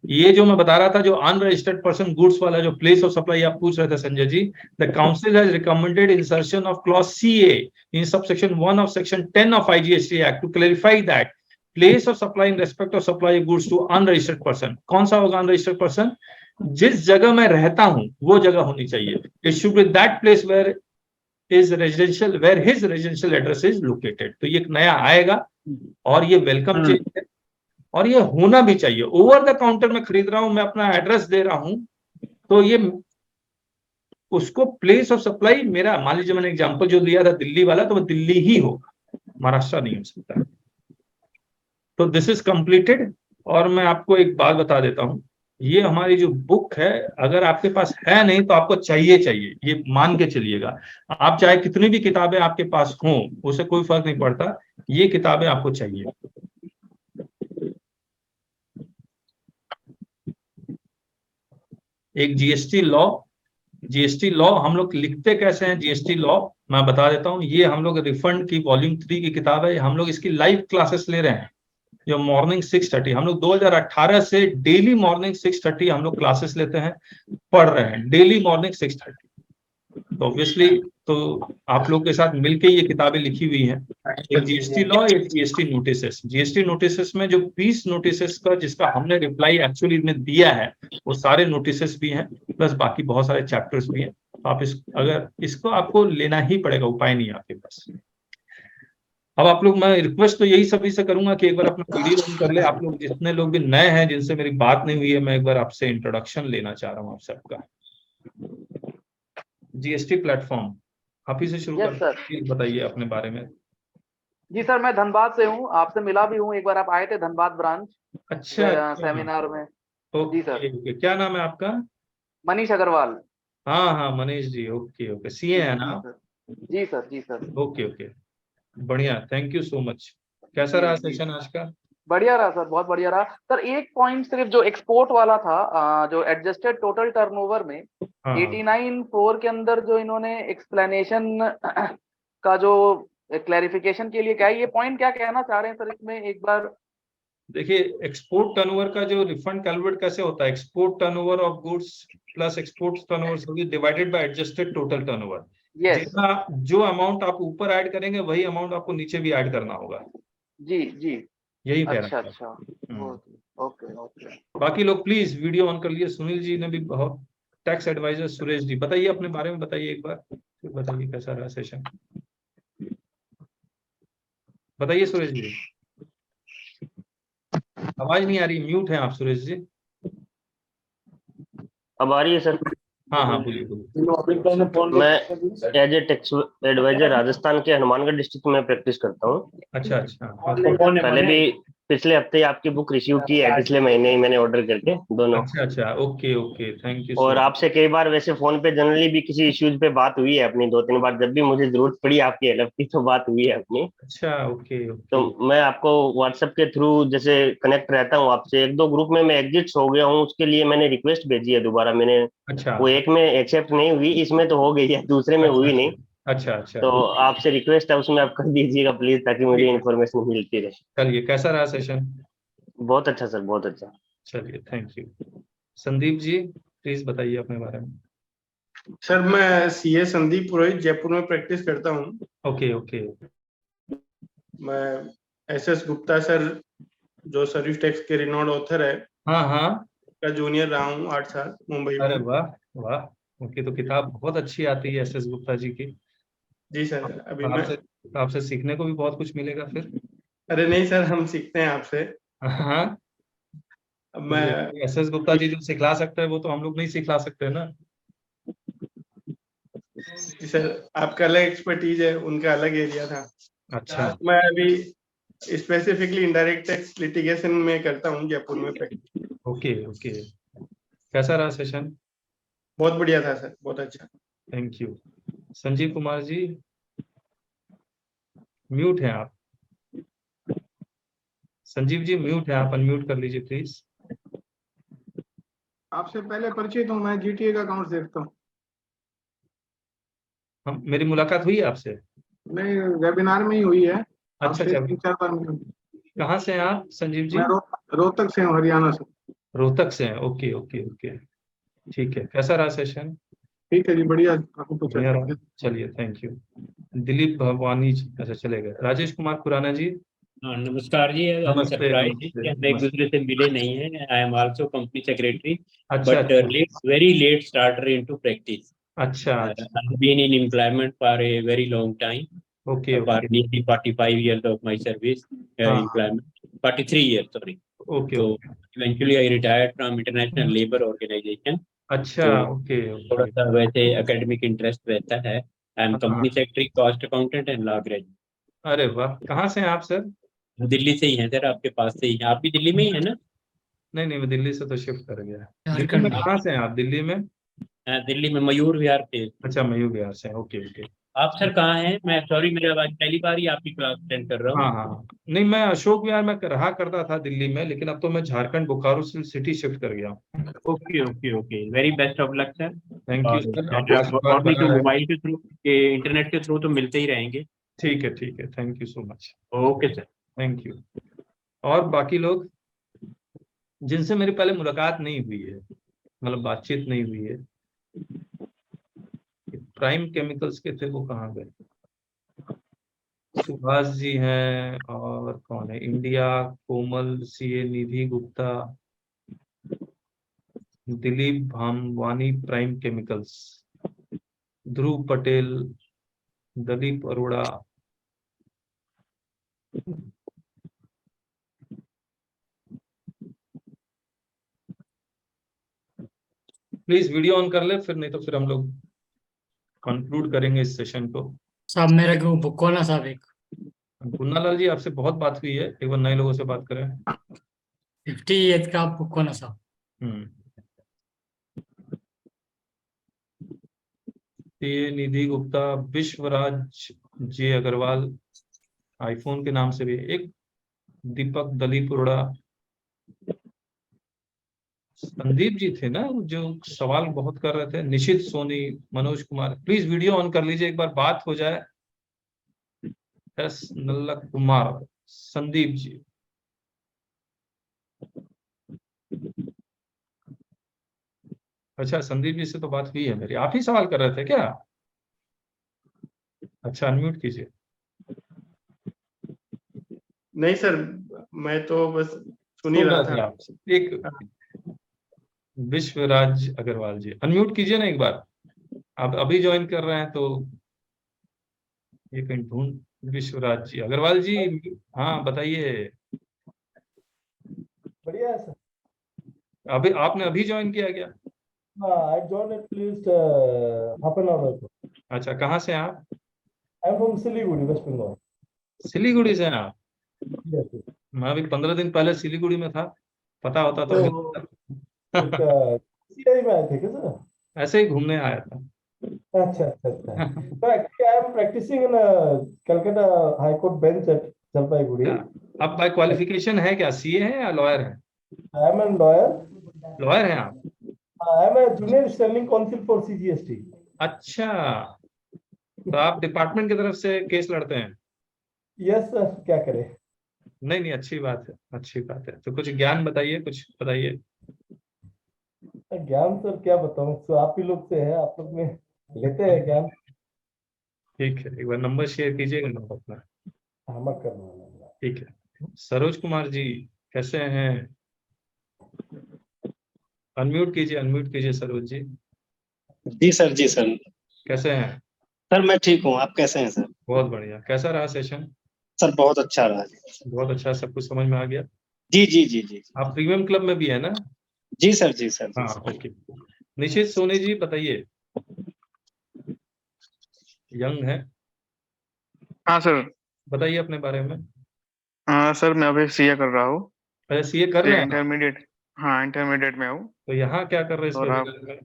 ये जो मैं बता रहा था, जो अनरजिस्टर्ड पर्सन गुड्स वाला जो प्लेस ऑफ सप्लाई आप पूछ रहे थे Sanjay ji, the council has recommended insertion of clause CA in subsection 1 of section 10 of IGST act to clarify that place of supply in respect of supply goods to unregistered person. कौन सा होगा unregistered person? जिस जगह मैं रहता हूं वो जगह होनी चाहिए। It should be that place where his residential address is located। तो ये एक नया आएगा और ये वेलकम चेंज है और ये होना भी चाहिए। ओवर द काउंटर में खरीद रहा हूं, मैं अपना एड्रेस दे रहा हूं, तो ये उसको प्लेस ऑफ सप्लाई मेरा, मान लीजिए मैंने एग्जांपल जो दिया था दिल्ली वाला, तो वो दिल्ली ही होगा, महाराष्ट्र नहीं हो सकता। तो दिस इज कंप्लीटेड। और मैं आपको एक बात बता देता हूं, ये हमारी जो बुक है, अगर आपके पास है नहीं तो आपको चाहिए, ये मान के चलिएगा। आप चाहे कितनी भी किताबें आपके पास हों, उससे कोई फर्क नहीं पड़ता, ये किताबें आपको चाहिए। एक जीएसटी लॉ हम लोग लिखते कैसे हैं? जीएसटी लॉ मैं बता देता हूं। ये हम लोग रिफंड की वॉल्यूम 3 की किताब है। हम लोग इसकी लाइव क्लासेस ले रहे हैं, जो मॉर्निंग 6:30, हम लोग 2018 से डेली मॉर्निंग 6:30 हम लोग क्लासेस लेते हैं, पढ़ रहे हैं डेली मॉर्निंग 6:30। तो ऑब्वियसली तो आप लोग के साथ मिलके ये किताबें लिखी हुई हैं, एक जीएसटी लॉ, एक जीएसटी नोटिसेस। जीएसटी नोटिसेस में जो 20 नोटिसेस का जिसका हमने रिप्लाई एक्चुअली में दिया है, वो सारे नोटिसेस भी हैं, प्लस बाकी बहुत सारे चैप्टर्स भी हैं। आप अगर इसको आपको लेना ही पड़ेगा, उपाय नहीं है आपके पास। अब आप लोग, मैं रिक्वेस्ट तो यही सभी से करूंगा कि एक बार अपना वीडियो ऑन कर ले। आप लोग जितने लोग भी नए हैं, जिनसे मेरी बात नहीं हुई है, मैं एक बार आपसे इंट्रोडक्शन लेना चाह रहा हूँ आप सबका। जीएसटी प्लेटफॉर्म आप ही से शुरू कर, बताइए अपने बारे में। जी सर, मैं धनबाद से हूँ, आपसे मिला भी हूँ, एक बार आप आए थे धनबाद ब्रांच। अच्छा, सेमिनार में। जी सर। क्या नाम है आपका? मनीष अग्रवाल। हाँ मनीष जी, ओके सीए है ना? जी सर। ओके बढ़िया, थैंक यू सो मच। कैसा रहा सेशन आज का? बढ़िया रहा सर, बहुत बढ़िया रहा सर। एक पॉइंट सिर्फ जो एक्सपोर्ट वाला था, जो एडजस्टेड टोटल टर्नओवर में 89(4) के अंदर जो इन्होंने एक्सप्लेनेशन का जो क्लैरिफिकेशन के लिए क्या है, ये पॉइंट क्या कहना चाह रहे हैं सर इसमें एक बार? देखिए, एक्सपोर्ट टर्नओवर का जो रिफंड कैलकुलेट कैसे होता है, export turnover of goods plus export turnover divided by adjusted total turnover. जितना जो अमाउंट आप ऊपर ऐड करेंगे वही अमाउंट आपको नीचे भी ऐड करना होगा। जी यही कह रहा अच्छा ओके। बाकी लोग प्लीज वीडियो ऑन कर लिए। सुनील जी ने भी बहुत, टैक्स एडवाइजर सुरेश जी, बताइए अपने बारे में, बताइए एक बार, बताइए कैसा रहा सेशन, बताइए सुरेश जी। आवाज नहीं आ रही, म्यूट है आप सुरेश जी। अब आ रही है सर? हाँ बोलिए। मैं as a tax adviser Rajasthan के हनुमानगढ़ डिस्ट्रिक्ट में प्रैक्टिस करता हूँ। अच्छा पहले भी पिछले हफ्ते आपकी बुक रिसीव की है, पिछले महीने ही मैंने ऑर्डर करके दोनों। अच्छा ओके थैंक यू। और आपसे कई बार वैसे फोन पे जनरली भी किसी इश्यूज पे बात हुई है अपनी, 2-3 बार, जब भी मुझे जरूरत पड़ी आपकी हेल्प की तो बात हुई है अपनी। अच्छा ओके। तो मैं आपको व्हाट्सएप के थ्रू जैसे कनेक्ट रहता हूँ आपसे। 1-2 ग्रुप में मैं एग्जिट हो गया हूँ, उसके लिए मैंने रिक्वेस्ट भेजी है दोबारा। मैंने वो एक में एक्सेप्ट नहीं हुई, इसमें तो हो गई है, दूसरे में हुई नहीं। अच्छा तो आपसे रिक्वेस्ट है उसमें आप कर दीजिएगा प्लीज, ताकि मुझे इन्फॉर्मेशन मिलती रहे। चलिए, कैसा रहा सेशन? बहुत अच्छा सर, बहुत अच्छा। चलिए, thank you. Sandeep ji please बताइए अपने बारे में। सर, मैं सीए संदीप पुरोहित, जयपुर में प्रैक्टिस करता हूँ। ओके। मैं एसएस गुप्ता सर, जो सर्विस टैक्स के रिनोड ऑथर है, का जूनियर रहा हूँ 8 साल मुंबई में। अरे वाह, उनकी तो किताब बहुत अच्छी आती है एसएस गुप्ता जी की। जी सर। अभी आपसे सीखने को भी बहुत कुछ मिलेगा फिर। अरे नहीं सर, हम सीखते हैं आपसे। हाँ, अब मैं एसएस गुप्ता जी जो सिखला सकते हैं वो तो हम लोग नहीं सिखला सकते ना। जी सर, आपका अलग एक्सपर्टीज है, उनका अलग एरिया था। अच्छा। मैं अभी स्पेसिफिकली इनडायरेक्ट टैक्स लिटिगेशन में करता हूँ, जयपुर में प्रैक्टिस। ओके। कैसा रहा सेशन? बहुत बढ़िया था सर, बहुत अच्छा। Thank you. Sanjeev Kumar ji, mute है आप। संजीव जी म्यूट है आप, अनम्यूट कर लीजिए प्लीज। आपसे पहले परिचित हूँ, मैं जीटीए का अकाउंट देखता हूँ। मेरी मुलाकात हुई है आपसे? नहीं, वेबिनार में ही हुई है। अच्छा। 3-4 बार मिली। कहाँ से हैं आप संजीव जी? मैं रोहतक से हूँ, हरियाणा से। रोहतक से हैं, ओके ओके ओके, ठीक है। कैसा रहा सेशन? ठीक है जी, बढ़िया, आपको तो बढ़िया रहा, चलिए थैंक यू। दिलीप भवानी जी, अच्छा चले गए। राजेश कुमार खुराना जी, हाँ, नमस्कार जी। नमस्ते, सरप्राइज नमस्ते, हम एक दूसरे से मिले नहीं हैं। I am also company secretary, अच्छा बट अच्छा very late starter into practice. अच्छा I have been in employment for a very long time. Okay For okay nearly 45 years of my service, हाँ employment. 43 years, sorry. Okay So okay, eventually I retired from International Labour Organization. अच्छा तो okay थोड़ा okay, सा वैसे academic interest रहता है. I am हाँ company secretary, cost accountant and law graduate. अरे वाह, कहाँ से हैं आप सर? दिल्ली से ही है सर, आपके पास से ही. आप भी दिल्ली में ही है ना? नहीं नहीं, मैं दिल्ली से तो शिफ्ट कर गया। दिल्ली में कहाँ से हैं आप? दिल्ली में? दिल्ली में मयूर विहार पे. अच्छा, मयूर बिहार से, ओके ओके। आप सर कहाँ हैं? मैं सॉरी, मेरा आज पहली बार ही आपकी क्लास अटेंड कर रहा हूँ. हाँ हाँ, नहीं मैं अशोक विहार में रहा करता था दिल्ली में, लेकिन अब तो मैं झारखंड बोकारो सिटी शिफ्ट कर गया हूँ। Okay okay okay, very best of luck sir. Thank you sir, और आपका आशीर्वाद और नहीं बना तो रहे। मोबाइल के थ्रू, इंटरनेट के थ्रू तो मिलते ही रहेंगे. ठीक है, thank you so much. Okay sir. Thank you. और बाकी लोग जिनसे मेरी पहले मुलाकात नहीं हुई है, मतलब बातचीत नहीं हुई है, प्राइम केमिकल्स के थे, वो कहाँ गए? सुभाष जी हैं, और कौन है? India, Komal, CA Nidhi Gupta, Dilip Bhamwani prime chemicals, Dhruv Patel, Dalip Arora, please video on कर ले, फिर नहीं तो फिर हम लोग कंक्लूड करेंगे इस सेशन को। साहब मेरा क्यों बुक ना साहब एक पुन्नालाल जी, आपसे बहुत बात हुई है, एक बार नए लोगों से बात करें। 58 का बुक ना साहब. ये निधि गुप्ता, विश्वराज जे अग्रवाल, आईफोन के नाम से भी एक, दीपक दलीप अरोड़ा, संदीप जी थे ना जो सवाल बहुत कर रहे थे, Nishit Soni, Manoj Kumar. Please video on कर लीजिए, एक बार बात हो जाए। एस नल्ला कुमार, संदीप जी, अच्छा संदीप जी से तो बात हुई है मेरी, आप ही सवाल कर रहे थे क्या? अच्छा, अनम्यूट कीजिए। नहीं सर, मैं तो बस सुन ही रहा था। एक विश्वराज अग्रवाल जी, अनम्यूट कीजिए ना एक बार, आप अभी ज्वाइन कर रहे हैं तो एक मिनट ढूंढ। विश्वराज जी अग्रवाल जी, हाँ बताइए। बढ़िया है सर। अभी आपने अभी ज्वाइन किया क्या? I join at least half an hour ago. अच्छा, कहाँ से हैं आप? I am from Siliguri, West Bengal. Siliguri से हैं आप? Yes, sir. मैं अभी 15 दिन पहले सिलीगुड़ी में था, पता होता तो CI में आए थे क्या सर? ऐसे ही घूमने आया था। अच्छा अच्छा अच्छा। तो actually I am practising in Calcutta high court bench at Jalpaiguri. आप बाय क्वालिफिकेशन है क्या, सीए हैं या लॉयर हैं? I am an lawyer. Lawyer हैं आप? I am a junior standing counsel for CGST। अच्छा, तो आप डिपार्टमेंट की तरफ से केस लड़ते हैं? यस सर, क्या करें। नहीं नहीं, अच्छी बात है, अच्छी बात है। तो कुछ ज्ञान बताइए, कुछ बताइए। ज्ञान सर क्या बताऊं, तो आप ही लोग से है, आप लोग में लेते हैं ज्ञान। ठीक है, एक बार नंबर शेयर कीजिएगा ना अपना। हम कर लूंगा। ठीक है। सरोज कुमार जी कैसे हैं? अनम्यूट कीजिए सरोज जी। जी सर, जी सर। कैसे हैं? सर मैं ठीक हूँ, आप कैसे हैं सर? बहुत बढ़िया। कैसा रहा सेशन? सर बहुत अच्छा रहा। बहुत अच्छा, सब कुछ समझ में आ गया? जी जी जी जी। आप प्रीमियम क्लब में भी है ना? जी सर, जी सर। हाँ ओके। निशित सोनी जी बताइए। यंग है? हाँ सर। बताइए अपने बारे में। हाँ सर, मैं अभी सीए कर रहा हूँ। अच्छा, सीए कर रहे हैं? इंटरमीडिएट। हाँ, इंटरमीडिएट में हूँ। तो यहाँ क्या कर रहे और हैं?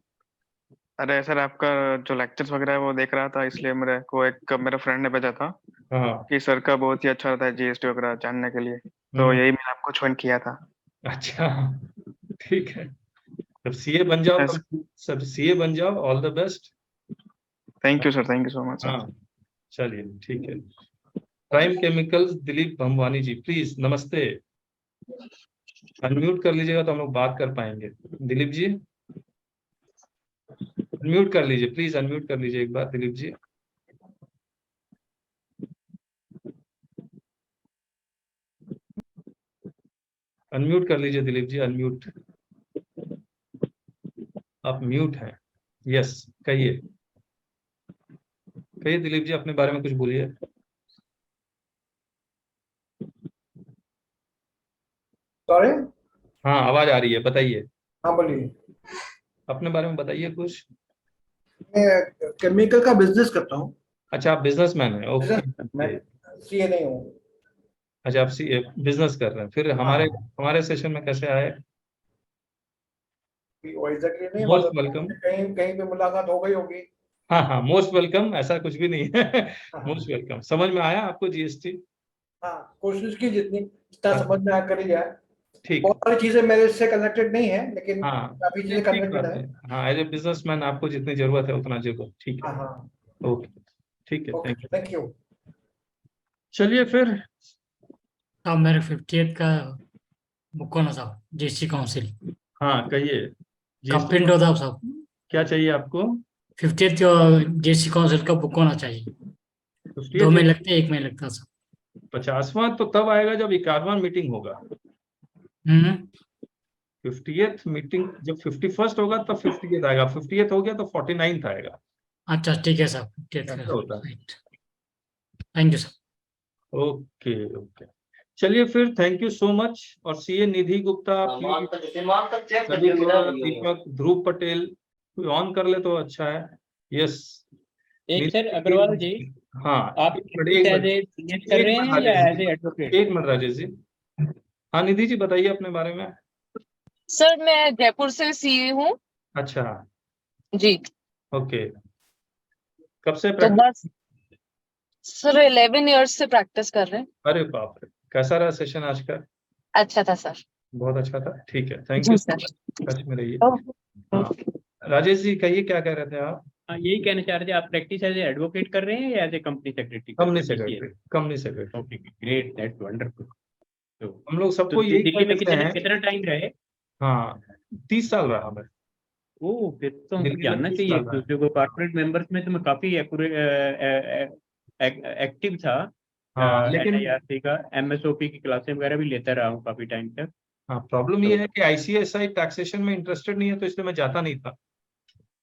अरे सर, आपका जो लेक्चर्स वगैरह है वो देख रहा था, इसलिए मेरे को मेरे फ्रेंड ने भेजा था कि सर का बहुत ही अच्छा रहता है जीएसटी वगैरह जानने के लिए, तो यही मैंने आपको ज्वाइन किया था। अच्छा, ठीक है। तब सीए बन जाओ, सब सीए बन जाओ, all the best. Thank you sir, thank you so much sir. हाँ चलिए, ठीक है। Prime chemicals Dilip Bhamwani ji, please, नमस्ते। अनम्यूट कर लीजिएगा तो हम लोग बात कर पाएंगे। दिलीप जी अनम्यूट कर लीजिए, प्लीज अनम्यूट कर लीजिए एक बार दिलीप जी। अनम्यूट कर लीजिए दिलीप जी, अनम्यूट। आप म्यूट हैं। यस, कहिए कहिए दिलीप जी, अपने बारे में कुछ बोलिए। सॉरी। हाँ आवाज आ रही है, बताइए। हाँ बोलिए। अपने बारे में बताइए कुछ। मैं केमिकल का बिजनेस करता हूँ। अच्छा, आप बिजनेसमैन हैं, ओके। मैं सीए नहीं हूँ। अच्छा, आप बिजनेस कर रहे हैं, फिर हमारे सेशन में कैसे आए? एग्जैक्टली नहीं, मोस्ट मतलब वेलकम। कहीं कहीं पे मुलाकात हो गई होगी। हाँ हाँ, मोस्ट वेलकम, ऐसा कुछ भी नहीं है। Most welcome. समझ में आया आपको जीएसटी? हाँ, कोशिश की जितनी जितना समझ में आ करी जाए। ठीक। बहुत सारी चीजें मेरे से कनेक्टेड नहीं है, लेकिन हाँ काफी चीजें ठीक कनेक्टेड बात है। है। हाँ, एज ए बिजनेसमैन आपको जितनी जरूरत है उतना जरूरत, ठीक है। हाँ हाँ, ओके, ठीक है, थैंक यू। Thank you. चलिए फिर। साहब मेरे 50th का बुक होना साहब, जीएसटी काउंसिल। हाँ कहिए। कंप्लेंट होता है साहब। क्या चाहिए आपको? 50th जीएसटी काउंसिल का बुक होना चाहिए। 2 में लगता है, 1 में लगता है साहब। 50वां तो तब आएगा जब 51वां मीटिंग होगा। 50th मीटिंग जब 51st होगा तब 50th आएगा, 50th हो गया तो 49th आएगा। अच्छा ठीक है साहब, 50th ऐसा का। होता है। Thank you sir. Okay okay, चलिए फिर, थैंक यू सो मच। और CA Nidhi Gupta, Deepak, Dhruv Patel on कर ले तो अच्छा है। यस। एक सर अग्रवाल जी, हाँ आप एक एज ए सीएस कर रहे हैं या एज ए एडवोकेट? एक मिनट राजेश जी। हाँ निधि जी बताइए अपने बारे में। सर मैं जयपुर से सीए हूँ। अच्छा जी। ओके, कब से तो प्रैक्टिस? बस सर 11 इयर्स से प्रैक्टिस कर रहे हैं। अरे बाप रे, कैसा रहा सेशन आज का? अच्छा था सर। बहुत अच्छा था, ठीक है, thank ji you. Sir. Touch में रहिए। हाँ राजेश जी कहिए, क्या कह रहे थे आप? हाँ, यही कहना चाह रहे थे, आप प्रैक्टिस एज ए एडवोकेट कर रहे हैं या as a company secretary? Company secretary, company secretary. Okay great, that's wonderful. तो हम लोग सबको तो यही दिल्ली में कहते हैं। कितना टाइम रहे? हाँ 30 साल रहा मैं। ओह, फिर तो हमको दिल्ली में जानना 30 चाहिए साल रहा। दूसरे को। कॉर्पोरेट मेंबर्स में तो मैं काफी एक्टिव था। हाँ लेकिन NIRC का MSOP की क्लासें वगैरह भी लेता रहा हूँ काफी टाइम तक। हाँ, प्रॉब्लम ये है कि ICSI टैक्सेशन में इंटरेस्टेड नहीं है, तो इसलिए मैं जाता नहीं था।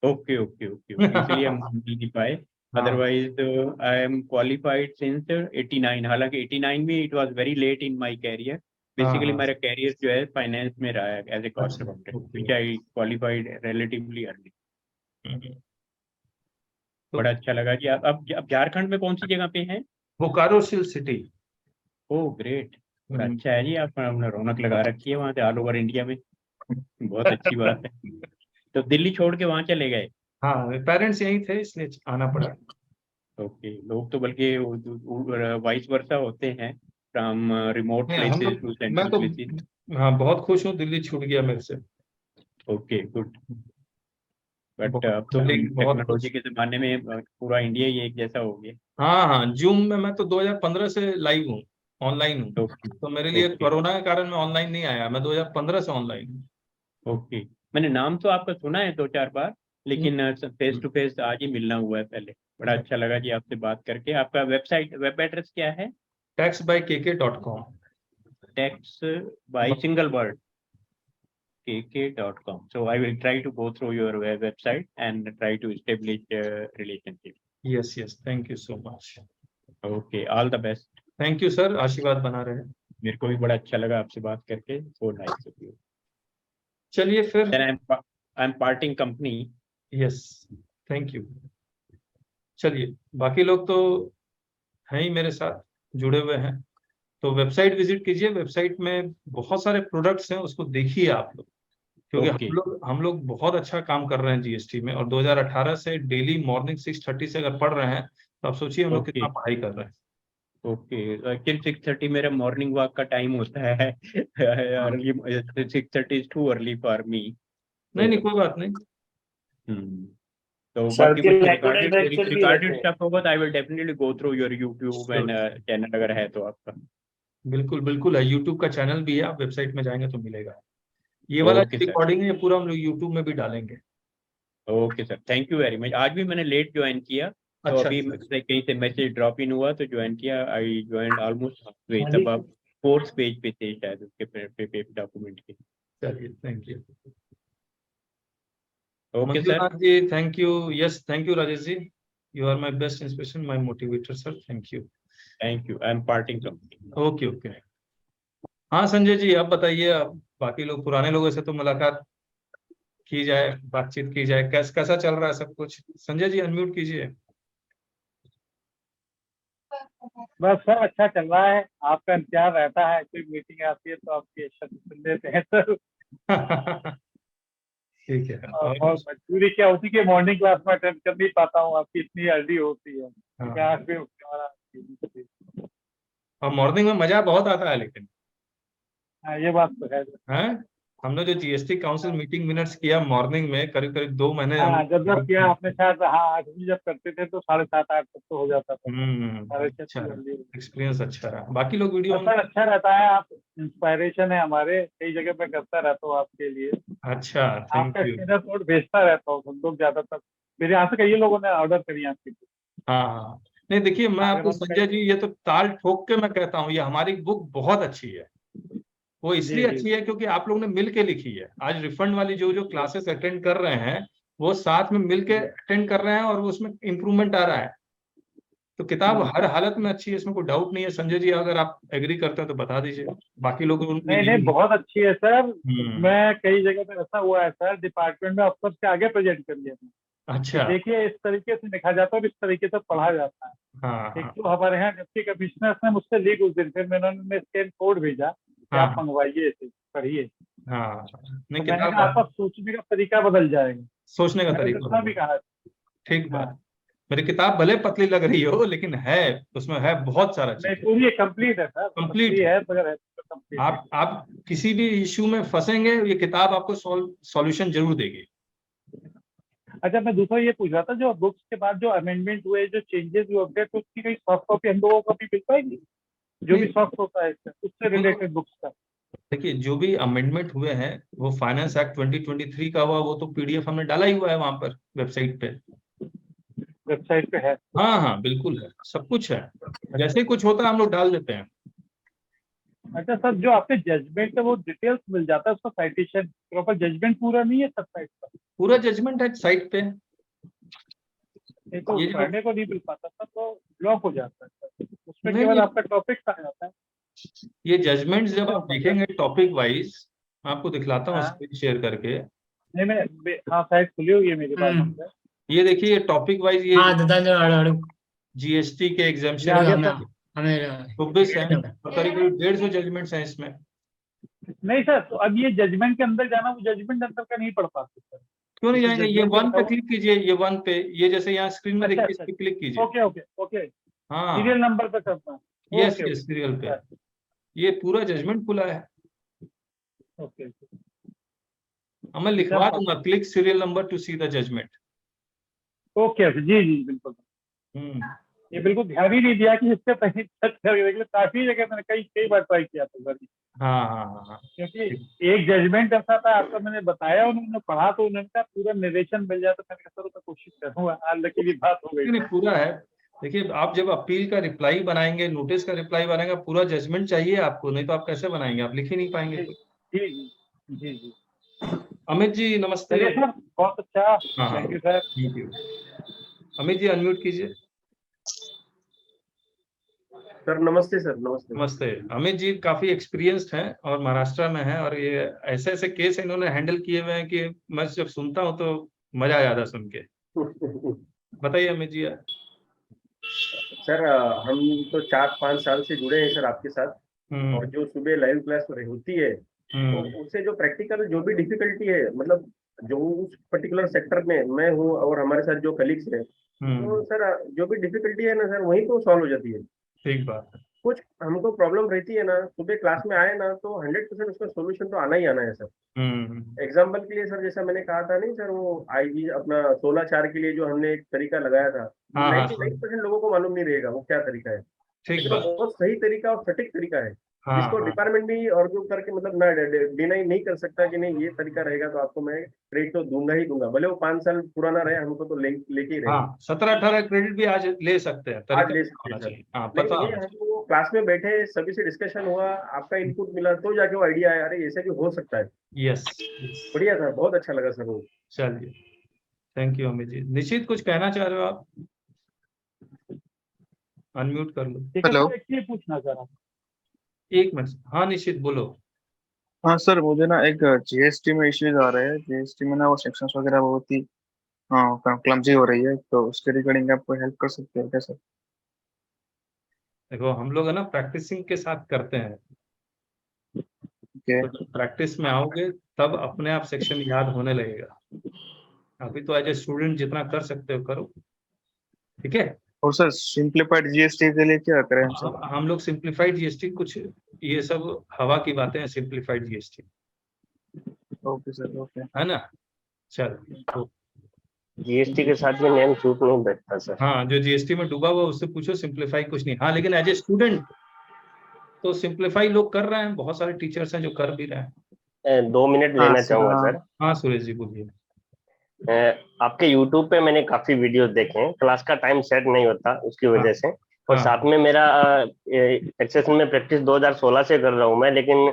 ओके ओके ओके ओके, इसलिए हम नहीं पाए। Otherwise I am qualified since 89। हालांकि 89 में it was very late in my career. Basically मेरा कैरियर जो है फाइनेंस में रहा है as a cost accountant, which I qualified relatively early. बड़ा अच्छा लगा जी। आप अब झारखंड में कौन सी जगह पे हैं? बोकारो सिटी। ओह ग्रेट, बड़ा अच्छा है जी। आपने रौनक लगा रखी है वहाँ से ऑल ओवर इंडिया में। बहुत अच्छी बात है। तो दिल्ली छोड़ के वहाँ चले गए? हाँ पेरेंट्स यहीं थे इसलिए आना पड़ा। ओके, लोग तो बल्कि वाइस वर्सा होते हैं, फ्रॉम रिमोट प्लेसेस टू मैं सेंट्रल तो प्लेसेस। हाँ बहुत खुश हूँ, दिल्ली छूट गया मेरे से। Okay good. बट अब तो टेक्नोलॉजी के जमाने में पूरा इंडिया ही एक जैसा हो गया। हाँ हाँ, जूम में मैं तो 2015 से लाइव हूँ, ऑनलाइन हूँ। तो मेरे लिए कोरोना के कारण मैं ऑनलाइन नहीं आया, मैं 2015 से ऑनलाइन हूँ। ओके, मैंने नाम तो आपका सुना है 2-4 बार, लेकिन फेस टू फेस आज ही मिलना हुआ है पहले। बड़ा अच्छा लगा जी आपसे बात करके। आपका वेब एड्रेस क्या है? taxbykk.com। Tax by single word kk.com. So I will try to go through your website and try to establish a relationship. Yes, yes. Thank you so much. Okay, all the best. Thank you, sir. आशीर्वाद बना रहे। मेरे को भी बड़ा अच्छा लगा आपसे बात करके। So nice of you. चलिए फिर। Then I'm parting company. Yes, thank you. चलिए, बाकी लोग तो हैं ही मेरे साथ जुड़े हुए हैं, तो वेबसाइट विजिट कीजिए। वेबसाइट में बहुत सारे प्रोडक्ट्स हैं, उसको देखिए आप लोग, क्योंकि हम लोग बहुत अच्छा काम कर रहे हैं जीएसटी में। और 2018 से डेली मॉर्निंग 6:30 से अगर पढ़ रहे हैं तो आप सोचिए हम लोग कितना पढ़ाई कर रहे हैं। ओके, एक्चुअली 6:30 मेरा मॉर्निंग वॉक का टाइम होता है। Early 6:30 is too early for me. नहीं कोई बात नहीं। तो बाकी कुछ रिकॉर्डेड स्टफ होगा तो I will definitely go through your YouTube and channel अगर है तो आपका। बिल्कुल बिल्कुल है, यूट्यूब का चैनल भी है, आप वेबसाइट में जाएंगे तो मिलेगा। ये वाला रिकॉर्डिंग है, ये पूरा हम लोग यूट्यूब में भी डालेंगे। Okay sir, thank you very much. आज भी मैंने लेट ज्वाइन किया, तो अच्छा, अभी कहीं से मैसेज ड्रॉप इन हुआ तो ज्वाइन किया। आई ज्वाइन ऑलमोस्ट हाफवे, तब आप 4th पेज पे थे शायद उसके डॉक्यूमेंट के। चलिए, thank you. Okay sir, ji thank you. Yes, thank you Rajesh ji, you are my best inspiration, my motivator sir, thank you. Thank you, I am parting from. Okay okay. हाँ संजय जी, आप बताइए, आप बाकी लोग पुराने लोगों से तो मुलाकात की जाए, बातचीत की जाए, कैसा चल रहा है सब कुछ। संजय जी अनम्यूट कीजिए। बस सर अच्छा चल रहा है, आपका इंतजार रहता है, कोई मीटिंग आती है तो आपके शब्द सुन लेते हैं सर। ठीक है। और मजबूरी क्या होती है कि मॉर्निंग क्लास में अटेंड कर नहीं पाता हूँ, आपकी इतनी अर्ली होती है, क्योंकि 8 बजे उठने वाला। और मॉर्निंग में मजा बहुत आता है, लेकिन हाँ ये बात तो है। हैं, हमने जो जीएसटी काउंसिल मीटिंग मिनट्स किया मॉर्निंग में, करीब करीब 2 महीने हाँ जब किया आपने शायद, हाँ 8 बजे जब करते थे तो 7:30-8 तक तो हो जाता था। अच्छा, एक्सपीरियंस अच्छा रहा। बाकी लोग वीडियो सर अच्छा रहता है, आप इंस्पायरेशन है हमारे, कई जगह पे करता रहता हूँ आपके लिए। अच्छा, थैंक आपका यू। स्टेटस कोड भेजता रहता हूँ, हम लोग ज्यादातर मेरे यहाँ से कई लोगों ने ऑर्डर करी आपकी। हाँ नहीं, देखिए मैं आपको संजय जी, ये तो ताल ठोक के मैं कहता हूँ, ये हमारी बुक बहुत अच्छी है। वो इसलिए अच्छी है क्योंकि आप लोगों ने मिल के लिखी है। आज रिफंड वाली जो क्लासेस अटेंड कर रहे हैं, वो साथ में मिल के अटेंड कर रहे हैं और उसमें इम्प्रूवमेंट आ रहा है। तो किताब हर हालत में अच्छी है, इसमें कोई डाउट नहीं है। संजय जी अगर आप एग्री करते हैं तो बता दीजिए, बाकी लोग नहीं बहुत अच्छी है सर। मैं कई जगह पे ऐसा हुआ है सर, डिपार्टमेंट में अफसर के आगे प्रेजेंट कर लिया था। अच्छा, देखिए इस तरीके से लिखा जाता है और इस तरीके से पढ़ा जाता है। हाँ, एक तो हमारे यहाँ डिप्टी कमिश्नर ने मुझसे लीक उस दिन, फिर मैंने स्कैन कोड भेजा कि आप मंगवाइए इसे, पढ़िए। हाँ नहीं, तो मैंने आपका सोचने का तरीका बदल जाएगा, सोचने का तरीका भी कहा। ठीक बात। मेरी किताब भले पतली लग रही हो, लेकिन है उसमें है बहुत सारा चीज। पूरी कंप्लीट है सर, कंप्लीट है। आप किसी भी इश्यू में फंसेंगे, ये किताब आपको सॉल्यूशन जरूर देगी। अच्छा मैं दूसरा ये पूछ रहा था, जो बुक्स के बाद जो अमेंडमेंट हुए, जो चेंजेस हुए अपडेट, तो उसकी कोई सॉफ्ट कॉपी हम लोगों को भी मिल पाएगी, जो भी सॉफ्ट होता है उससे रिलेटेड बुक्स का? देखिए जो भी अमेंडमेंट हुए हैं, वो फाइनेंस एक्ट 2023 का हुआ, वो तो पीडीएफ हमने डाला ही हुआ है वहां पर वेबसाइट पे है। हाँ बिल्कुल है, सब कुछ है। जैसे ही कुछ होता है हम लोग डाल देते हैं। अच्छा सर, जो आपके जजमेंट है वो डिटेल्स मिल जाता है, उसका साइटेशन प्रॉपर जजमेंट पूरा नहीं है सब साइट पर? पूरा जजमेंट है साइट पे, नहीं तो पढ़ने को नहीं मिल पाता था, तो ब्लॉक हो जाता है उसमें, केवल आपका टॉपिक आ जाता है। ये जजमेंट जब आप देखेंगे टॉपिक वाइज, आपको दिखलाता हूँ स्क्रीन शेयर करके। नहीं मैं हाँ साइट खुली हुई है मेरे पास। ये देखिए टॉपिक वाइज, ये जीएसटी के एग्जाम्पशन 26 है, करीब 150 जजमेंट्स हैं इसमें। नहीं सर, तो अब ये जजमेंट के अंदर जाना, वो जजमेंट अंदर का नहीं पढ़ पाते सर। क्यों नहीं जाएंगे? ये 1 पे क्लिक कीजिए, ये 1 पे, ये जैसे यहाँ स्क्रीन में देखिए, इस पे क्लिक कीजिए। ओके हाँ, सीरियल नंबर पे करना है। यस सीरियल पे, ये पूरा जजमेंट खुला है। ओके, मैं लिखवा दूंगा, click serial number to see the judgment. Okay जी बिल्कुल। ये बिल्कुल ध्यान ही नहीं दिया कि इससे पहले काफी जगह मैंने कई बार ट्राई किया था सर। हाँ क्योंकि एक जजमेंट ऐसा था, आपका मैंने बताया, उन्होंने पढ़ा तो उन्होंने कहा पूरा निर्देशन मिल जाता, मैंने कहा सर कोशिश करूंगा, लकीली बात हो गई। पूरा है। देखिए आप जब अपील का रिप्लाई बनाएंगे, नोटिस का रिप्लाई बनाएंगे, पूरा जजमेंट चाहिए आपको, नहीं तो आप कैसे बनाएंगे, आप लिख ही नहीं पाएंगे। जी अमित जी नमस्ते सर, बहुत अच्छा, thank you sir. Thank you. Amit ji unmute कीजिए। सर नमस्ते सर। नमस्ते। अमित जी काफी एक्सपीरियंस्ड हैं और महाराष्ट्र में हैं, और ये ऐसे केस इन्होंने हैंडल किए हुए हैं कि मैं जब सुनता हूँ तो मजा आ जाता सुन के। बताइए अमित जी। सर हम तो 4-5 साल से जुड़े हैं सर आपके साथ, और जो सुबह लाइव क्लास होती है तो उससे जो प्रैक्टिकल जो भी डिफिकल्टी है, मतलब जो उस पर्टिकुलर सेक्टर में मैं हूँ और हमारे साथ जो कलीग्स हैं, तो सर जो भी डिफिकल्टी है ना सर, वहीं तो सॉल्व हो जाती है। ठीक बात है। कुछ हमको प्रॉब्लम रहती है ना, सुबह क्लास में आए ना तो 100% उसका सोल्यूशन तो आना ही आना है सर। एग्जाम्पल के लिए सर, जैसा मैंने कहा था नहीं सर, वो आईजी अपना 16/4 के लिए जो हमने एक तरीका लगाया था, 99% लोगों को मालूम नहीं रहेगा वो क्या तरीका है। ठीक बात, बहुत सही तरीका और सटीक तरीका है। जिसको डिपार्टमेंट भी आर्ग्यू करके मतलब ना डिनाई नहीं कर सकता कि नहीं ये तरीका रहेगा तो आपको मैं क्रेडिट तो दूंगा ही दूंगा, भले वो 5 साल पुराना रहे, हमको तो लेके ही रहेगा। 17-18 क्रेडिट भी आज ले सकते हैं, आज ले सकते हैं सर। पता ये हमको क्लास में बैठे सभी से डिस्कशन हुआ, आपका इनपुट मिला तो जाके वो आइडिया आया, अरे ऐसे भी हो सकता है। यस, बढ़िया सर, बहुत अच्छा लगा सर वो। चलिए, थैंक यू अमित जी। निश्चित कुछ कहना चाह रहे हो आप? अनम्यूट कर लो। हेलो, एक पूछना चाह रहा हूँ। एक मिनट, हाँ निश्चित बोलो। हाँ सर, मुझे ना एक जीएसटी में इश्यूज आ रहे हैं। जीएसटी में ना वो सेक्शंस वगैरह बहुत ही क्लमजी हो रही है, तो उसके रिगार्डिंग आप हेल्प कर सकते हो क्या सर? देखो हम लोग है ना प्रैक्टिसिंग के साथ करते हैं, तो प्रैक्टिस में आओगे तब अपने आप सेक्शन याद होने लगेगा। अभी तो एज ए स्टूडेंट जितना कर सकते हो करो, ठीक है। और सर सिंप्लीफाइड जीएसटी के लिए क्या करें सर? हम लोग सिंप्लीफाइड जीएसटी, कुछ ये सब हवा की बातें हैं simplified GST. Okay sir, okay, है ना। चल, जीएसटी के साथ में नेम सूट नहीं बैठता सर। हाँ, जो जीएसटी में डूबा हुआ उससे पूछो, सिंप्लीफाई कुछ नहीं। हाँ, लेकिन एज ए स्टूडेंट तो सिंप्लीफाई लोग कर रहे हैं, बहुत सारे टीचर्स हैं जो कर भी रहे हैं। 2 मिनट लेना चाहूंगा सर। हाँ सुरेश जी बोलिए। आपके YouTube पे मैंने काफी वीडियोस देखे हैं, क्लास का टाइम सेट नहीं होता उसकी वजह से, और साथ में मेरा एक्सेशन में प्रैक्टिस 2016 से कर रहा हूँ मैं, लेकिन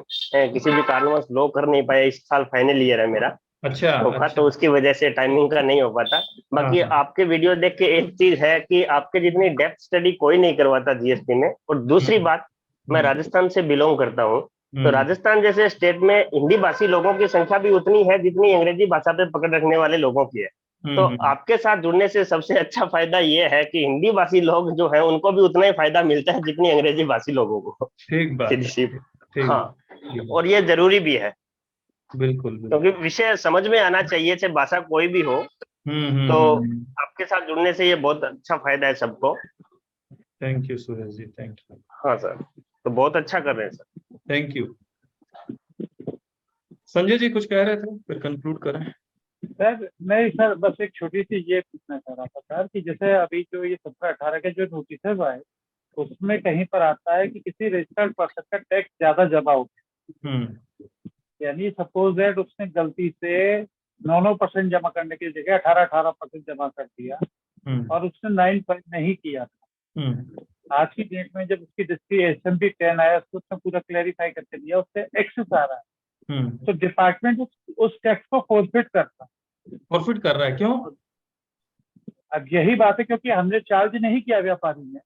किसी भी कारणवश लो कर नहीं पाया। इस साल फाइनल ईयर है मेरा। अच्छा। तो उसकी वजह से टाइमिंग का नहीं हो पाता। बाकी आपके वीडियो देख के एक चीज है कि आपके जितनी डेप्थ स्टडी कोई नहीं करवाता जीएसटी में। और दूसरी बात, मैं राजस्थान से बिलोंग करता हूँ, तो राजस्थान जैसे स्टेट में हिंदी भाषी लोगों की संख्या भी उतनी है जितनी अंग्रेजी भाषा पे पकड़ रखने वाले लोगों की है। तो आपके साथ जुड़ने से सबसे अच्छा फायदा ये है कि हिंदी भाषी लोग जो है उनको भी उतना ही फायदा मिलता है जितनी अंग्रेजी भाषी लोगों को। ठीक बात। हाँ, और ये जरूरी भी है, बिल्कुल, क्योंकि विषय समझ में आना चाहिए, चाहे भाषा कोई भी हो। तो आपके साथ जुड़ने से ये बहुत अच्छा फायदा है सबको। Thank you Suresh ji, thank you. हाँ सर, तो बहुत अच्छा कर रहे हैं sir. Thank you. Sanjay ji कुछ कह रहे थे, फिर कंक्लूड करें। सर नहीं सर, बस एक छोटी सी ये पूछना चाह रहा था सर कि जैसे अभी जो ये 17-18 के जो नोटिस आए उसमें कहीं पर आता है कि किसी रजिस्टर्ड पर्सन का टैक्स ज्यादा जमा हो गया, यानी सपोज दैट उसने गलती से 9% जमा करने की जगह 18% जमा कर दिया और उसने 9 नहीं किया था। आज की डेट में जब उसकी डिस्ट्री SMP 10 आया तो उसने पूरा क्लैरिफाई करके दिया, उससे एक्सेस आ रहा है, तो डिपार्टमेंट उस टैक्स को फॉरफिट कर रहा है। क्यों? अब यही बात है क्योंकि हमने चार्ज नहीं किया व्यापारी ने,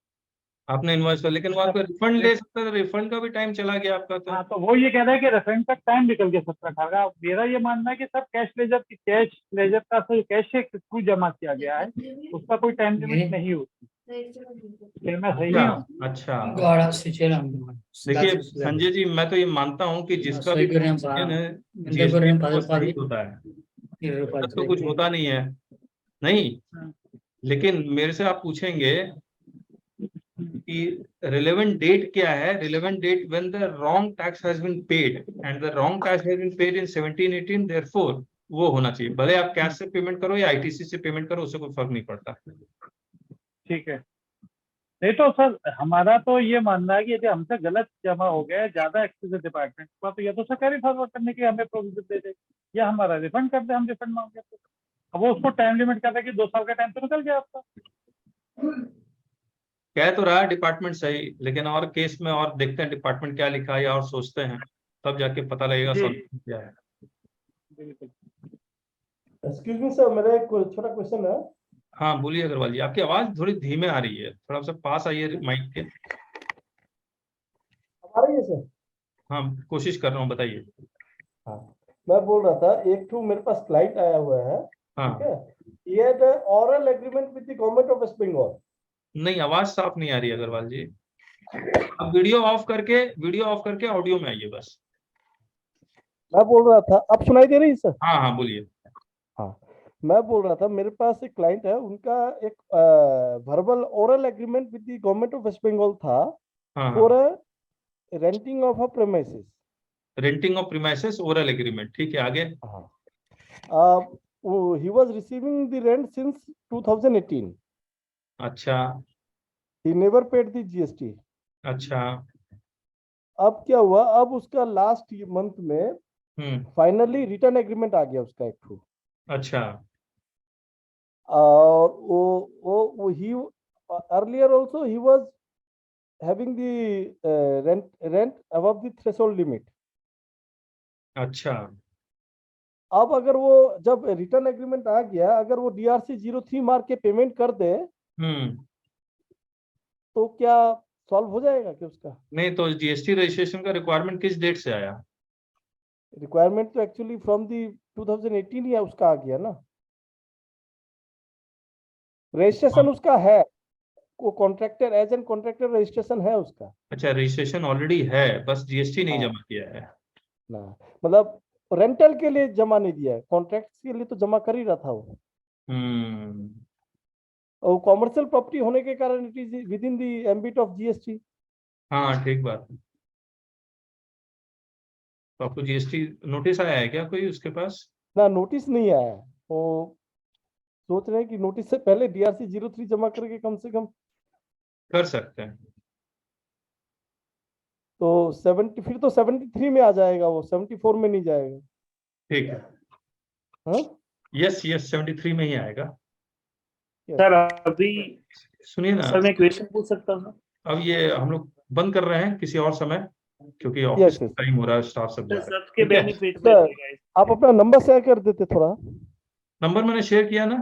आपने इनवॉइस पर, लेकिन वहां पर रिफंड ले सकता था, रिफंड का भी टाइम चला गया आपका। तो हाँ, तो वो ये कह रहा है कि रिफंड का टाइम निकल गया 17-18 का। मेरा ये मानना है कि सब कैश लेजर का कैश के थ्रू जमा किया गया है, उसका कोई टाइम लिमिट नहीं होती। मैं सही हूँ? अच्छा, देखिए संजय जी, मैं तो ये मानता हूँ कि जिसका भी होता है तो कुछ होता नहीं है, नहीं। लेकिन मेरे से आप पूछेंगे कि रिलेवेंट डेट क्या है? Relevant date when the wrong tax has been paid and the wrong tax has been paid in 17-18, therefore वो होना चाहिए। भले आप कैश से पेमेंट करो या आईटीसी से पेमेंट करो, उससे कोई फर्क नहीं पड़ता। ठीक है, नहीं तो सर हमारा तो ये मानना है कि यदि हमसे गलत जमा हो गया है ज्यादा एक्सेस डिपार्टमेंट का, तो या तो सरकारी फॉरवर्ड करने के हमें प्रोविजन दे दे या हमारा रिफंड कर दे, हम रिफंड मांगे। तो अब वो उसको टाइम लिमिट कर दे कि 2 साल का टाइम तो निकल गया आपका। कह तो रहा है डिपार्टमेंट सही, लेकिन और केस में और देखते हैं डिपार्टमेंट क्या लिखा है और सोचते हैं, तब जाके पता लगेगा सॉल्यूशन क्या है। एक्सक्यूज मी सर, मेरा एक छोटा क्वेश्चन है। हाँ बोलिए अग्रवाल जी, आपकी आवाज थोड़ी धीमे आ रही है, थोड़ा सा पास आइए माइक के। आ रही है सर? हाँ कोशिश कर रहा हूँ, बताइए। हाँ, मैं बोल रहा था एक तो मेरे पास क्लाइंट आया हुआ है, ठीक है, ये है oral agreement with the government of waste Bengal. नहीं, आवाज साफ नहीं आ रही अग्रवाल जी। अब वीडियो ऑफ करके ऑडियो में आइए बस। मैं बोल रहा था, अब सुनाई दे रही है सर? हाँ हाँ बोलिए। हाँ, मैं बोल रहा था मेरे पास एक क्लाइंट है, उनका एक verbal oral agreement with the government of waste Bengal था for renting of a premises. Renting of premises oral agreement, ठीक है, आगे। he was receiving the rent since 2018. अच्छा, he never paid the GST. अच्छा, अब क्या हुआ, अब उसका लास्ट मंथ में फाइनली रिटर्न एग्रीमेंट आ गया उसका एक ठो। अच्छा। और वो ही अर्लियर आल्सो ही was having the rent above the threshold limit. अच्छा। अब अगर वो जब रिटर्न एग्रीमेंट आ गया, अगर वो DRC 03 मार्क के पेमेंट कर दे तो क्या सॉल्व हो जाएगा क्या उसका? नहीं, तो GST रजिस्ट्रेशन का रिक्वायरमेंट किस डेट से आया? रिक्वायरमेंट तो एक्चुअली फ्रॉम दी 2018 ही उसका आ गया ना। रजिस्ट्रेशन उसका है, वो contractor as an contractor registration है उसका। अच्छा, रजिस्ट्रेशन ऑलरेडी है, बस GST नहीं जमा किया है ना। मतलब रेंटल के लिए जमा नहीं दिया है, कॉन्ट्रैक्ट के लिए तो जमा कर ही रहा था वो। और कॉमर्शियल प्रॉपर्टी होने के कारण it is with in the ambit of GST। हाँ, ठीक बात है। तो आपको GST नोटिस आया है क्या कोई उसके पास? ना, नोटिस नहीं आया। वो सोच रहे हैं कि नोटिस से पहले DRC 03 जमा करके कम से कम कर सकते हैं। तो 70 फिर तो 73 में आ जाएगा, वो 74 में नहीं जाएगा। ठीक है। हाँ, यस 73 में ही आएगा। सर अभी सुनिए ना सर, मैं क्वेश्चन पूछ सकता हूँ? अब ये हम लोग बंद कर रहे हैं किसी और समय, क्योंकि ऑफिस टाइम हो रहा है, स्टाफ सब जा रहा है। सबके बेनिफिट सर, आप अपना नंबर शेयर कर देते थोड़ा। नंबर मैंने शेयर किया ना,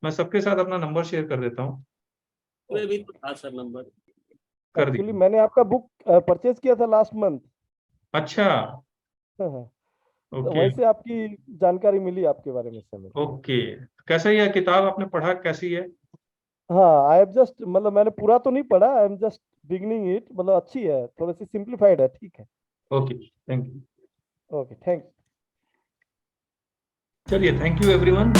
मैं सबके साथ अपना नंबर शेयर कर देता हूँ। मैं भी तो था सर नंबर कर दी। एक्चुअली मैंने आपका बुक परचेज किया था लास्ट मंथ। अच्छा। ओके। वहीं से आपकी जानकारी मिली आपके बारे में सर। ओके, कैसा है किताब, आपने पढ़ा, कैसी है? हाँ, आई हैव जस्ट, मतलब मैंने पूरा तो नहीं पढ़ा, I am just beginning it. मतलब अच्छी है, थोड़ी सी सिंप्लीफाइड है। ठीक है। Okay, thank you. Okay, thanks. चलिए, थैंक यू एवरीवन।